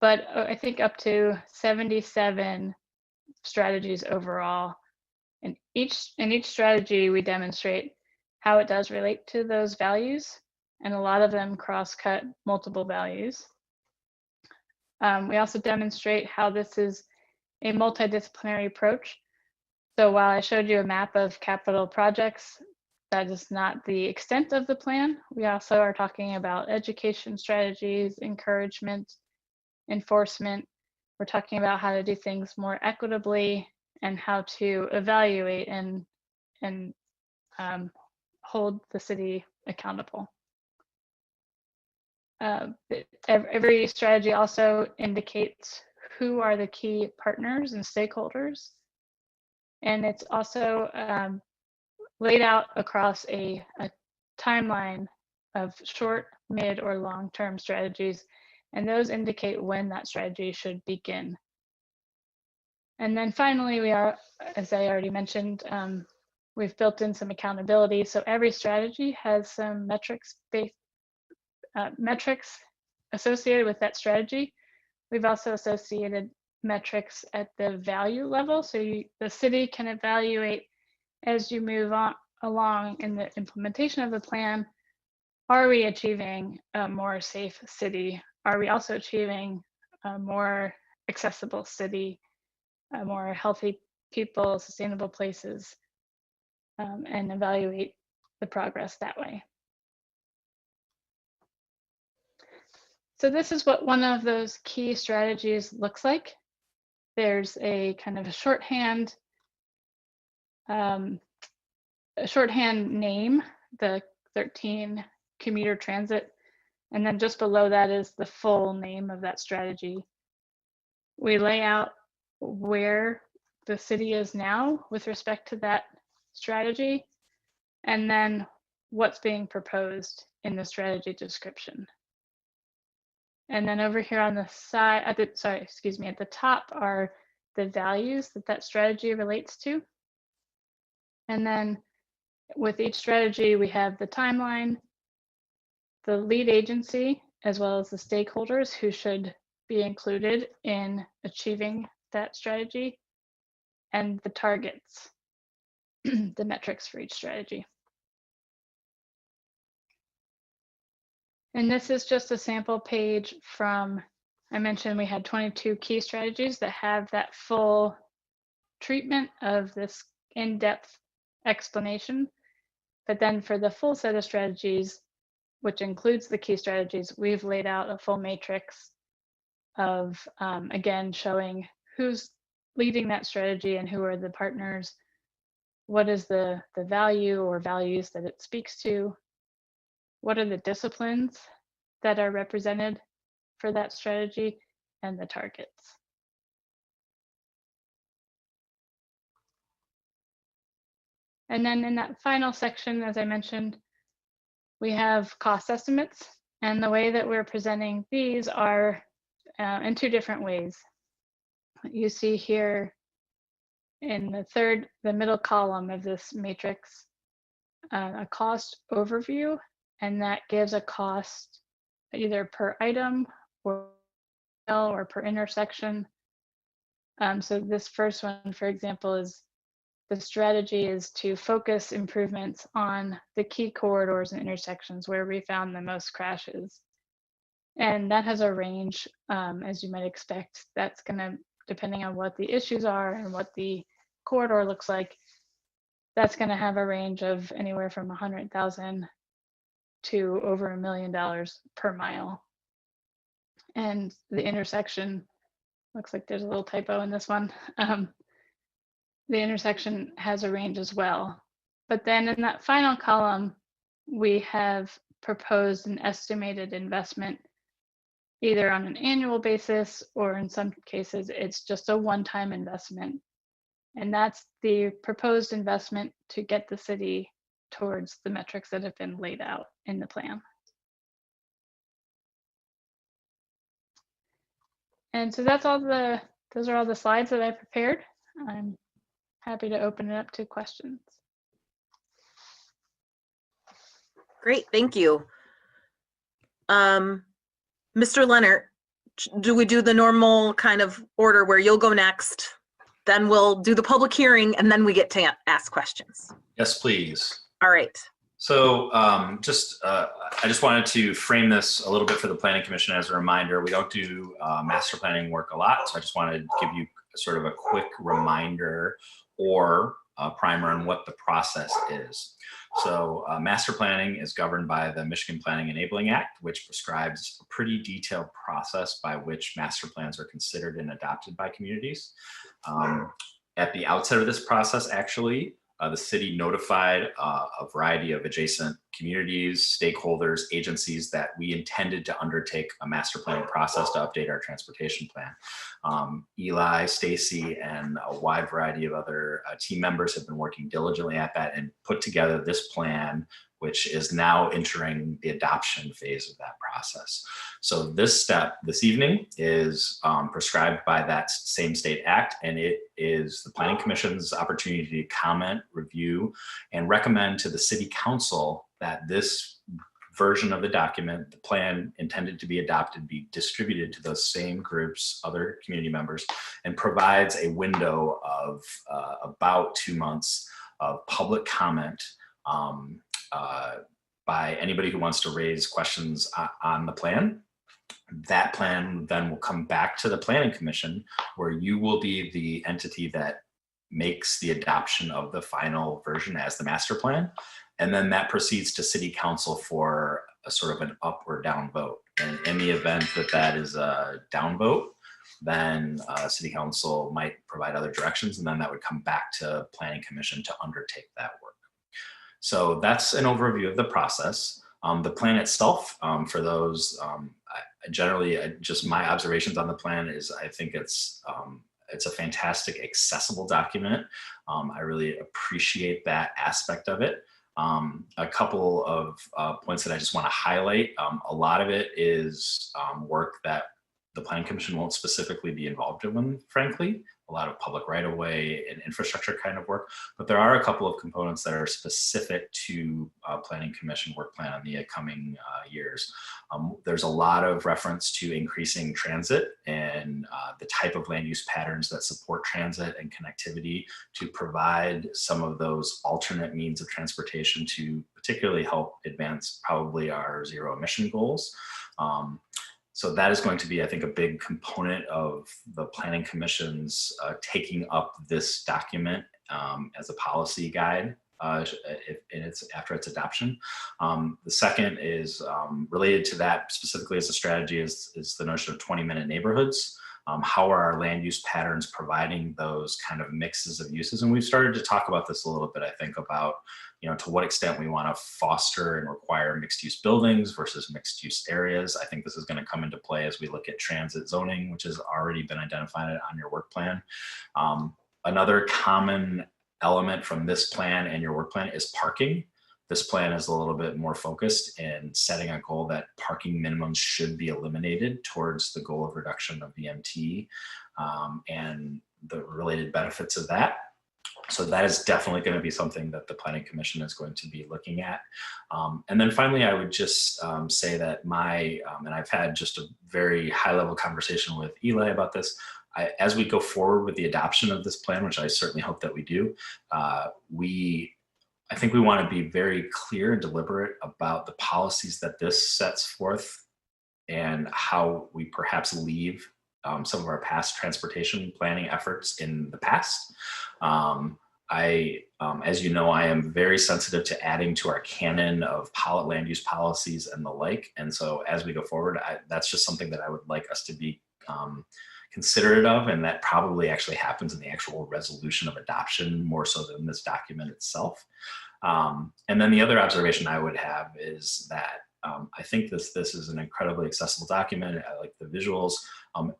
but I think up to 77 strategies overall. In each strategy, we demonstrate how it does relate to those values, and a lot of them cross-cut multiple values. We also demonstrate how this is a multidisciplinary approach. So while I showed you a map of capital projects, that is not the extent of the plan. We also are talking about education strategies, encouragement, enforcement. We're talking about how to do things more equitably and how to evaluate and hold the city accountable. Every strategy also indicates who are the key partners and stakeholders. And it's also laid out across a timeline of short, mid, or long-term strategies. And those indicate when that strategy should begin. And then finally, we are, as I already mentioned, we've built in some accountability. So every strategy has some metrics associated with that strategy. We've also associated metrics at the value level. So the city can evaluate as you move along in the implementation of the plan. Are we achieving a more safe city? Are we also achieving a more accessible city, a more healthy people, sustainable places, and evaluate the progress that way? So this is what one of those key strategies looks like. There's a kind of a shorthand name, the 13 commuter transit, and then just below that is the full name of that strategy. We lay out where the city is now with respect to that strategy, and then what's being proposed in the strategy description. And then over here on the side, at the top are the values that strategy relates to. And then with each strategy, we have the timeline, the lead agency, as well as the stakeholders who should be included in achieving that strategy, and the targets, the metrics for each strategy. And this is just a sample page from, I mentioned we had 22 key strategies that have that full treatment of this in-depth explanation. But then for the full set of strategies, which includes the key strategies, we've laid out a full matrix of, again, showing who's leading that strategy and who are the partners, what is the value or values that it speaks to, what are the disciplines that are represented for that strategy, and the targets. And then in that final section, as I mentioned, we have cost estimates, and the way that we're presenting these are in two different ways. You see here in the middle column of this matrix, a cost overview, and that gives a cost either per item or per intersection. So this first one, for example, is the strategy is to focus improvements on the key corridors and intersections where we found the most crashes. And that has a range, as you might expect. That's going to, depending on what the issues are and what the corridor looks like, that's going to have a range of anywhere from $100,000 to over $1 million per mile. And the intersection, looks like there's a little typo in this one. The intersection has a range as well. But then in that final column, we have proposed an estimated investment either on an annual basis, or in some cases, it's just a one-time investment. And that's the proposed investment to get the city towards the metrics that have been laid out in the plan. And so that's those are all the slides that I prepared. I'm happy to open it up to questions. Great, thank you. Mr. Leonard, do we do the normal kind of order where you'll go next, then we'll do the public hearing, and then we get to ask questions? Yes, please. All right. So I just wanted to frame this a little bit for the Planning Commission as a reminder. We don't do master planning work a lot, so I just wanted to give you sort of a quick reminder or a primer on what the process is. So master planning is governed by the Michigan Planning Enabling Act, which prescribes a pretty detailed process by which master plans are considered and adopted by communities. At the outset of this process, actually, the city notified a variety of adjacent communities, stakeholders, agencies that we intended to undertake a master planning process to update our transportation plan. Eli, Stacy, and a wide variety of other team members have been working diligently at that and put together this plan, which is now entering the adoption phase of that process. So this step this evening is prescribed by that same state act, and it is the Planning Commission's opportunity to comment, review, and recommend to the City Council that this version of the document, the plan intended to be adopted, be distributed to those same groups, other community members, and provides a window of about 2 months of public comment by anybody who wants to raise questions on the plan. That plan then will come back to the Planning Commission, where you will be the entity that makes the adoption of the final version as the master plan. And then that proceeds to City Council for a sort of an up or down vote. And in the event that that is a down vote, then City Council might provide other directions, and then that would come back to Planning Commission to undertake that work. So that's an overview of the process. The plan itself, for those, generally just my observations on the plan is I think it's a fantastic accessible document. I really appreciate that aspect of it. A couple of points that I just want to highlight. A lot of it is work that the Planning Commission won't specifically be involved in, frankly, a lot of public right-of-way and infrastructure kind of work, but there are a couple of components that are specific to Planning Commission work plan in the coming years. There's a lot of reference to increasing transit and the type of land use patterns that support transit and connectivity to provide some of those alternate means of transportation to particularly help advance probably our zero emission goals. So that is going to be, I think, a big component of the Planning Commission's taking up this document as a policy guide after its adoption. The second is related to that specifically as a strategy is the notion of 20-minute neighborhoods. How are our land use patterns providing those kind of mixes of uses? And we've started to talk about this a little bit, I think, about to what extent we want to foster and require mixed use buildings versus mixed use areas. I think this is going to come into play as we look at transit zoning, which has already been identified on your work plan. Another common element from this plan and your work plan is parking. This plan is a little bit more focused in setting a goal that parking minimums should be eliminated towards the goal of reduction of VMT and the related benefits of that. So that is definitely going to be something that the Planning Commission is going to be looking at. And then finally, I would just say that and I've had just a very high level conversation with Eli about this, as we go forward with the adoption of this plan, which I certainly hope that we do, I think we want to be very clear and deliberate about the policies that this sets forth and how we perhaps leave some of our past transportation planning efforts in the past. As you know, I am very sensitive to adding to our canon of land use policies and the like. And so as we go forward, that's just something that I would like us to be considerate of, and that probably actually happens in the actual resolution of adoption more so than this document itself. And then the other observation I would have is that I think this is an incredibly accessible document. I like the visuals.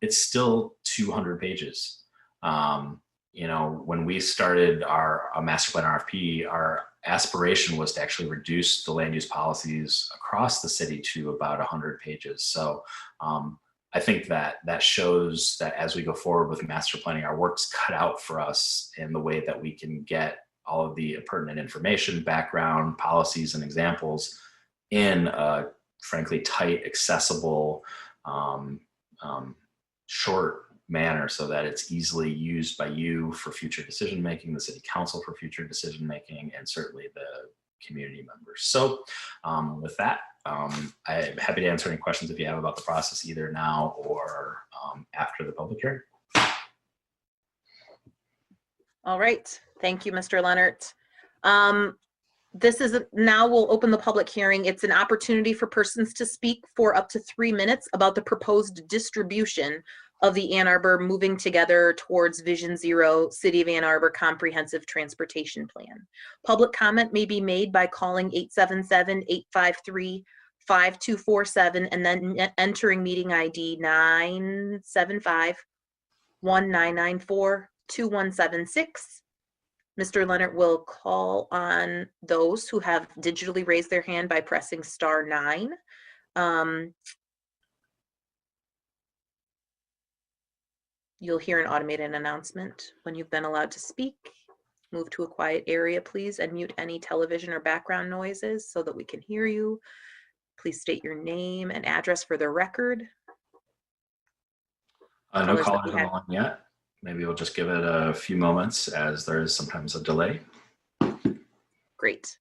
It's still 200 pages. When we started our master plan RFP, our aspiration was to actually reduce the land use policies across the city to about 100 pages. So I think that shows that as we go forward with master planning, our work's cut out for us in the way that we can get all of the pertinent information, background, policies, and examples in a frankly tight, accessible, short manner so that it's easily used by you for future decision making, the city council for future decision making, and certainly the community members. So with that, I'm happy to answer any questions if you have about the process either now or after the public hearing. All right, thank you, Mr. Leonard. This is now we'll open the public hearing. It's an opportunity for persons to speak for up to 3 minutes about the proposed distribution of the Ann Arbor Moving Together Towards Vision Zero City of Ann Arbor Comprehensive Transportation Plan. Public comment may be made by calling 877-853-5247 and then entering meeting ID 975-1994-2176. Mr. Leonard will call on those who have digitally raised their hand by pressing *9. You'll hear an automated announcement when you've been allowed to speak. Move to a quiet area, please, and mute any television or background noises so that we can hear you. Please state your name and address for the record. No callers on the line yet. Maybe we'll just give it a few moments as there is sometimes a delay. Great.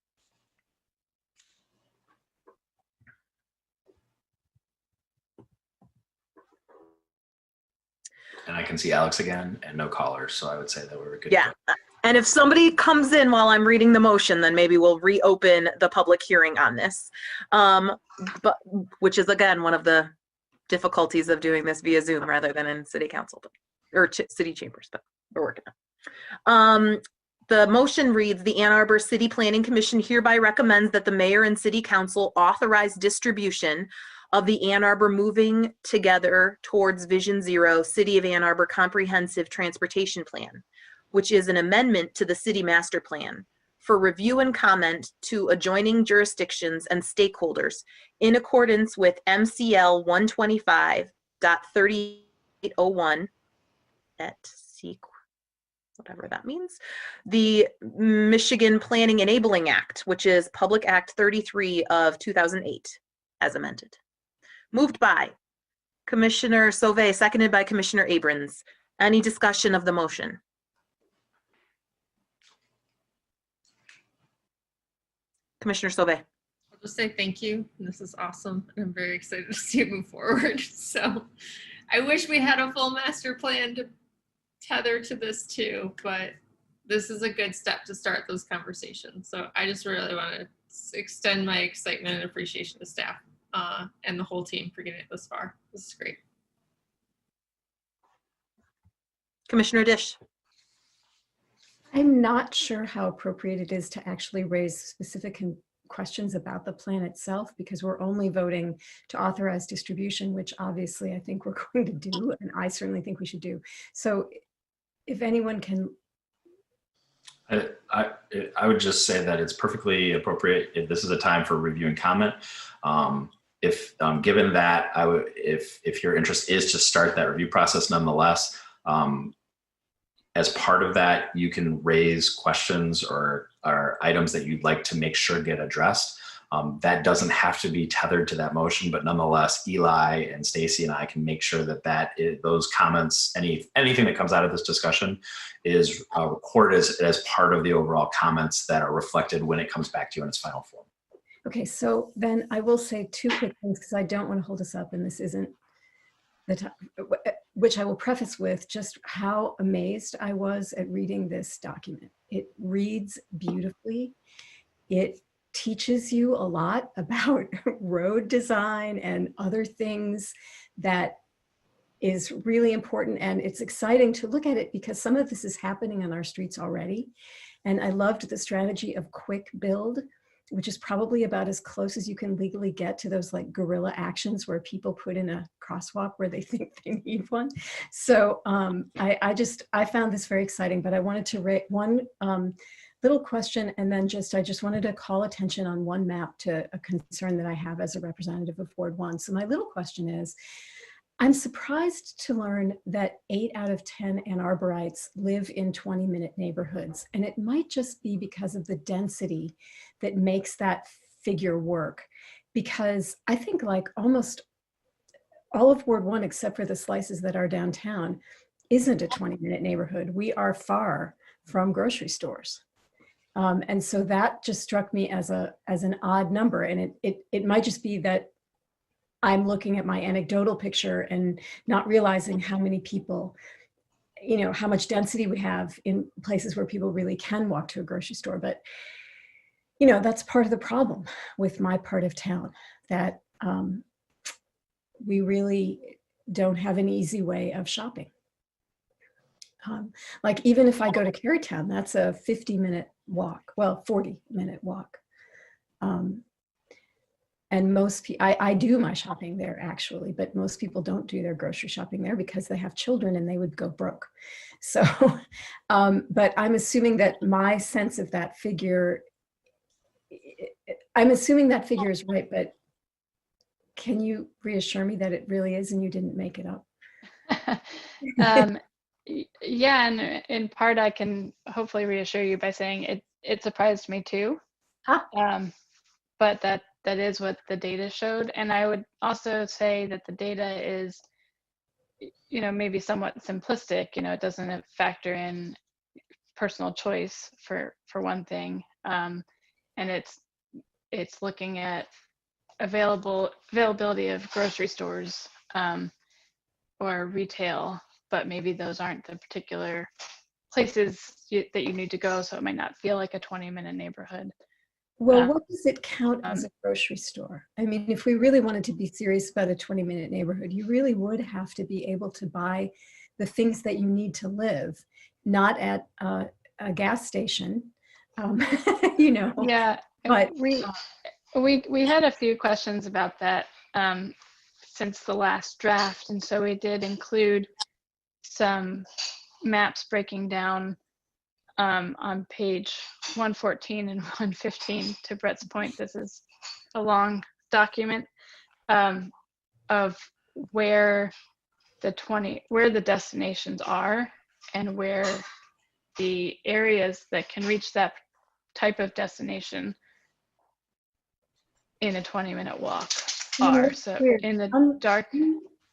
And I can see Alex again and no callers, so I would say that we're good. Yeah, and if somebody comes in while I'm reading the motion, then maybe we'll reopen the public hearing on this, but which is again one of the difficulties of doing this via Zoom rather than in city council or city chambers, but we're working on. The motion reads, the Ann Arbor City Planning Commission hereby recommends that the mayor and city council authorize distribution of the Ann Arbor Moving Together Towards Vision Zero City of Ann Arbor Comprehensive Transportation Plan, which is an amendment to the city master plan, for review and comment to adjoining jurisdictions and stakeholders in accordance with MCL 125.3801 at whatever that means, the Michigan Planning Enabling Act, which is Public Act 33 of 2008, as amended. Moved by Commissioner Sauvé, seconded by Commissioner Abrams. Any discussion of the motion? Commissioner Sauvé. I'll just say thank you. This is awesome. And I'm very excited to see it move forward. So I wish we had a full master plan to tether to this too, but this is a good step to start those conversations. So I just really want to extend my excitement and appreciation to staff and the whole team for getting it this far. This is great. Commissioner Dish. I'm not sure how appropriate it is to actually raise specific questions about the plan itself, because we're only voting to authorize distribution, which obviously I think we're going to do, and I certainly think we should do. So if anyone can. I would just say that it's perfectly appropriate if this is a time for review and comment. If given that, I would, if your interest is to start that review process nonetheless, as part of that, you can raise questions or items that you'd like to make sure get addressed. That doesn't have to be tethered to that motion, but nonetheless, Eli and Stacy and I can make sure that those comments, anything that comes out of this discussion is recorded as part of the overall comments that are reflected when it comes back to you in its final form. Okay, so then I will say two quick things because I don't want to hold us up, and this isn't the time, which I will preface with just how amazed I was at reading this document. It reads beautifully. It teaches you a lot about road design and other things that is really important. And it's exciting to look at it because some of this is happening on our streets already. And I loved the strategy of quick build, which is probably about as close as you can legally get to those like guerrilla actions where people put in a crosswalk where they think they need one. So I found this very exciting, but I wanted to rate one little question, and then I just wanted to call attention on one map to a concern that I have as a representative of Ward 1. So my little question is, I'm surprised to learn that 8 out of 10 Ann Arborites live in 20-minute neighborhoods. And it might just be because of the density that makes that figure work. because I think like almost all of Ward 1, except for the slices that are downtown, isn't a 20-minute neighborhood. We are far from grocery stores. And so that just struck me as an odd number. And it might just be that I'm looking at my anecdotal picture and not realizing how many people, you know, how much density we have in places where people really can walk to a grocery store. But, you know, that's part of the problem with my part of town, that we really don't have an easy way of shopping. Like even if I go to Carytown, that's a 50-minute walk, well, 40-minute walk. And most people, I do my shopping there actually, but most people don't do their grocery shopping there because they have children and they would go broke. So, but I'm assuming that my sense of that figure, I'm assuming that figure is right, but can you reassure me that it really is and you didn't make it up? Yeah, and in part I can hopefully reassure you by saying it surprised me too. But that is what the data showed. And I would also say that the data is, you know, maybe somewhat simplistic. You know, it doesn't factor in personal choice for one thing. And it's looking at availability of grocery stores or retail, but maybe those aren't the particular places that you need to go, so it might not feel like a 20-minute neighborhood. Well, what does it count as a grocery store? I mean, if we really wanted to be serious about a 20-minute neighborhood, you really would have to be able to buy the things that you need to live, not at a gas station, you know. Yeah, but we had a few questions about that since the last draft, and so we did include some maps breaking down on page 114 and 115. To Brett's point, this is a long document of where the destinations are and where the areas that can reach that type of destination in a 20-minute walk are. So in the dark,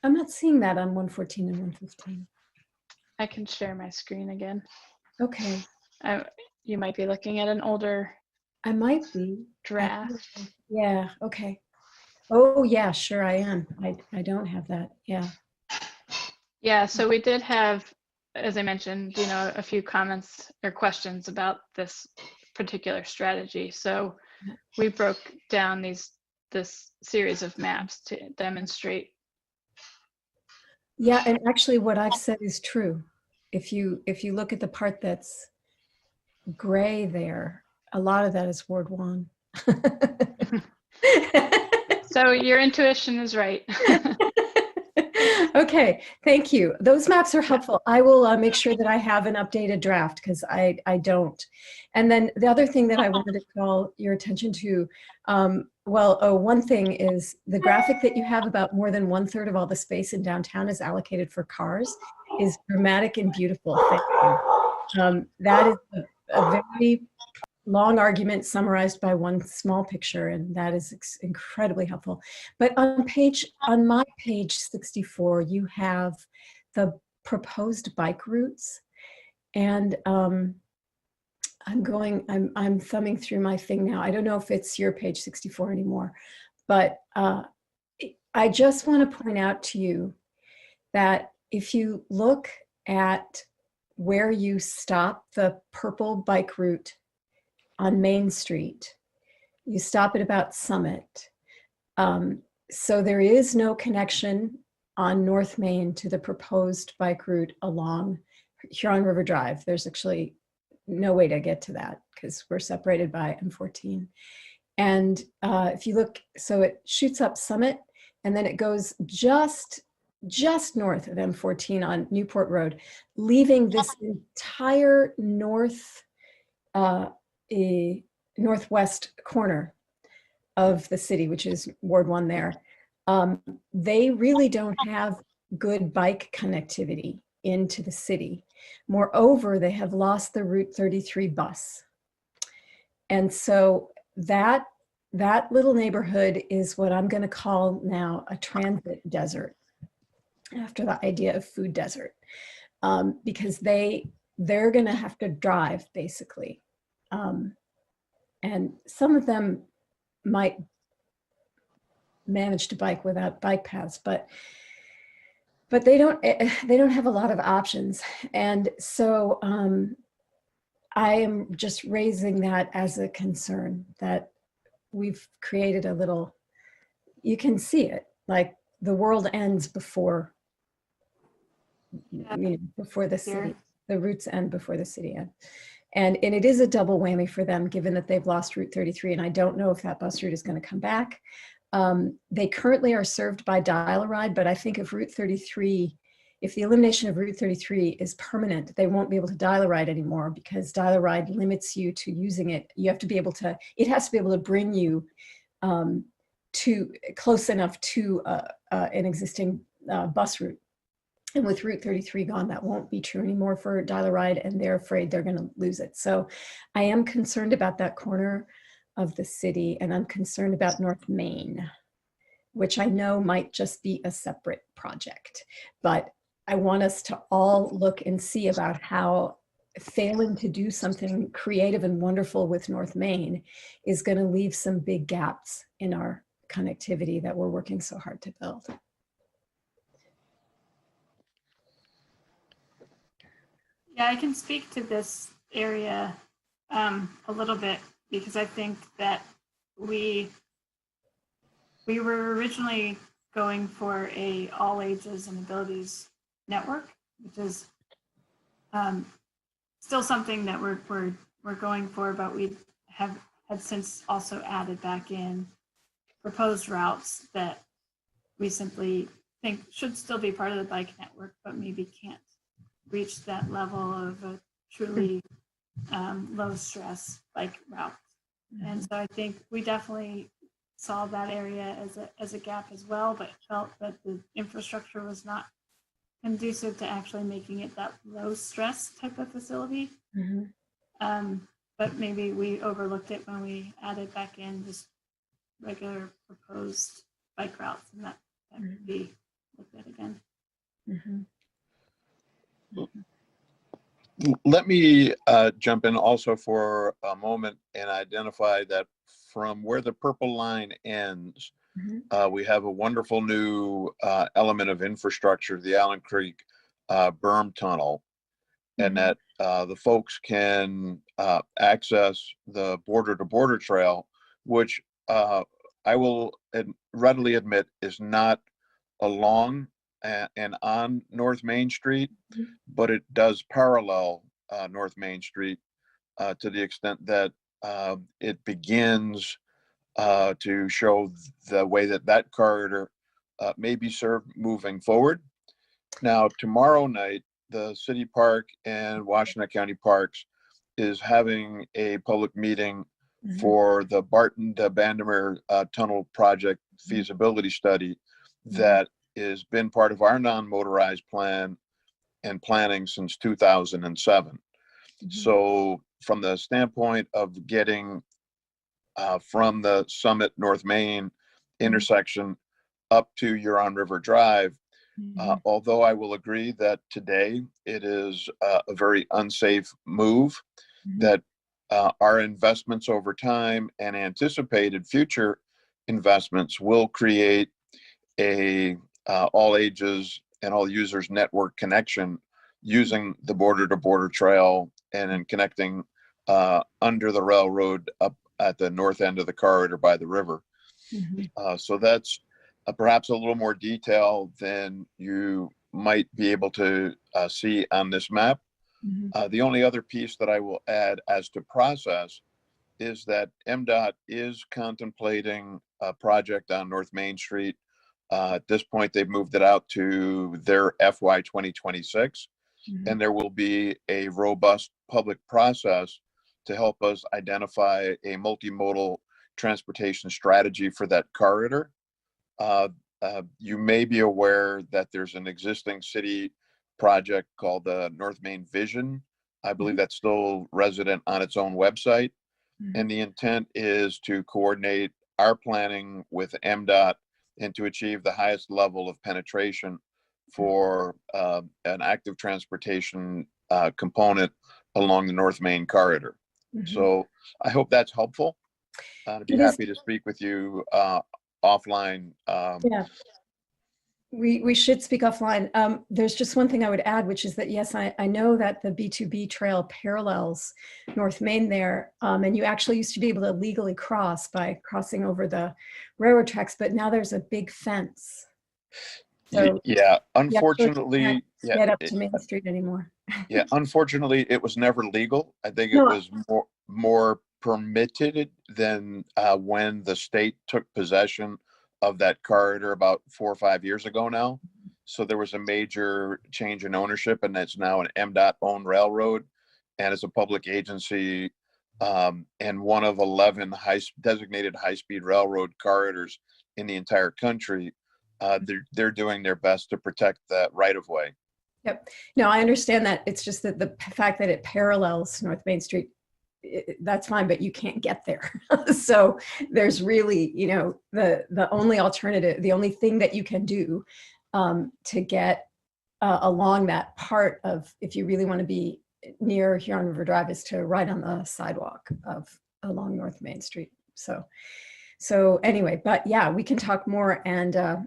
I'm not seeing that on 114 and 115. I can share my screen again. Okay. You might be looking at an older I might be. draft. Yeah, okay. Oh yeah, sure I am. I don't have that. Yeah. Yeah, so we did have, as I mentioned, you know, a few comments or questions about this particular strategy. So we broke down this series of maps to demonstrate. Yeah, and actually what I've said is true. If you look at the part that's gray there, a lot of that is Ward 1. So your intuition is right. Okay, thank you. Those maps are helpful. I will make sure that I have an updated draft because I don't. And then the other thing that I wanted to call your attention to, one thing is the graphic that you have about more than 1/3 of all the space in downtown is allocated for cars is dramatic and beautiful. Thank you. That is a very long argument summarized by one small picture, and that is incredibly helpful. But on my page 64, you have the proposed bike routes, and I'm thumbing through my thing now. I don't know if it's your page 64 anymore, but I just want to point out to you that if you look at where you stop the purple bike route on Main Street, you stop at about Summit. So there is no connection on North Main to the proposed bike route along Huron River Drive. There's actually no way to get to that because we're separated by M14. And if you look, so it shoots up Summit and then it goes just north of M14 on Newport Road, leaving this entire northwest corner of the city, which is Ward 1 there. They really don't have good bike connectivity into the city. Moreover, they have lost the Route 33 bus. And so that that little neighborhood is what I'm going to call now a transit desert, after the idea of food desert, because they're going to have to drive basically. And some of them might manage to bike without bike paths, but they don't have a lot of options. And so I am just raising that as a concern, that we've created a little, you can see it, like the world ends before, before the city, the routes end before the city end. And it is a double whammy for them, given that they've lost Route 33. And I don't know if that bus route is going to come back. They currently are served by dial-a-ride, but I think if Route 33, if the elimination of Route 33 is permanent, they won't be able to dial-a-ride anymore, because dial-a-ride limits you to using it. You have to be able to, it has to be able to bring you to close enough to an existing bus route. And with Route 33 gone, that won't be true anymore for dial-a-ride, and they're afraid they're going to lose it. So I am concerned about that corner of the city, and I'm concerned about North Main, which I know might just be a separate project. But I want us to all look and see about how failing to do something creative and wonderful with North Main is going to leave some big gaps in our connectivity that we're working so hard to build. Yeah, I can speak to this area a little bit, because I think that we were originally going for a all ages and abilities network, which is still something that we're going for, but we have since also added back in proposed routes that we simply think should still be part of the bike network, but maybe can't reach that level of a truly low stress bike route. And so I think we definitely saw that area as a gap as well, but felt that the infrastructure was not conducive to actually making it that low stress type of facility. But maybe we overlooked it when we added back in just regular proposed bike routes, and that could be looked at again. Let me jump in also for a moment and identify that from where the purple line ends, we have a wonderful new element of infrastructure, the Allen Creek berm tunnel, and that the folks can access the border-to-border trail, which I will readily admit is not along and on North Main Street, but it does parallel North Main Street to the extent that it begins to show the way that that corridor may be served moving forward. Now, tomorrow night, the City Park and Washington County Parks is having a public meeting for the Barton to Bandermere Tunnel Project feasibility study that has been part of our non-motorized plan and planning since 2007. So from the standpoint of getting from the Summit North Main intersection up to Huron River Drive, although I will agree that today it is a very unsafe move, that our investments over time and anticipated future investments will create a all ages and all users network connection using the border-to-border trail and in connecting under the railroad up at the north end of the corridor by the river. So that's perhaps a little more detail than you might be able to see on this map. The only other piece that I will add as to process is that MDOT is contemplating a project on North Main Street. At this point, they've moved it out to their FY 2026, and there will be a robust public process to help us identify a multimodal transportation strategy for that corridor. You may be aware that there's an existing city project called the North Main Vision. I believe that's still resident on its own website. And the intent is to coordinate our planning with MDOT and to achieve the highest level of penetration for an active transportation component along the North Main corridor. So I hope that's helpful. I'd be happy to speak with you offline. Yeah, we should speak offline. There's just one thing I would add, which is that, yes, I know that the B2B trail parallels North Main there, and you actually used to be able to legally cross by crossing over the railroad tracks, but now there's a big fence. So yeah, unfortunately, you get up to Main Street anymore. Yeah, unfortunately, it was never legal. I think it No. was more permitted than when the state took possession of that corridor about 4 or 5 years ago now. So there was a major change in ownership, and it's now an MDOT-owned railroad, and it's a public agency, and one of 11 designated high-speed railroad corridors in the entire country. They're doing their best to protect that right-of-way. Yep. No, I understand that. It's just that the fact that it parallels North Main Street, that's fine, but you can't get there. So there's really, you know, the only alternative, the only thing that you can do to get along that part of, if you really want to be near Huron River Drive, is to ride on the sidewalk along North Main Street. So anyway, but yeah, we can talk more, and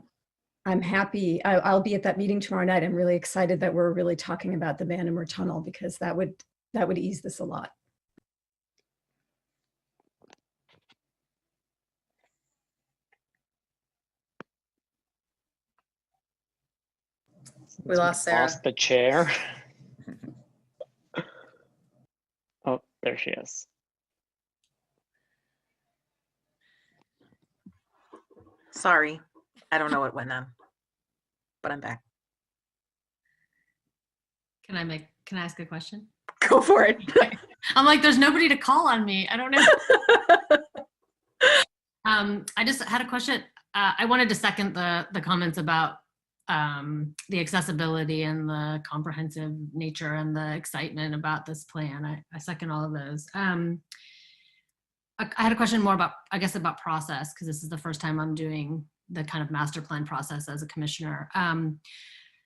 I'm happy. I'll be at that meeting tomorrow night. I'm really excited that we're really talking about the Bannerman Tunnel, because that would ease this a lot. We lost Sarah. Lost the chair. Oh, there she is. Sorry, I don't know what went on, but I'm back. Can I ask a question? Go for it. I'm like, there's nobody to call on me. I don't know. I just had a question. I wanted to second the comments about the accessibility and the comprehensive nature and the excitement about this plan. I second all of those. I had a question more about, I guess, about process, because this is the first time I'm doing the kind of master plan process as a commissioner.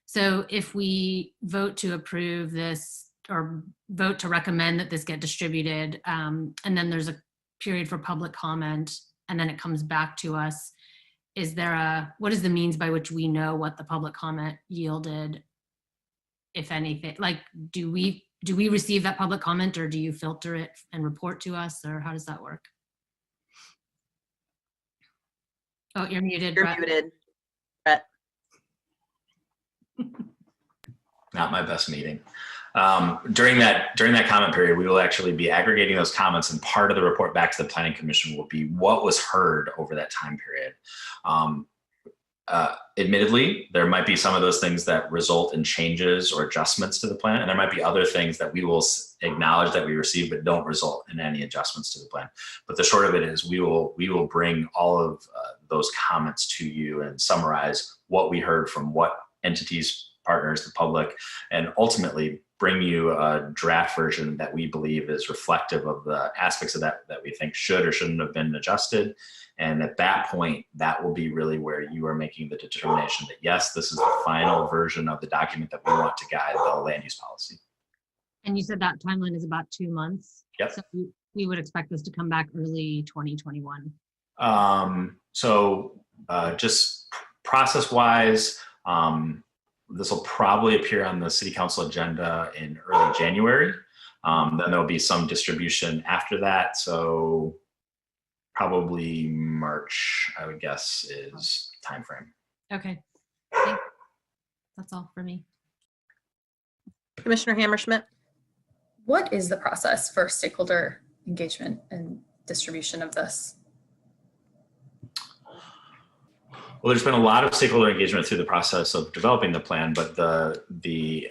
So if we vote to approve this, or vote to recommend that this get distributed, and then there's a period for public comment, and then it comes back to us, what is the means by which we know what the public comment yielded, if anything? Like, do we receive that public comment, or do you filter it and report to us, or how does that work? Oh, you're muted. You're Brett. muted, Brett. Not my best meeting. During that comment period, we will actually be aggregating those comments, and part of the report back to the Planning Commission will be what was heard over that time period. Admittedly, there might be some of those things that result in changes or adjustments to the plan, and there might be other things that we will acknowledge that we received but don't result in any adjustments to the plan. But the short of it is we will bring all of those comments to you and summarize what we heard from what entities, partners, the public, and ultimately bring you a draft version that we believe is reflective of the aspects of that we think should or shouldn't have been adjusted. And at that point, that will be really where you are making the determination that, yes, this is the final version of the document that we want to guide the land use policy. And you said that timeline is about 2 months. Yep. So we would expect this to come back early 2021. Just process-wise, this will probably appear on the City Council agenda in early January. Then there'll be some distribution after that. So probably March, I would guess, is timeframe. Okay. That's all for me. Commissioner Hammerschmidt. What is the process for stakeholder engagement and distribution of this? Well, there's been a lot of stakeholder engagement through the process of developing the plan, but the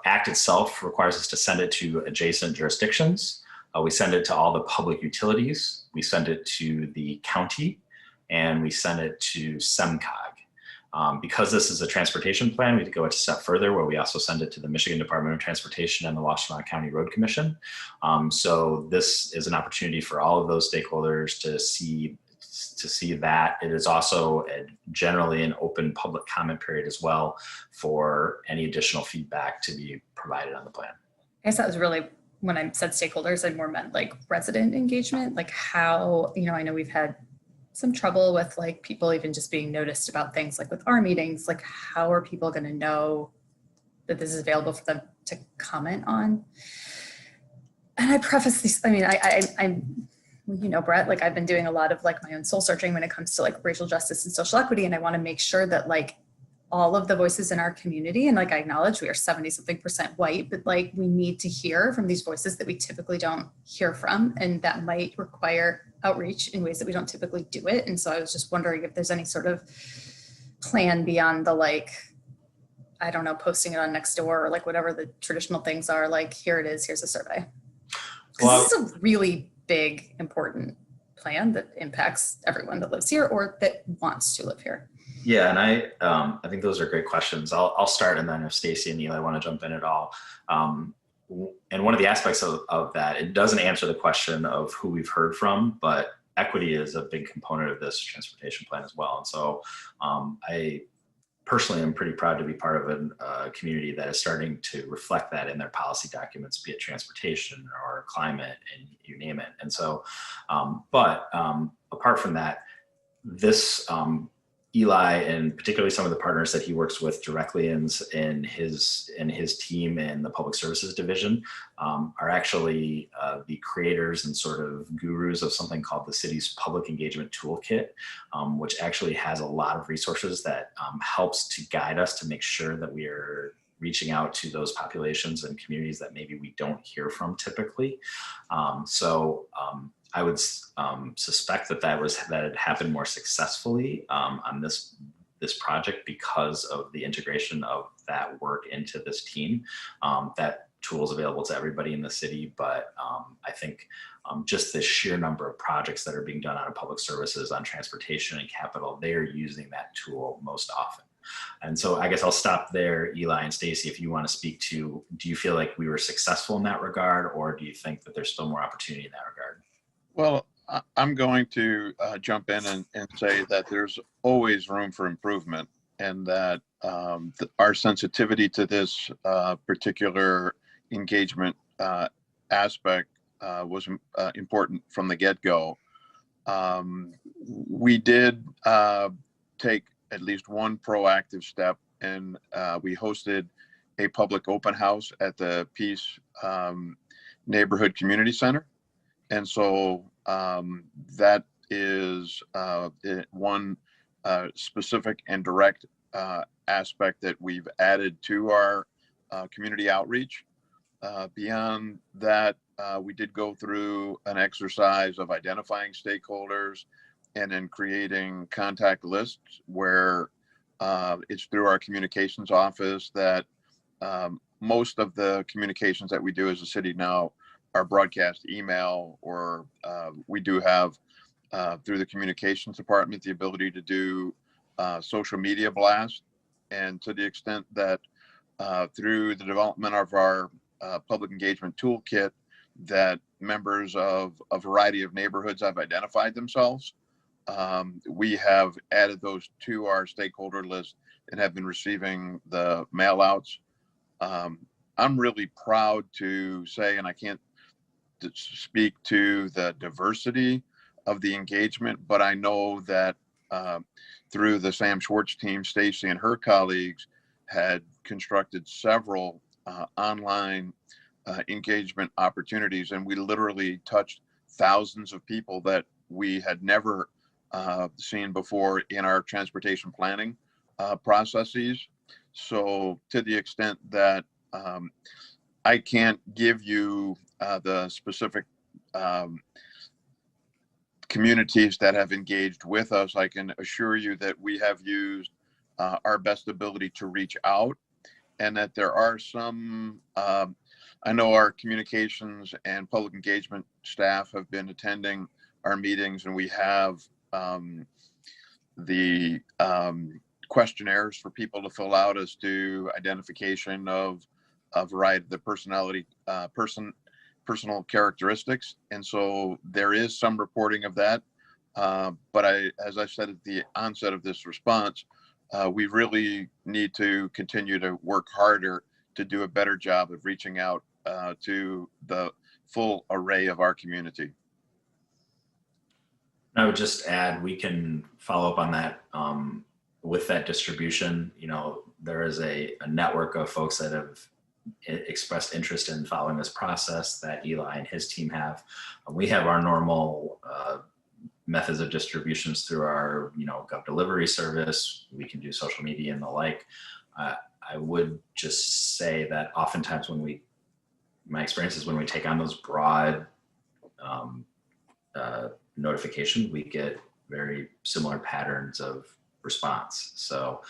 act itself requires us to send it to adjacent jurisdictions. We send it to all the public utilities. We send it to the county, and we send it to SEMCOG. Because this is a transportation plan, we go a step further, where we also send it to the Michigan Department of Transportation and the Washtenaw County Road Commission. So this is an opportunity for all of those stakeholders to see to see that. It is also generally an open public comment period as well for any additional feedback to be provided on the plan. I guess that was really, when I said stakeholders, I more meant like resident engagement, like how, you know, I know we've had some trouble with like people even just being noticed about things like with our meetings, like how are people going to know that this is available for them to comment on? And I preface these, I mean, I'm, you know, Brett, like I've been doing a lot of like my own soul searching when it comes to like racial justice and social equity. And I want to make sure that like all of the voices in our community, and like I acknowledge we are 70-something% white, but like we need to hear from these voices that we typically don't hear from. And that might require outreach in ways that we don't typically do it. And so I was just wondering if there's any sort of plan beyond the like, I don't know, posting it on Nextdoor or like whatever the traditional things are, like, here it is, here's a survey. Because this is a really big, important plan that impacts everyone that lives here or that wants to live here. Yeah, and I think those are great questions. I'll start, and then if Stacy and Eli want to jump in at all. And one of the aspects of that, it doesn't answer the question of who we've heard from, but equity is a big component of this transportation plan as well. And so I personally am pretty proud to be part of a community that is starting to reflect that in their policy documents, be it transportation or climate, and you name it. And so, but apart from that, this Eli, and particularly some of the partners that he works with directly in his team in the public services division, are actually the creators and sort of gurus of something called the city's public engagement toolkit, which actually has a lot of resources that helps to guide us to make sure that we are reaching out to those populations and communities that maybe we don't hear from typically. I would suspect that it happened more successfully on this project because of the integration of that work into this team. That tool is available to everybody in the city, but I think just the sheer number of projects that are being done out of public services on transportation and capital, they are using that tool most often. And so I guess I'll stop there, Eli and Stacy, if you want to speak to, do you feel like we were successful in that regard, or do you think that there's still more opportunity in that regard? Well, I'm going to jump in and say that there's always room for improvement, and that our sensitivity to this particular engagement aspect was important from the get-go. We did take at least one proactive step, and we hosted a public open house at the Peace Neighborhood Community Center. And so that is one specific and direct aspect that we've added to our community outreach. Beyond that, we did go through an exercise of identifying stakeholders and then creating contact lists where it's through our communications office that most of the communications that we do as a city now are broadcast email, or we do have through the communications department the ability to do social media blasts. And to the extent that through the development of our public engagement toolkit, that members of a variety of neighborhoods have identified themselves, we have added those to our stakeholder list and have been receiving the mail outs. I'm really proud to say, and I can't speak to the diversity of the engagement, but I know that through the Sam Schwartz team, Stacy and her colleagues had constructed several online engagement opportunities, and we literally touched thousands of people that we had never seen before in our transportation planning processes. So to the extent that I can't give you the specific communities that have engaged with us, I can assure you that we have used our best ability to reach out, and that there are some, I know our communications and public engagement staff have been attending our meetings, and we have the questionnaires for people to fill out as to identification of a variety of the personality, personal characteristics. And so there is some reporting of that. But as I said at the onset of this response, we really need to continue to work harder to do a better job of reaching out to the full array of our community. I would just add, we can follow up on that with that distribution. You know, there is a network of folks that have expressed interest in following this process that Eli and his team have. We have our normal methods of distributions through our, Gov delivery service. We can do social media and the like. I would just say that oftentimes my experience is when we take on those broad notification, we get very similar patterns of response. So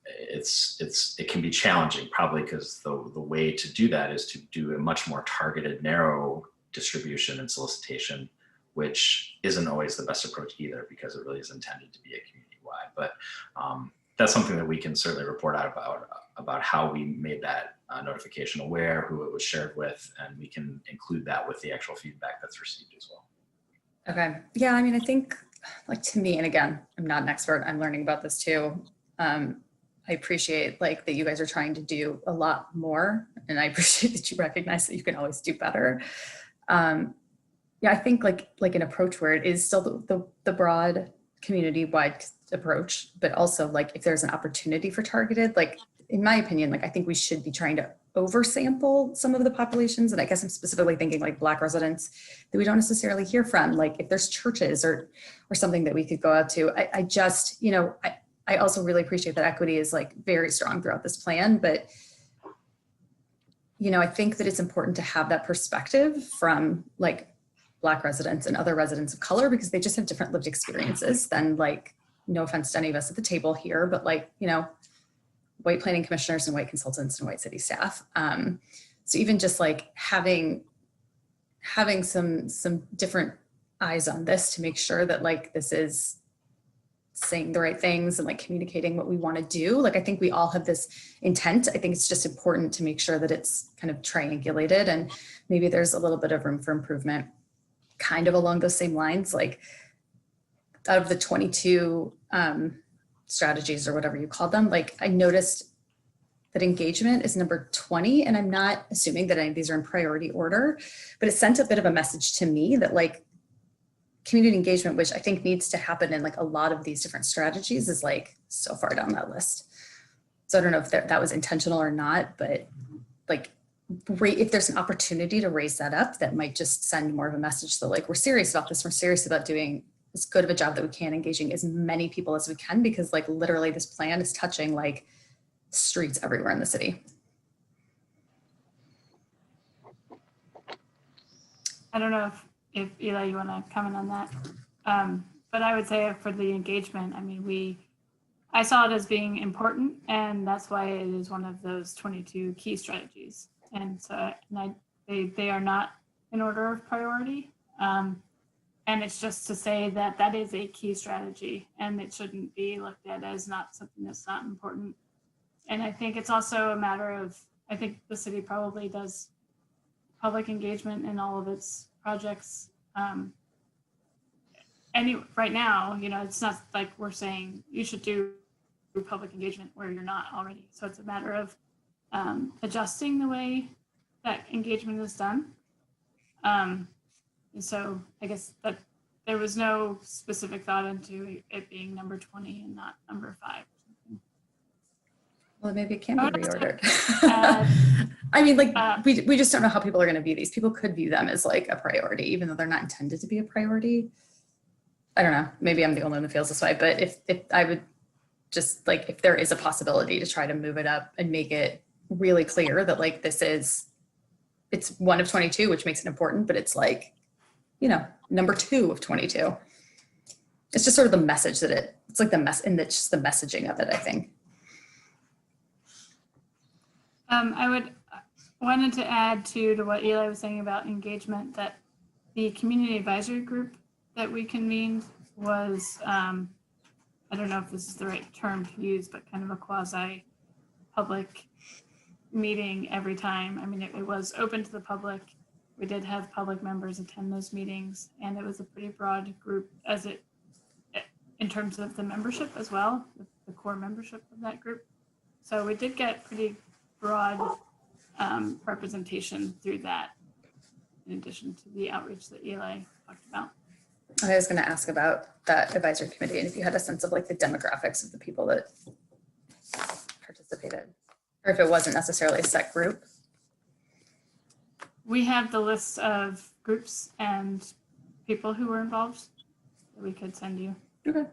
it can be challenging, probably because the way to do that is to do a much more targeted, narrow distribution and solicitation, which isn't always the best approach either, because it really is intended to be a community-wide. But that's something that we can certainly report out about how we made that notification aware, who it was shared with, and we can include that with the actual feedback that's received as well. Okay. Yeah, I mean, I think, like, to me, and again, I'm not an expert, I'm learning about this too. I appreciate that you guys are trying to do a lot more, and I appreciate that you recognize that you can always do better. Yeah, I think like an approach where it is still the broad community-wide approach, but also if there's an opportunity for targeted, in my opinion, I think we should be trying to oversample some of the populations. And I guess I'm specifically thinking Black residents that we don't necessarily hear from, if there's churches or something that we could go out to. I just, I also really appreciate that equity is very strong throughout this plan, but I think that it's important to have that perspective from Black residents and other residents of color, because they just have different lived experiences than no offense to any of us at the table here, but white planning commissioners and white consultants and white city staff. So even just having some different eyes on this to make sure that this is saying the right things and communicating what we want to do. I think we all have this intent. I think it's just important to make sure that it's kind of triangulated, and maybe there's a little bit of room for improvement kind of along those same lines. Out of the 22 strategies or whatever you call them, I noticed that engagement is number 20, and I'm not assuming that any of these are in priority order, but it sent a bit of a message to me that community engagement, which I think needs to happen in a lot of these different strategies, is so far down that list. So I don't know if that was intentional or not, but if there's an opportunity to raise that up, that might just send more of a message that we're serious about this, we're serious about doing as good of a job that we can, engaging as many people as we can, because literally this plan is touching streets everywhere in the city. I don't know if Eli, you want to comment on that, but I would say for the engagement, I mean, I saw it as being important, and that's why it is one of those 22 key strategies. And so they are not in order of priority. And it's just to say that that is a key strategy, and it shouldn't be looked at as not something that's not important. And I think it's also a matter of, I think the city probably does public engagement in all of its projects. Right now, it's not like we're saying you should do public engagement where you're not already. So it's a matter of adjusting the way that engagement is done. And so I guess that there was no specific thought into it being number 20 and not number 5. Well, maybe it can be reordered. I mean, we just don't know how people are going to view these. People could view them as a priority, even though they're not intended to be a priority. I don't know. Maybe I'm the only one that feels this way, but if I would just if there is a possibility to try to move it up and make it really clear that it's one of 22, which makes it important, but it's number 2 of 22. It's just sort of the message that it's and it's just the messaging of it, I think. I wanted to add to what Eli was saying about engagement, that the community advisory group that we convened was, I don't know if this is the right term to use, but kind of a quasi-public meeting every time. I mean, it was open to the public, we did have public members attend those meetings, and it was a pretty broad group in terms of the membership as well, the core membership of that group. So we did get pretty broad representation through that, in addition to the outreach that Eli talked about. I was going to ask about that advisory committee and if you had a sense of like the demographics of the people that participated, or if it wasn't necessarily a set group. We have the list of groups and people who were involved that we could send you. Okay.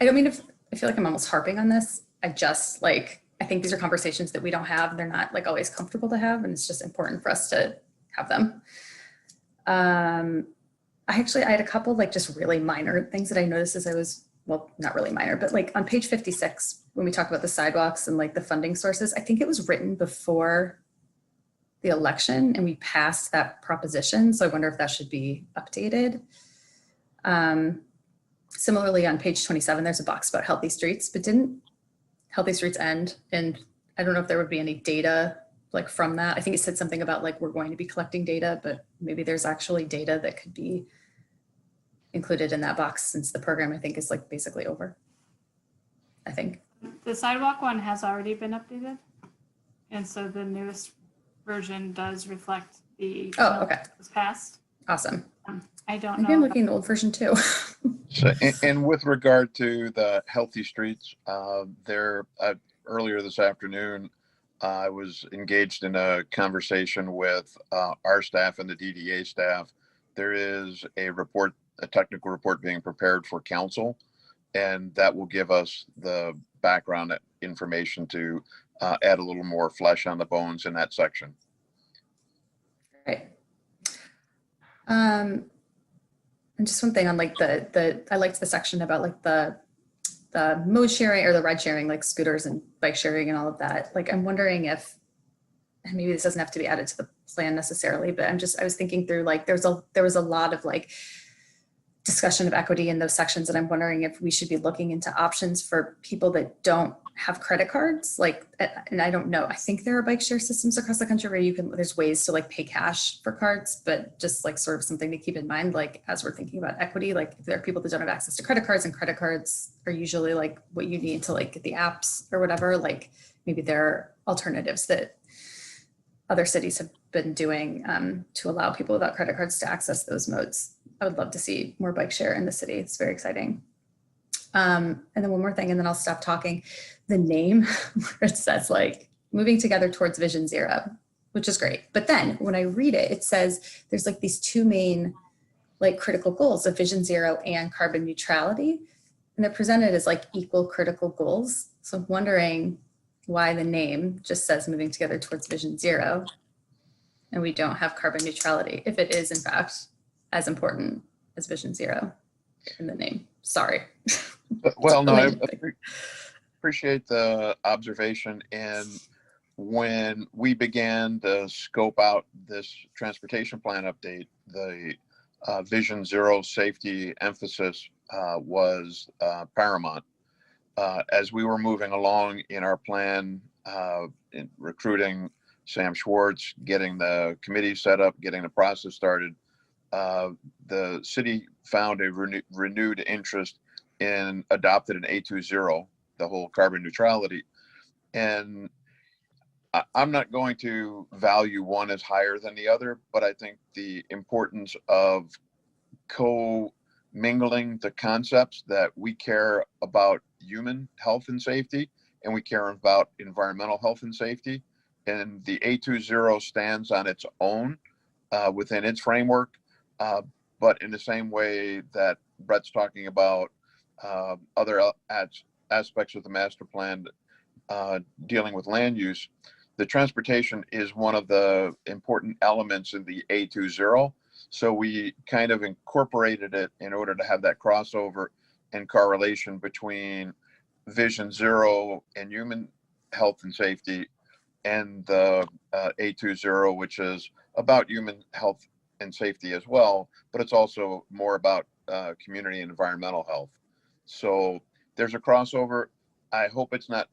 I don't mean if I feel like I'm almost harping on this. I just like, I think these are conversations that we don't have. They're not like always comfortable to have, and it's just important for us to have them. I had a couple like just really minor things that I noticed as I was, well, not really minor, but like on page 56, when we talked about the sidewalks and like the funding sources, I think it was written before the election and we passed that proposition. So I wonder if that should be updated. Similarly, on page 27, there's a box about healthy streets, but didn't healthy streets end? And I don't know if there would be any data like from that. I think it said something about like, we're going to be collecting data, but maybe there's actually data that could be included in that box since the program I think is like basically over, I think. The sidewalk one has already been updated. And so the newest version does reflect the that was passed. Awesome. I don't Maybe know. I'm looking at the old version too. So, and with regard to the healthy streets, earlier this afternoon, I was engaged in a conversation with our staff and the DDA staff. There is a technical report being prepared for council, and that will give us the background information to add a little more flesh on the bones in that section. Right. And just one thing on like I liked the section about like the mode sharing or the ride sharing, like scooters and bike sharing and all of that. Like, I'm wondering if, and maybe this doesn't have to be added to the plan necessarily, but I was thinking through like, there was a lot of like discussion of equity in those sections. And I'm wondering if we should be looking into options for people that don't have credit cards. Like, and I don't know, I think there are bike share systems across the country where there's ways to like pay cash for cards, but just like sort of something to keep in mind, like as we're thinking about equity, like if there are people that don't have access to credit cards and credit cards are usually like what you need to like get the apps or whatever, like maybe there are alternatives that other cities have been doing to allow people without credit cards to access those modes. I would love to see more bike share in the city. It's very exciting. And then one more thing, and then I'll stop talking. The name, where it says like moving together towards Vision Zero, which is great. But then when I read it, it says there's like these two main like critical goals of Vision Zero and carbon neutrality. And they're presented as like equal critical goals. So I'm wondering why the name just says moving together towards Vision Zero and we don't have carbon neutrality, if it is in fact as important as Vision Zero in the name. Sorry. Well, no, I appreciate the observation. And when we began to scope out this transportation plan update, the Vision Zero safety emphasis was paramount. As we were moving along in our plan, in recruiting Sam Schwartz, getting the committee set up, getting the process started, the city found a renewed interest in adopted an A20, the whole carbon neutrality. And I'm not going to value one as higher than the other, but I think the importance of co-mingling the concepts that we care about human health and safety, and we care about environmental health and safety. And the A20 stands on its own within its framework, but in the same way that Brett's talking about other aspects of the master plan dealing with land use, the transportation is one of the important elements in the A20. So we kind of incorporated it in order to have that crossover and correlation between Vision Zero and human health and safety and the A20, which is about human health and safety as well, but it's also more about community and environmental health. So there's a crossover. I hope it's not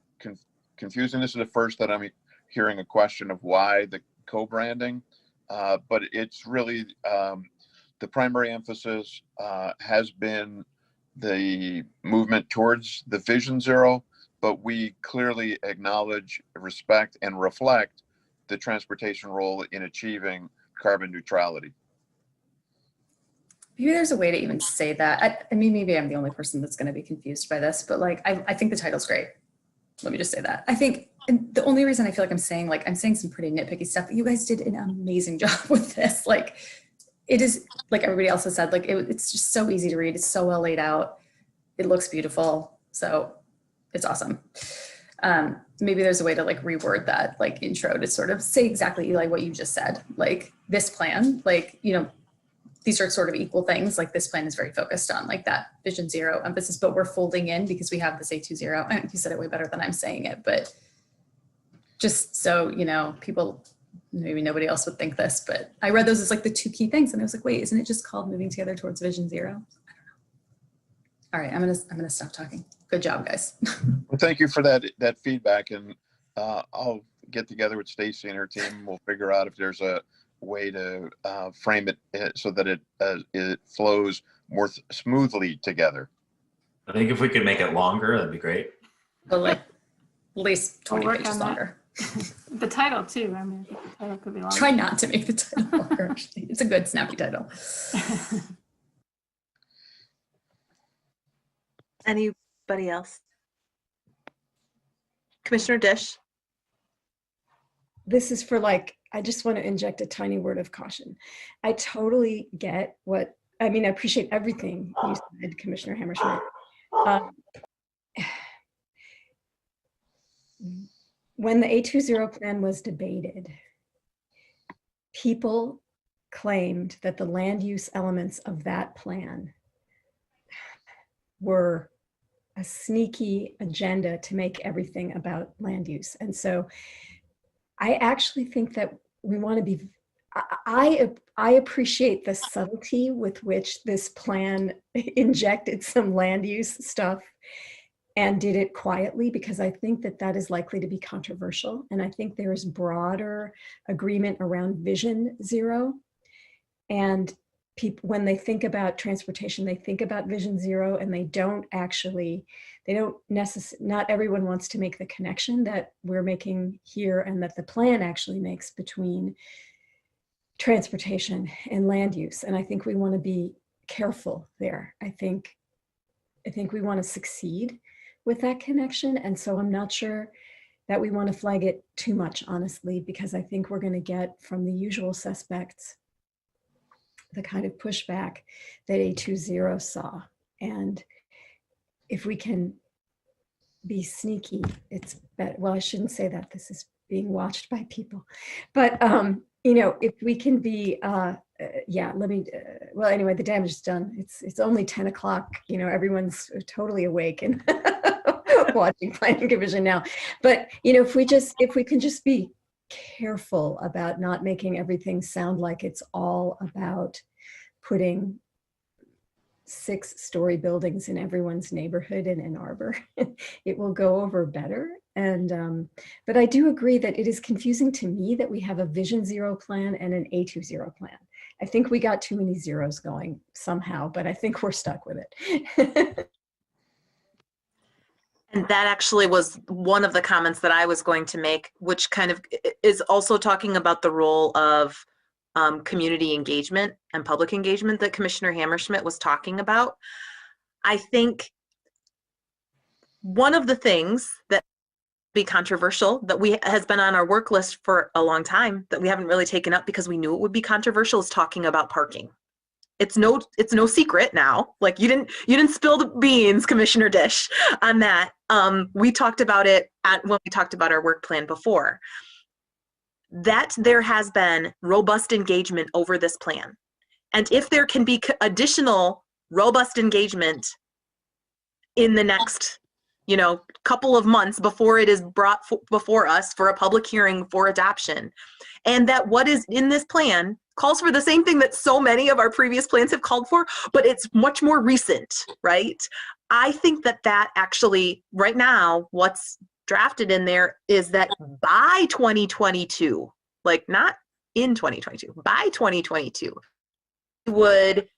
confusing. This is the first that I'm hearing a question of why the co-branding. but it's really the primary emphasis has been the movement towards the Vision Zero, but we clearly acknowledge, respect, and reflect the transportation role in achieving carbon neutrality. Maybe there's a way to even say that. I mean, maybe I'm the only person that's going to be confused by this, but like, I think the title's great. Let me just say that. I think the only reason I feel like I'm saying some pretty nitpicky stuff, but you guys did an amazing job with this. Like, it is, like everybody else has said, like it's just so easy to read. It's so well laid out. It looks beautiful. So it's awesome. Maybe there's a way to like reword that like intro to sort of say exactly like what you just said. Like this plan, like, you know, these are sort of equal things. Like this plan is very focused on like that Vision Zero emphasis, but we're folding in because we have this A20. I think you said it way better than I'm saying it, but just so, you know, people, maybe nobody else would think this, but I read those as like the two key things. And I was like, wait, isn't it just called moving together towards Vision Zero? I don't know. All right, I'm gonna stop talking. Good job, guys. Well, thank you for that feedback, and I'll get together with Stacy and her team. We'll figure out if there's a way to frame it so that it flows more smoothly together. I think if we could make it longer, that'd be great. But like at least 20 We'll pages longer. The title too. I mean, the title could be longer. Try not to make the title longer. Actually. It's a good snappy title. Anybody else? Commissioner Dish? This is for like, I just want to inject a tiny word of caution. I totally get what, I mean, I appreciate everything you said, Commissioner Hammerschmidt. When the A20 plan was debated, people claimed that the land use elements of that plan were a sneaky agenda to make everything about land use. And so I actually think that we want to be, I appreciate the subtlety with which this plan injected some land use stuff and did it quietly, because I think that that is likely to be controversial. And I think there is broader agreement around Vision Zero. And people, when they think about transportation, they think about Vision Zero, and they don't necessarily, not everyone wants to make the connection that we're making here and that the plan actually makes between transportation and land use. And I think we want to be careful there. I think we want to succeed with that connection. And so I'm not sure that we want to flag it too much, honestly, because I think we're going to get from the usual suspects the kind of pushback that A20 saw. And if we can be sneaky, it's better. Well, I shouldn't say that. This is being watched by people. But, you know, if we can be, yeah, well, anyway, the damage is done. It's only 10 o'clock, you know, everyone's totally awake and watching Planning Commission now. But, you know, if we can just be careful about not making everything sound like it's all about putting 6-story buildings in everyone's neighborhood in Ann Arbor, it will go over better. And but I do agree that it is confusing to me that we have a Vision Zero plan and an A20 plan. I think we got too many zeros going somehow, but I think we're stuck with it. And that actually was one of the comments that I was going to make, which kind of is also talking about the role of community engagement and public engagement that Commissioner Hammerschmidt was talking about. I think one of the things that be controversial that has been on our work list for a long time that we haven't really taken up because we knew it would be controversial is talking about parking. It's no secret now. Like you didn't spill the beans, Commissioner Dish, on that. We talked about it when we talked about our work plan before. That there has been robust engagement over this plan. And if there can be additional robust engagement in the next, you know, couple of months before it is brought before us for a public hearing for adoption, and that what is in this plan calls for the same thing that so many of our previous plans have called for, but it's much more recent, right? I think that actually, right now, what's drafted in there is that by 2022, like not in 2022, by 2022, we would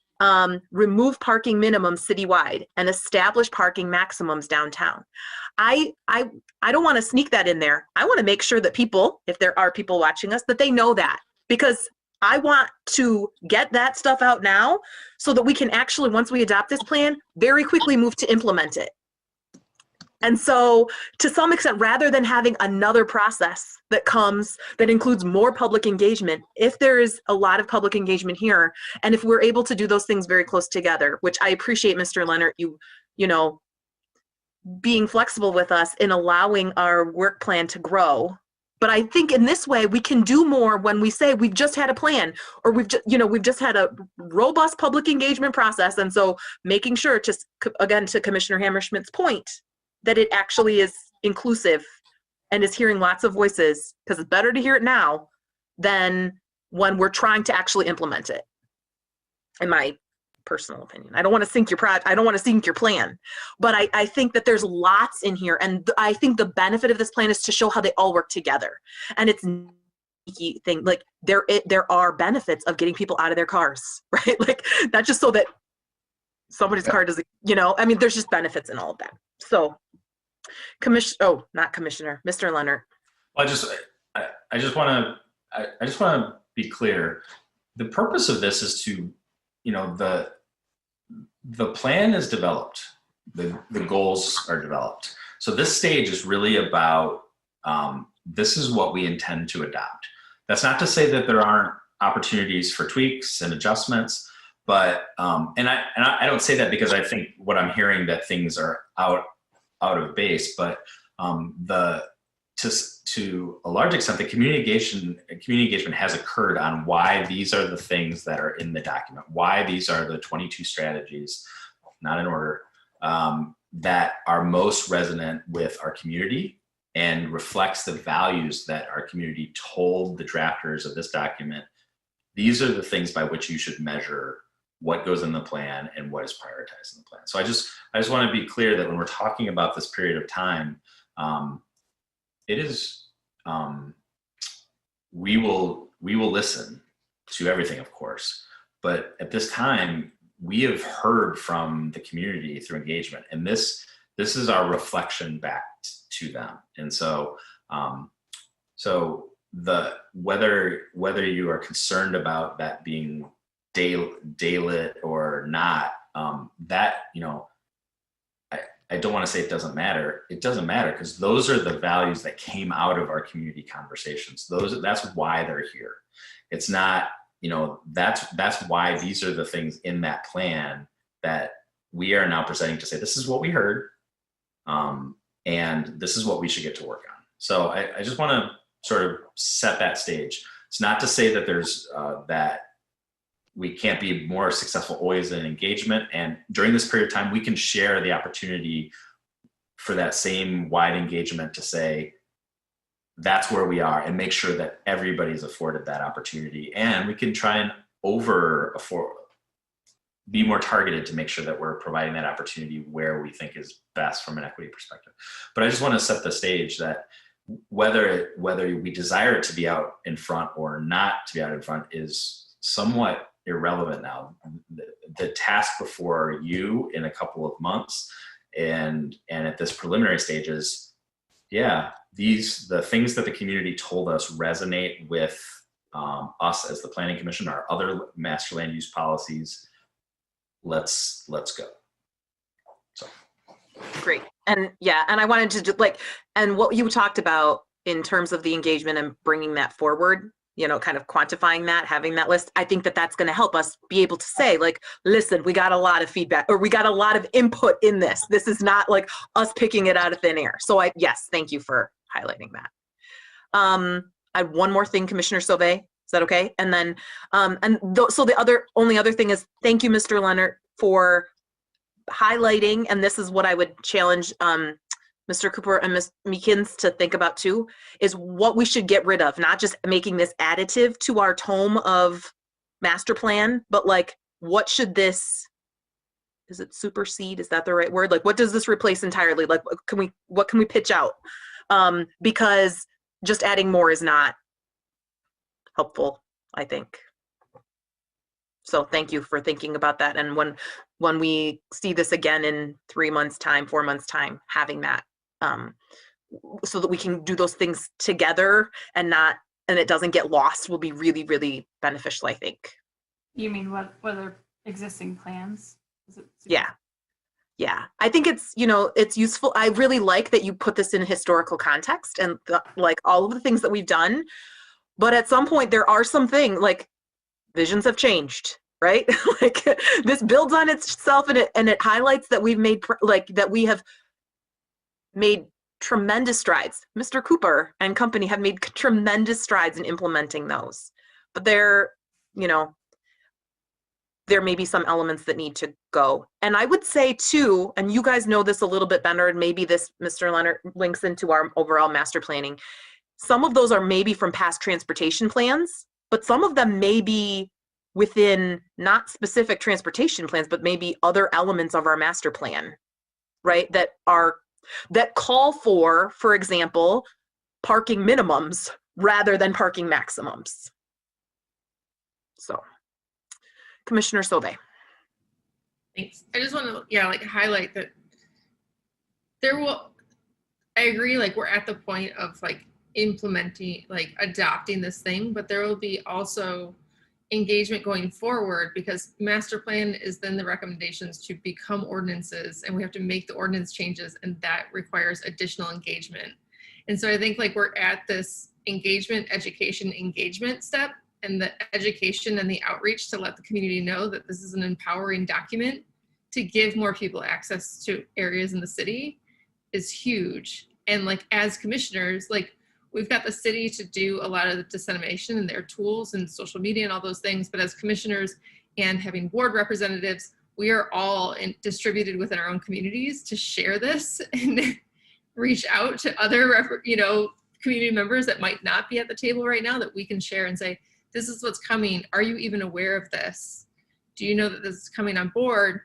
remove parking minimums citywide and establish parking maximums downtown. I don't want to sneak that in there. I want to make sure that people, if there are people watching us, that they know that, because I want to get that stuff out now so that we can actually, once we adopt this plan, very quickly move to implement it. And so to some extent, rather than having another process that includes more public engagement, if there is a lot of public engagement here, and if we're able to do those things very close together, which I appreciate, Mr. Leonard, you know, being flexible with us in allowing our work plan to grow. But I think in this way, we can do more when we say we've just had a plan, or we've just had a robust public engagement process. And so making sure, just again, to Commissioner Hammerschmidt's point, that it actually is inclusive and is hearing lots of voices, because it's better to hear it now than when we're trying to actually implement it, in my personal opinion. I don't want to sink your I don't want to sink your plan, but I think that there's lots in here, and I think the benefit of this plan is to show how they all work together. And it's sneaky thing, like there are benefits of getting people out of their cars, right? Like not just so that somebody's car doesn't, I mean, there's just benefits in all of that. So Mr. Leonard. Well, I just want to be clear. The purpose of this is to, the plan is developed, the goals are developed. So this stage is really about, this is what we intend to adopt. That's not to say that there aren't opportunities for tweaks and adjustments, but, and I don't say that because I think what I'm hearing that things are out of base, but to a large extent, the community engagement has occurred on why these are the things that are in the document, why these are the 22 strategies, not in order, that are most resonant with our community and reflects the values that our community told the drafters of this document. These are the things by which you should measure what goes in the plan and what is prioritized in the plan. So I just want to be clear that when we're talking about this period of time, it is, we will listen to everything, of course, but at this time, we have heard from the community through engagement, and this is our reflection back to them. And so, whether you are concerned about that being daylit or not, I don't want to say it doesn't matter. It doesn't matter, because those are the values that came out of our community conversations. That's why they're here. It's not, that's why these are the things in that plan that we are now presenting to say, this is what we heard, and this is what we should get to work on. So I just want to sort of set that stage. It's not to say that there's that we can't be more successful always in engagement. And during this period of time, we can share the opportunity for that same wide engagement to say, that's where we are, and make sure that everybody's afforded that opportunity. And we can try and be more targeted to make sure that we're providing that opportunity where we think is best from an equity perspective. But I just want to set the stage that whether we desire it to be out in front or not to be out in front is somewhat irrelevant now. The task before you in a couple of months and at this preliminary stages, the things that the community told us resonate with us as the Planning Commission, our other master land use policies. Let's go. So great. And and I wanted to and what you talked about in terms of the engagement and bringing that forward, kind of quantifying that, having that list, I think that that's going to help us be able to say, listen, we got a lot of feedback, or we got a lot of input in this. This is not like us picking it out of thin air. So yes, thank you for highlighting that. I have one more thing, Commissioner Sauvé. Is that okay? And then, so the only other thing is, thank you, Mr. Leonard, for highlighting, and this is what I would challenge Mr. Cooper and Ms. Meekins to think about too, is what we should get rid of, not just making this additive to our tome of master plan, but what should this, is it supersede? Is that the right word? What does this replace entirely? What can we pitch out? Because just adding more is not helpful I think. So thank you for thinking about that. And when we see this again in 3 months time, 4 months time, having that, so that we can do those things together and it doesn't get lost, will be really, really beneficial, I think. You mean whether existing plans? Yeah. Yeah. I think it's, it's useful. I really like that you put this in historical context and like all of the things that we've done. But at some point there are some things like visions have changed, right? Like this builds on itself and it highlights that we've made that we have made tremendous strides. Mr. Cooper and company have made tremendous strides in implementing those. But there may be some elements that need to go. And I would say too, and you guys know this a little bit better, and maybe this, Mr. Leonard, links into our overall master planning. Some of those are maybe from past transportation plans, but some of them may be within not specific transportation plans, but maybe other elements of our master plan, right? That call for example, parking minimums rather than parking maximums. So, Commissioner Sobe. Thanks. I just want to, highlight that I agree, we're at the point of implementing, adopting this thing, but there will be also engagement going forward, because master plan is then the recommendations to become ordinances, and we have to make the ordinance changes, and that requires additional engagement. And so I think we're at this education engagement step, and the education and the outreach to let the community know that this is an empowering document to give more people access to areas in the city is huge. And as commissioners, we've got the city to do a lot of the dissemination and their tools and social media and all those things. But as commissioners and having board representatives, we are all distributed within our own communities to share this and reach out to other, community members that might not be at the table right now, that we can share and say, this is what's coming. Are you even aware of this? Do you know that this is coming on board?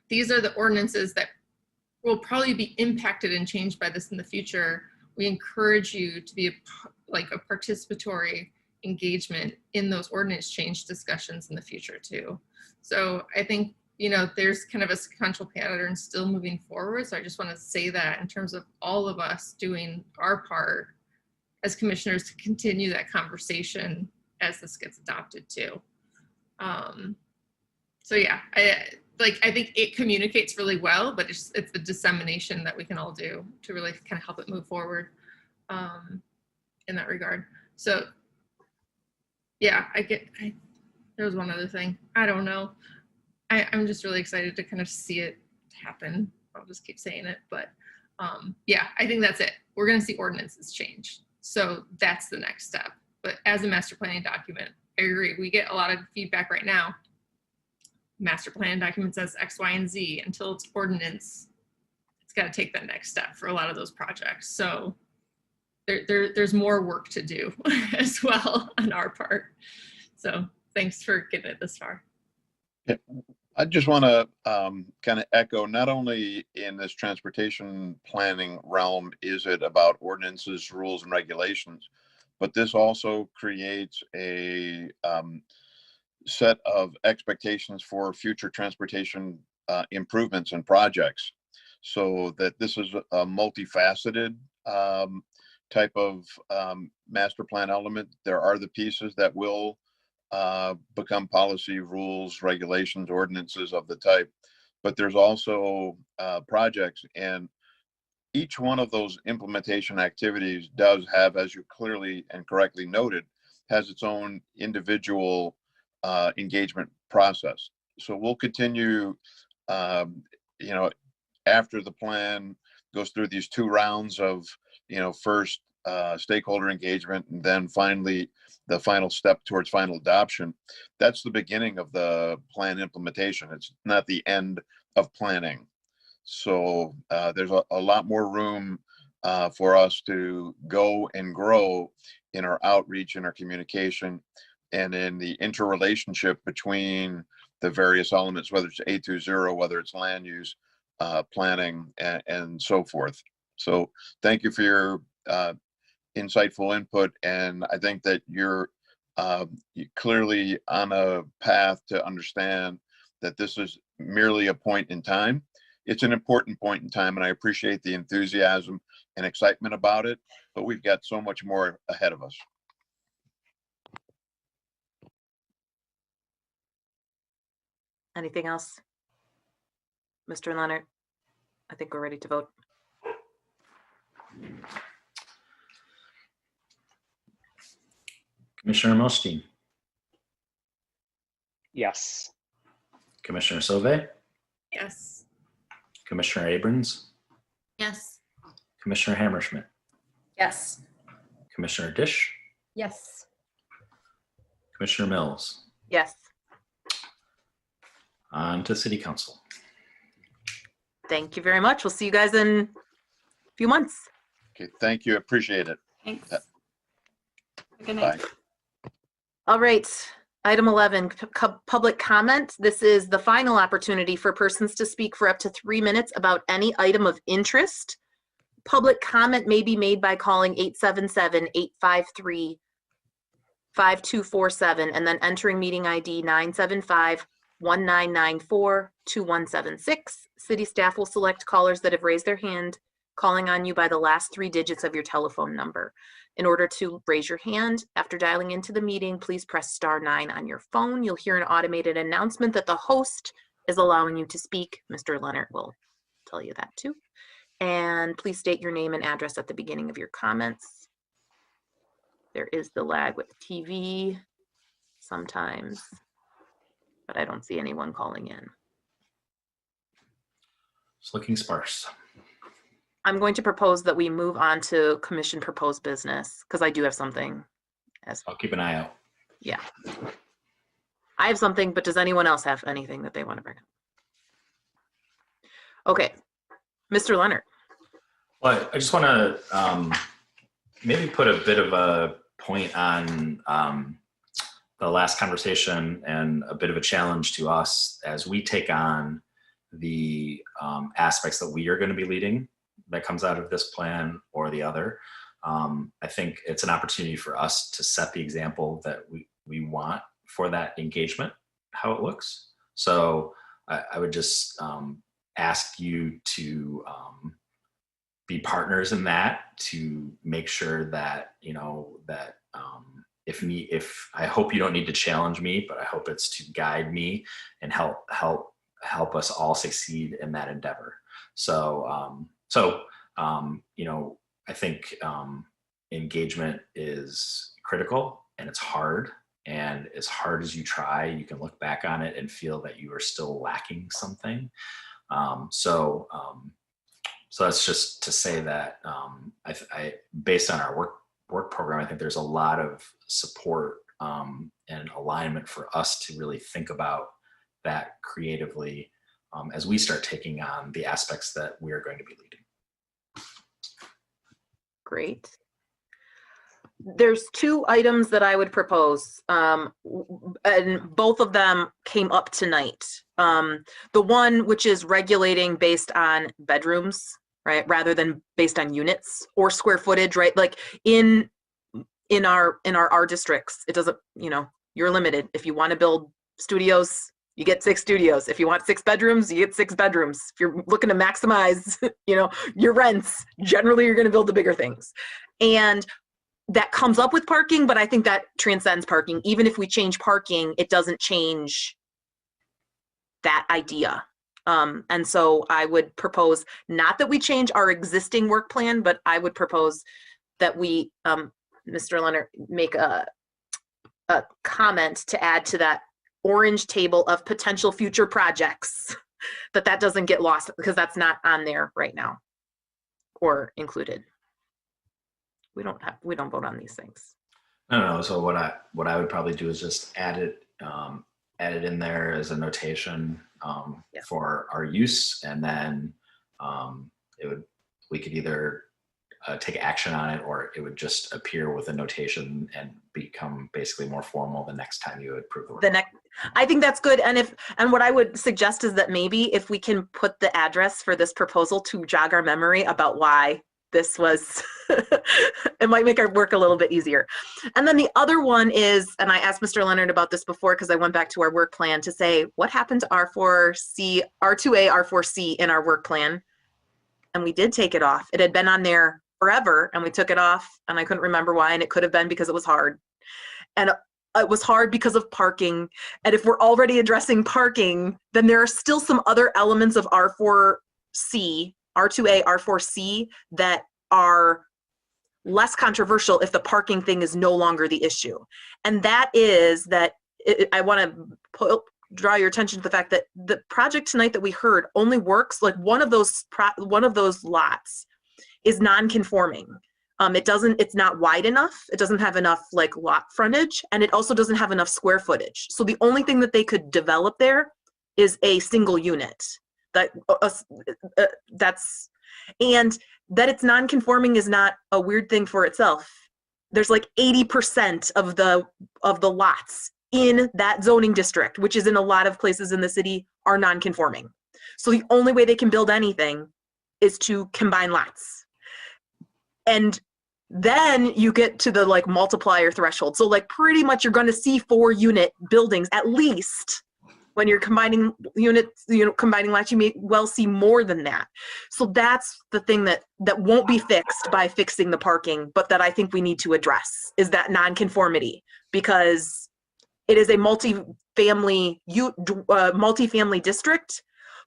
These are the ordinances that will probably be impacted and changed by this in the future. We encourage you to be a participatory engagement in those ordinance change discussions in the future too. So I think, there's kind of a sequential pattern still moving forward. So I just want to say that in terms of all of us doing our part as commissioners to continue that conversation as this gets adopted too. So yeah, I think it communicates really well, but it's the dissemination that we can all do to really kind of help it move forward in that regard. So yeah, there was one other thing. I don't know. I'm just really excited to kind of see it happen. I'll just keep saying it, but yeah, I think that's it. We're going to see ordinances change. So that's the next step. But as a master planning document, I agree. We get a lot of feedback right now. Master plan document says X, Y, and Z. Until it's ordinance, it's got to take that next step for a lot of those projects. So there's more work to do as well on our part. So thanks for getting it this far. Yeah. I just want to kind of echo, not only in this transportation planning realm is it about ordinances, rules, and regulations, but this also creates a set of expectations for future transportation improvements and projects, so that this is a multifaceted type of master plan element. There are the pieces that will become policy, rules, regulations, ordinances of the type, but there's also projects, and each one of those implementation activities does have, as you clearly and correctly noted, has its own individual engagement process. So we'll continue, after the plan goes through these 2 rounds of, first stakeholder engagement, and then finally the final step towards final adoption. That's the beginning of the plan implementation. It's not the end of planning. So there's a lot more room for us to go and grow in our outreach, in our communication, and in the interrelationship between the various elements, whether it's A through zero, whether it's land use, planning, and so forth. So thank you for your insightful input. And I think that your clearly on a path to understand that this is merely a point in time. It's an important point in time, and I appreciate the enthusiasm and excitement about it, but we've got so much more ahead of us. Anything else? Mr. Leonard, I think we're ready to vote. Commissioner Milstein, Yes. Commissioner Sauvé, Yes. Commissioner Abrams, Yes. Commissioner Hammerschmidt, Yes. Commissioner Dish, Yes. Commissioner Mills. Yes. On to City Council. Thank you very much. We'll see you guys in a few months. Okay, thank you. Appreciate it. Thanks. Good night. Bye. All right. Item 11, public comment. This is the final opportunity for persons to speak for up to 3 minutes about any item of interest. Public comment may be made by calling 877-853-5247 and then entering meeting ID 975-1994-2176. City staff will select callers that have raised their hand, calling on you by the last 3 digits of your telephone number. In order to raise your hand after dialing into the meeting, please press *9 on your phone. You'll hear an automated announcement that the host is allowing you to speak. Mr. Leonard will tell you that too. And please state your name and address at the beginning of your comments. There is the lag with TV sometimes, but I don't see anyone calling in. It's looking sparse. I'm going to propose that we move on to commission proposed business because I do have something. I'll keep an eye out. Yeah. I have something, but does anyone else have anything that they want to bring up? Okay. Mr. Leonard. Well, I just want to maybe put a bit of a point on the last conversation and a bit of a challenge to us as we take on the aspects that we are going to be leading that comes out of this plan or the other. I think it's an opportunity for us to set the example that we want for that engagement, how it looks. So I would just ask you to be partners in that, to make sure that, you know, that if I hope you don't need to challenge me, but I hope it's to guide me and help us all succeed in that endeavor. So, you know, I think engagement is critical and it's hard. And as hard as you try, you can look back on it and feel that you are still lacking something. So that's just to say that I based on our work program, I think there's a lot of support and alignment for us to really think about that creatively as we start taking on the aspects that we are going to be leading. Great. There's 2 items that I would propose, and both of them came up tonight. The one which is regulating based on bedrooms, right, rather than based on units or square footage, right? Like in our districts, it doesn't, you know, you're limited. If you want to build studios, you get 6 studios. If you want 6 bedrooms, you get 6 bedrooms. If you're looking to maximize, you know, your rents, generally you're going to build the bigger things. And that comes up with parking, but I think that transcends parking. Even if we change parking, it doesn't change that idea. And so I would propose not that we change our existing work plan, but I would propose that we, Mr. Leonard, make a comment to add to that orange table of potential future projects, that doesn't get lost because that's not on there right now or included. We don't vote on these things. No. So what I would probably do is just add it in there as a notation for our use, and then we could either take action on it, or it would just appear with a notation and become basically more formal the next time you approve the work. I think that's good. And what I would suggest is that maybe if we can put the address for this proposal to jog our memory about why this was, it might make our work a little bit easier. And then the other one is, and I asked Mr. Leonard about this before because I went back to our work plan to say, what happened to R4C, R2A, R4C in our work plan? And we did take it off. It had been on there forever and we took it off and I couldn't remember why, and it could have been because it was hard. And it was hard because of parking. And if we're already addressing parking, then there are still some other elements of R4C, R2A, R4C that are less controversial if the parking thing is no longer the issue. And that is that I want to draw your attention to the fact that the project tonight that we heard only works, like one of those lots is non-conforming. It's not wide enough. It doesn't have enough like lot frontage, and it also doesn't have enough square footage. So the only thing that they could develop there is a single unit. And that it's non-conforming is not a weird thing for itself. There's like 80% of the lots in that zoning district, which is in a lot of places in the city, are non-conforming. So the only way they can build anything is to combine lots. And then you get to the like multiplier threshold. So like pretty much you're going to see 4 unit buildings at least. When you're combining units, combining lots, you may well see more than that. So that's the thing that won't be fixed by fixing the parking, but that I think we need to address is that nonconformity, because it is a multi-family district,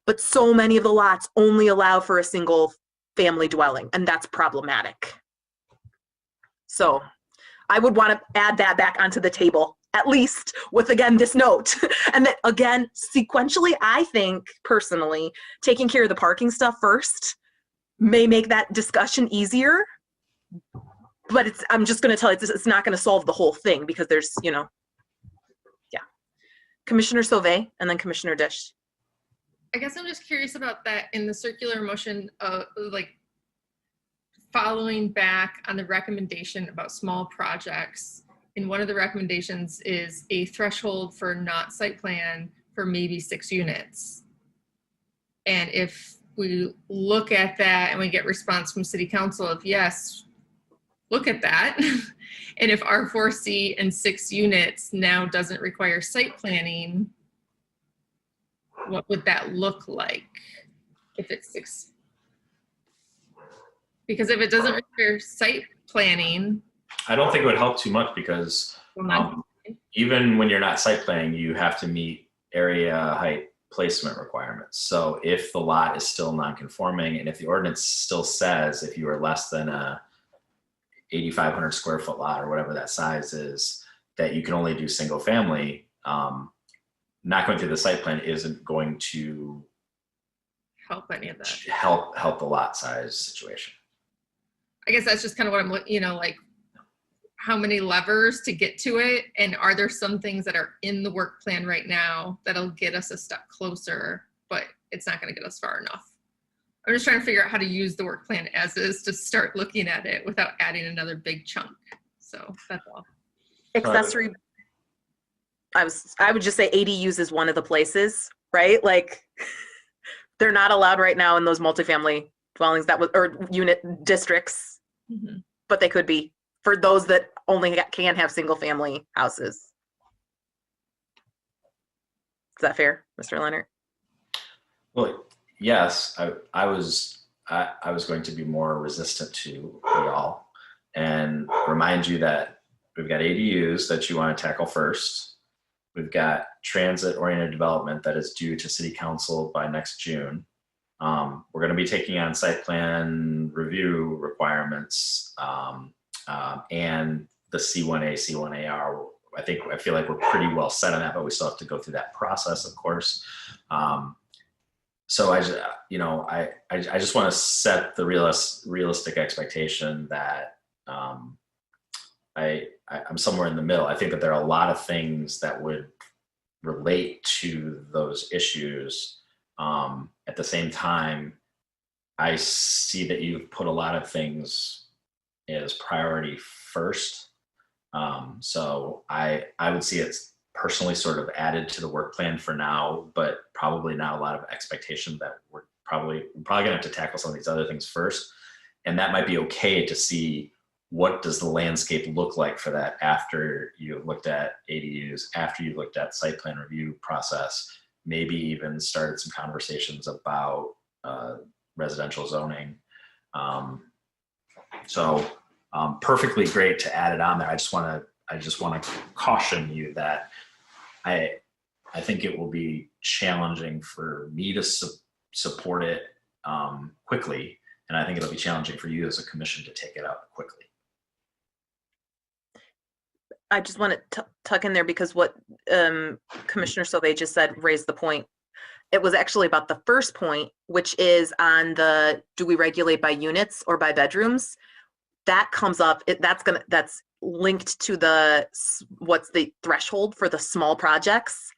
but so many of the lots only allow for a single family dwelling, and that's problematic. So I would want to add that back onto the table, at least with, again, this note. And that, again, sequentially, I think, personally, taking care of the parking stuff first may make that discussion easier. But I'm just going to tell you, it's not going to solve the whole thing because there's, yeah. Commissioner Sauvé and then Commissioner Dish. I guess I'm just curious about that in the circular motion of like following back on the recommendation about small projects. And one of the recommendations is a threshold for not site plan for maybe 6 units. And if we look at that and we get response from City Council of yes, look at that. And if R4C and 6 units now doesn't require site planning, what would that look like if it's 6? Because if it doesn't require site planning, I don't think it would help too much because even when you're not site planning, you have to meet area height placement requirements. So if the lot is still non-conforming and if the ordinance still says if you are less than a 8,500 square foot lot or whatever that size is, that you can only do single family, not going through the site plan isn't going to help any of that. Help the lot size situation. I guess that's just kind of what I'm looking, like how many levers to get to it, and are there some things that are in the work plan right now that'll get us a step closer, but it's not going to get us far enough. I'm just trying to figure out how to use the work plan as is to start looking at it without adding another big chunk. So that's all. Accessory, I would just say ADUs is one of the places, right? Like they're not allowed right now in those multifamily dwellings or unit districts, but they could be for those that only can have single family houses. Is that fair, Mr. Leonard? Well, yes, I was going to be more resistant to y'all and remind you that we've got ADUs that you want to tackle first. We've got transit-oriented development that is due to City Council by next June. We're going to be taking on site plan review requirements and the C1A, C1AR. I feel like we're pretty well set on that, but we still have to go through that process, of course. So I just want to set the realistic expectation that I'm somewhere in the middle. I think that there are a lot of things that would relate to those issues. At the same time, I see that you've put a lot of things as priority first. So I would see it personally sort of added to the work plan for now, but probably not a lot of expectation that we're probably gonna have to tackle some of these other things first. And that might be okay to see what does the landscape look like for that after you've looked at ADUs, after you've looked at site plan review process, maybe even started some conversations about residential zoning. Perfectly great to add it on there. I just want to caution you that I think it will be challenging for me to support it quickly, and I think it'll be challenging for you as a commission to take it up quickly. I just want to tuck in there because what Commissioner Sauvé just said raised the point. It was actually about the first point, which is on the, do we regulate by units or by bedrooms? That comes up, that's linked to what's the threshold for the small projects.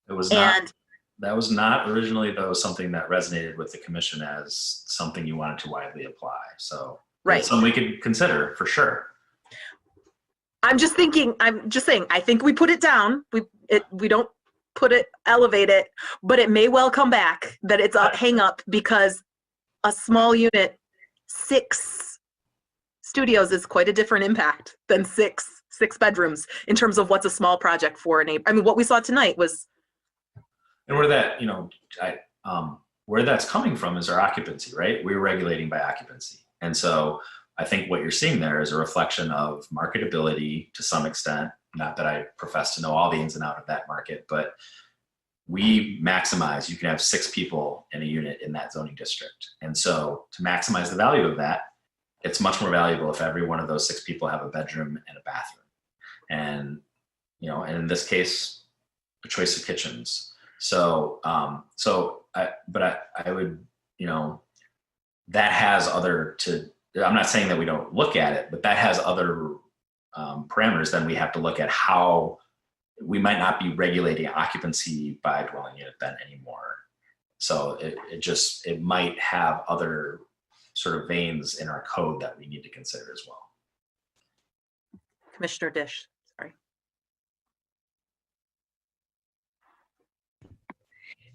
It was not, that was not originally though something that resonated with the commission as something you wanted to widely apply. So right. It's something we could consider for sure. I'm just saying, I think we put it down. We don't elevate it, but it may well come back that it's a hang up because a small unit, 6 studios is quite a different impact than six bedrooms in terms of what's a small project for a neighbor. I mean, what we saw tonight was. And where that, where that's coming from is our occupancy, right? We're regulating by occupancy. And so I think what you're seeing there is a reflection of marketability to some extent. Not that I profess to know all the ins and outs of that market, but we maximize, you can have 6 people in a unit in that zoning district. And so to maximize the value of that, it's much more valuable if every one of those 6 people have a bedroom and a bathroom. And, and in this case, a choice of kitchens. So, I would, that has I'm not saying that we don't look at it, but that has other parameters. Then we have to look at how we might not be regulating occupancy by dwelling unit then anymore. So it might have other sort of veins in our code that we need to consider as well. Commissioner Dish, sorry.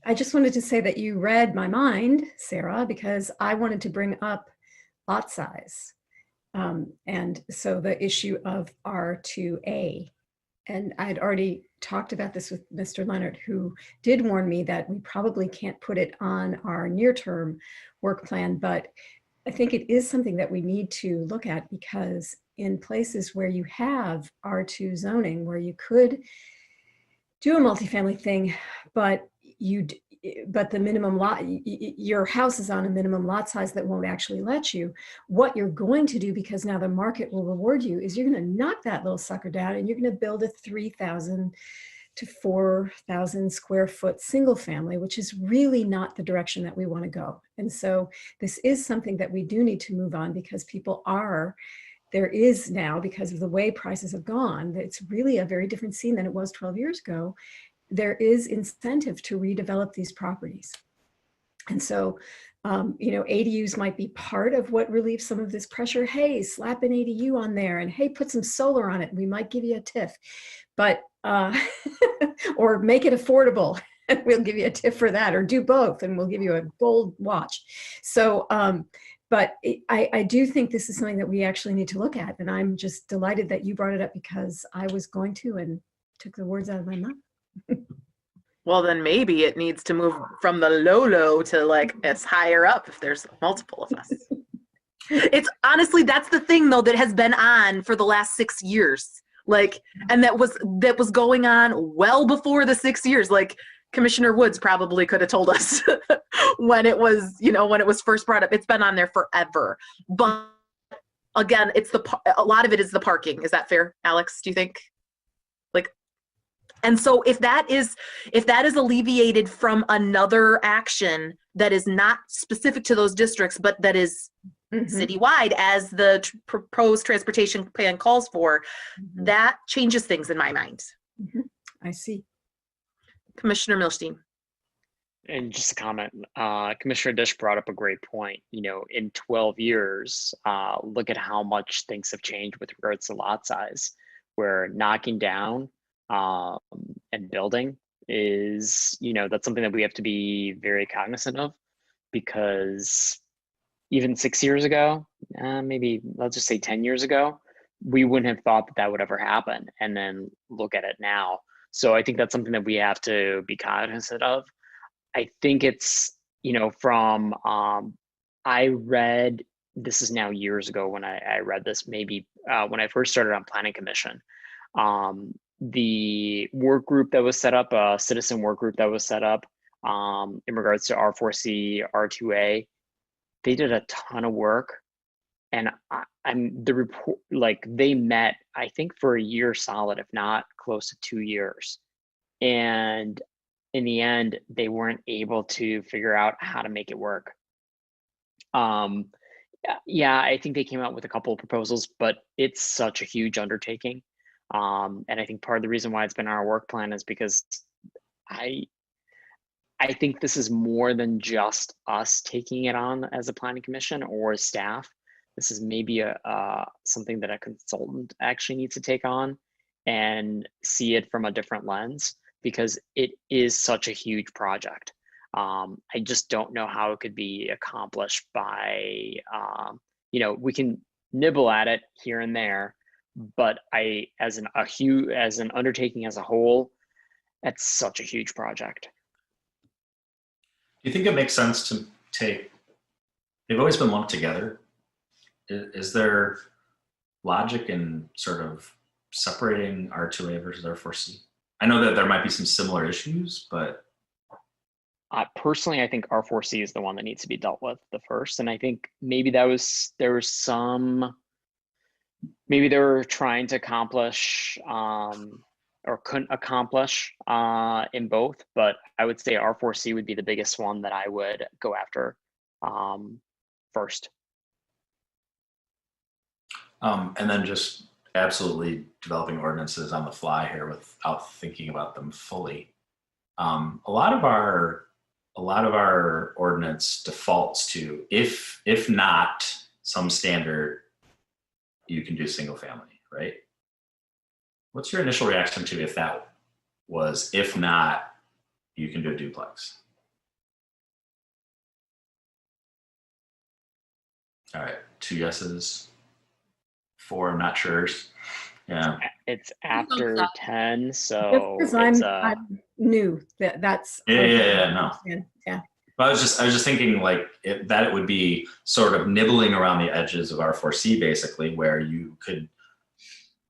I just wanted to say that you read my mind, Sarah, because I wanted to bring up lot size. And so the issue of R2A. And I had already talked about this with Mr. Leonard, who did warn me that we probably can't put it on our near-term work plan, but I think it is something that we need to look at because in places where you have R2 zoning, where you could do a multifamily thing, but the minimum lot, your house is on a minimum lot size that won't actually let you. What you're going to do, because now the market will reward you, is you're going to knock that little sucker down and you're going to build a 3,000 to 4,000 square foot single family, which is really not the direction that we want to go. And so this is something that we do need to move on because there is now, because of the way prices have gone, it's really a very different scene than it was 12 years ago. There is incentive to redevelop these properties. And so, ADUs might be part of what relieves some of this pressure. Hey, slap an ADU on there and hey, put some solar on it. We might give you a TIF, but, or make it affordable and we'll give you a TIF for that, or do both and we'll give you a gold watch. So, but I do think this is something that we actually need to look at. And I'm just delighted that you brought it up because I was going to and took the words out of my mouth. Well, then maybe it needs to move from the low to like it's higher up if there's multiple of us. It's honestly, that's the thing though that has been on for the last 6 years. Like, and that was going on well before the 6 years. Like Commissioner Woods probably could have told us when it was first brought up. It's been on there forever. But again, a lot of it is the parking. Is that fair, Alex? Do you think? And so if that is alleviated from another action that is not specific to those districts, but that is citywide as the proposed transportation plan calls for, that changes things in my mind. I see. Commissioner Milstein. And just a comment, Commissioner Dish brought up a great point. In 12 years, look at how much things have changed with regards to lot size. We're knocking down and building is, that's something that we have to be very cognizant of because even 6 years ago, maybe let's just say 10 years ago, we wouldn't have thought that that would ever happen. And then look at it now. So I think that's something that we have to be cognizant of. I think it's, from, I read, this is now years ago when I read this, maybe when I first started on Planning Commission. The work group that was set up, a citizen work group that was set up in regards to R4C, R2A, they did a ton of work. And the report, like they met, I think for a year solid, if not close to 2 years. And in the end, they weren't able to figure out how to make it work. Yeah, I think they came out with a couple of proposals, but it's such a huge undertaking. And I think part of the reason why it's been on our work plan is because I think this is more than just us taking it on as a planning commission or as staff. This is maybe something that a consultant actually needs to take on and see it from a different lens, because it is such a huge project. I just don't know how it could be accomplished by, we can nibble at it here and there, but as an undertaking as a whole, that's such a huge project. Do you think it makes sense to they've always been lumped together. Is there logic in sort of separating R2A versus R4C? I know that there might be some similar issues, but personally, I think R4C is the one that needs to be dealt with the first. And I think maybe maybe they were trying to accomplish or couldn't accomplish in both, but I would say R4C would be the biggest one that I would go after first. And then just absolutely developing ordinances on the fly here without thinking about them fully. A lot of our ordinance defaults to if not some standard, you can do single family, right? What's your initial reaction to if that was, if not, you can do a duplex? All right, 2 yeses, 4 I'm not sure. Yeah. It's after 10, so Because I'm new. That's no. Yeah. I was just thinking like that it would be sort of nibbling around the edges of R4C basically, where you could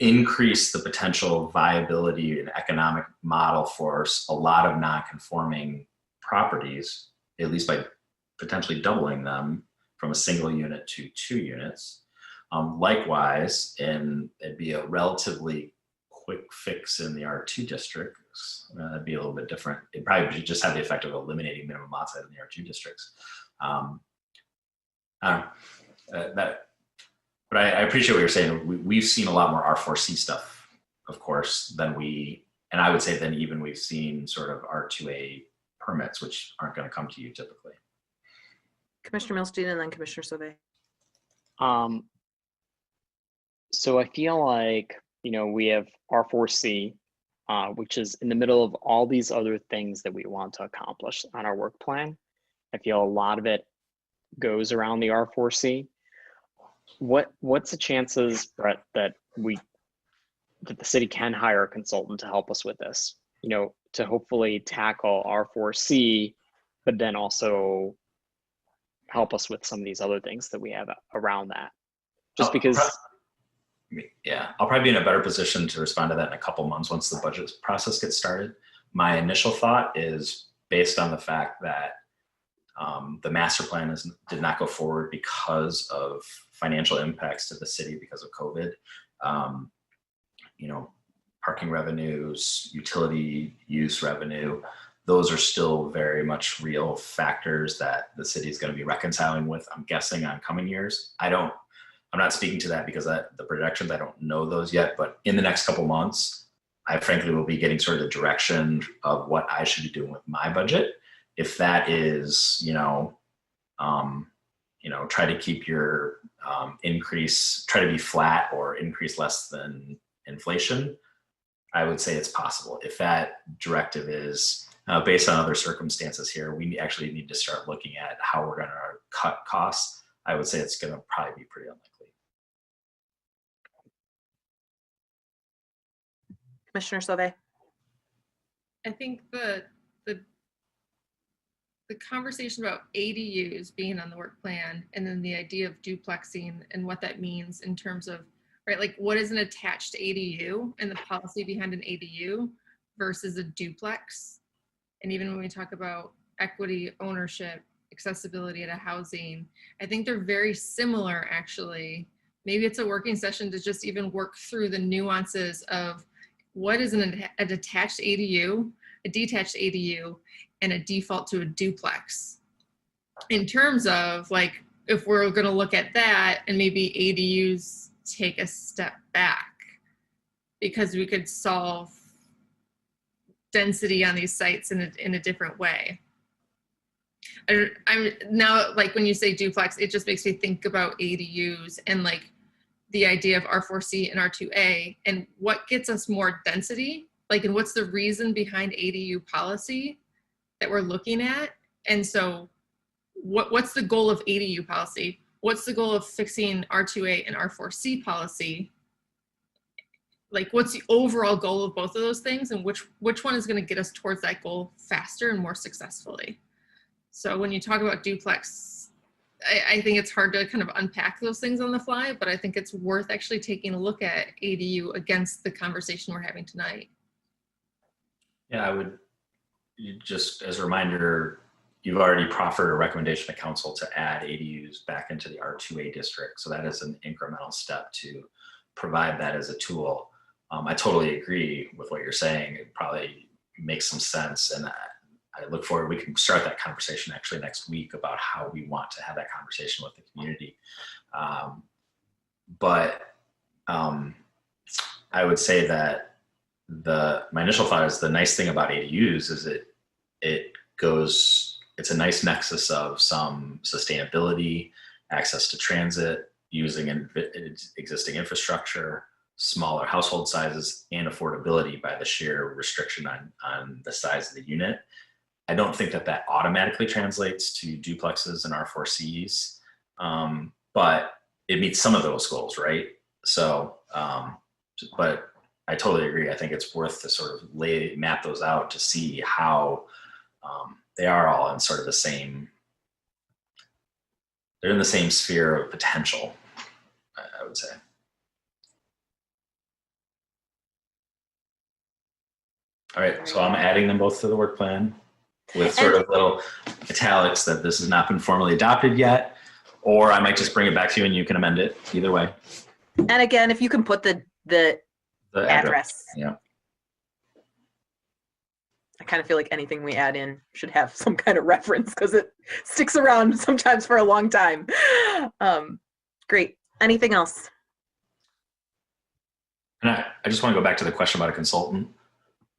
increase the potential viability and economic model for a lot of non-conforming properties, at least by potentially doubling them from a single unit to 2 units. Likewise, and it'd be a relatively quick fix in the R2 districts. That'd be a little bit different. It'd probably just have the effect of eliminating minimum lot size in the R2 districts. But I appreciate what you're saying. We've seen a lot more R4C stuff, of course, than I would say than even we've seen sort of R2A permits, which aren't going to come to you typically. Commissioner Milstein and then Commissioner Sauvé. So I feel like, we have R4C, which is in the middle of all these other things that we want to accomplish on our work plan. I feel a lot of it goes around the R4C. What's the chances, Brett, that the city can hire a consultant to help us with this, to hopefully tackle R4C, but then also help us with some of these other things that we have around that? Just because... Yeah, I'll probably be in a better position to respond to that in a couple months once the budget process gets started. My initial thought is based on the fact that the master plan did not go forward because of financial impacts to the city because of COVID. Parking revenues, utility use revenue, those are still very much real factors that the city is going to be reconciling with, I'm guessing, on coming years. I'm not speaking to that because the projections, I don't know those yet, but in the next couple months, I frankly will be getting sort of the direction of what I should be doing with my budget. If that is, try to keep your increase, try to be flat or increase less than inflation, I would say it's possible. If that directive is based on other circumstances here, we actually need to start looking at how we're going to cut costs. I would say it's going to probably be pretty unlikely. Commissioner Sauvé. I think the conversation about ADUs being on the work plan, and then the idea of duplexing and what that means in terms of, right, like what is an attached ADU and the policy behind an ADU versus a duplex. And even when we talk about equity, ownership, accessibility to housing, I think they're very similar actually. Maybe it's a working session to just even work through the nuances of what is a detached ADU, a detached ADU, and a default to a duplex. In terms of like, if we're gonna look at that and maybe ADUs take a step back, because we could solve density on these sites in a different way. I'm now, like when you say duplex, it just makes me think about ADUs and like the idea of R4C and R2A and what gets us more density, like, and what's the reason behind ADU policy that we're looking at. And so what's the goal of ADU policy? What's the goal of fixing R2A and R4C policy? Like, what's the overall goal of both of those things, and which one is going to get us towards that goal faster and more successfully? So when you talk about duplex, I think it's hard to kind of unpack those things on the fly, but I think it's worth actually taking a look at ADU against the conversation we're having tonight. Yeah, I would, just as a reminder, you've already proffered a recommendation to council to add ADUs back into the R2A district. So that is an incremental step to provide that as a tool. I totally agree with what you're saying. It probably makes some sense. And I look forward, we can start that conversation actually next week about how we want to have that conversation with the community. I would say that my initial thought is the nice thing about ADUs is it's a nice nexus of some sustainability, access to transit, using existing infrastructure, smaller household sizes, and affordability by the sheer restriction on the size of the unit. I don't think that automatically translates to duplexes and R4Cs, but it meets some of those goals, right? So, but I totally agree. I think it's worth to sort of map those out to see how they are all in sort of the same, they're in the same sphere of potential, I would say. All right, so I'm adding them both to the work plan with sort of little italics that this has not been formally adopted yet, or I might just bring it back to you and you can amend it, either way. And again, if you can put the address. Yeah. I kind of feel like anything we add in should have some kind of reference because it sticks around sometimes for a long time. Great. Anything else? And I just want to go back to the question about a consultant.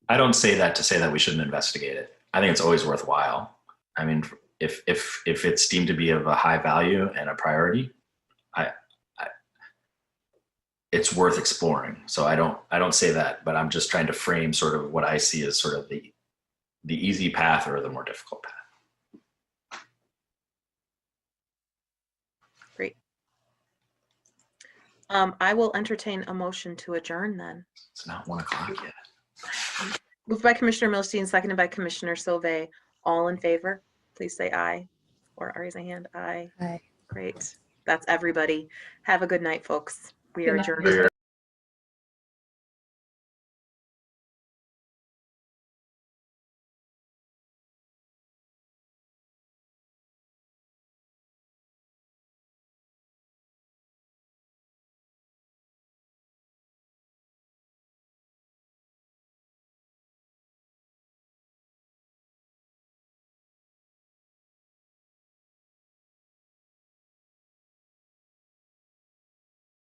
I don't say that to say that we shouldn't investigate it. I think it's always worthwhile. I mean, if it's deemed to be of a high value and a priority, it's worth exploring. So I don't say that, but I'm just trying to frame sort of what I see as sort of the easy path or the more difficult path. Great. I will entertain a motion to adjourn then. It's not 1 o'clock yet. Moved by Commissioner Milstein, seconded by Commissioner Sauvé. All in favor, please say aye or raise a hand. Aye. Aye. Great. That's everybody. Have a good night, folks. We are Good night. adjourned.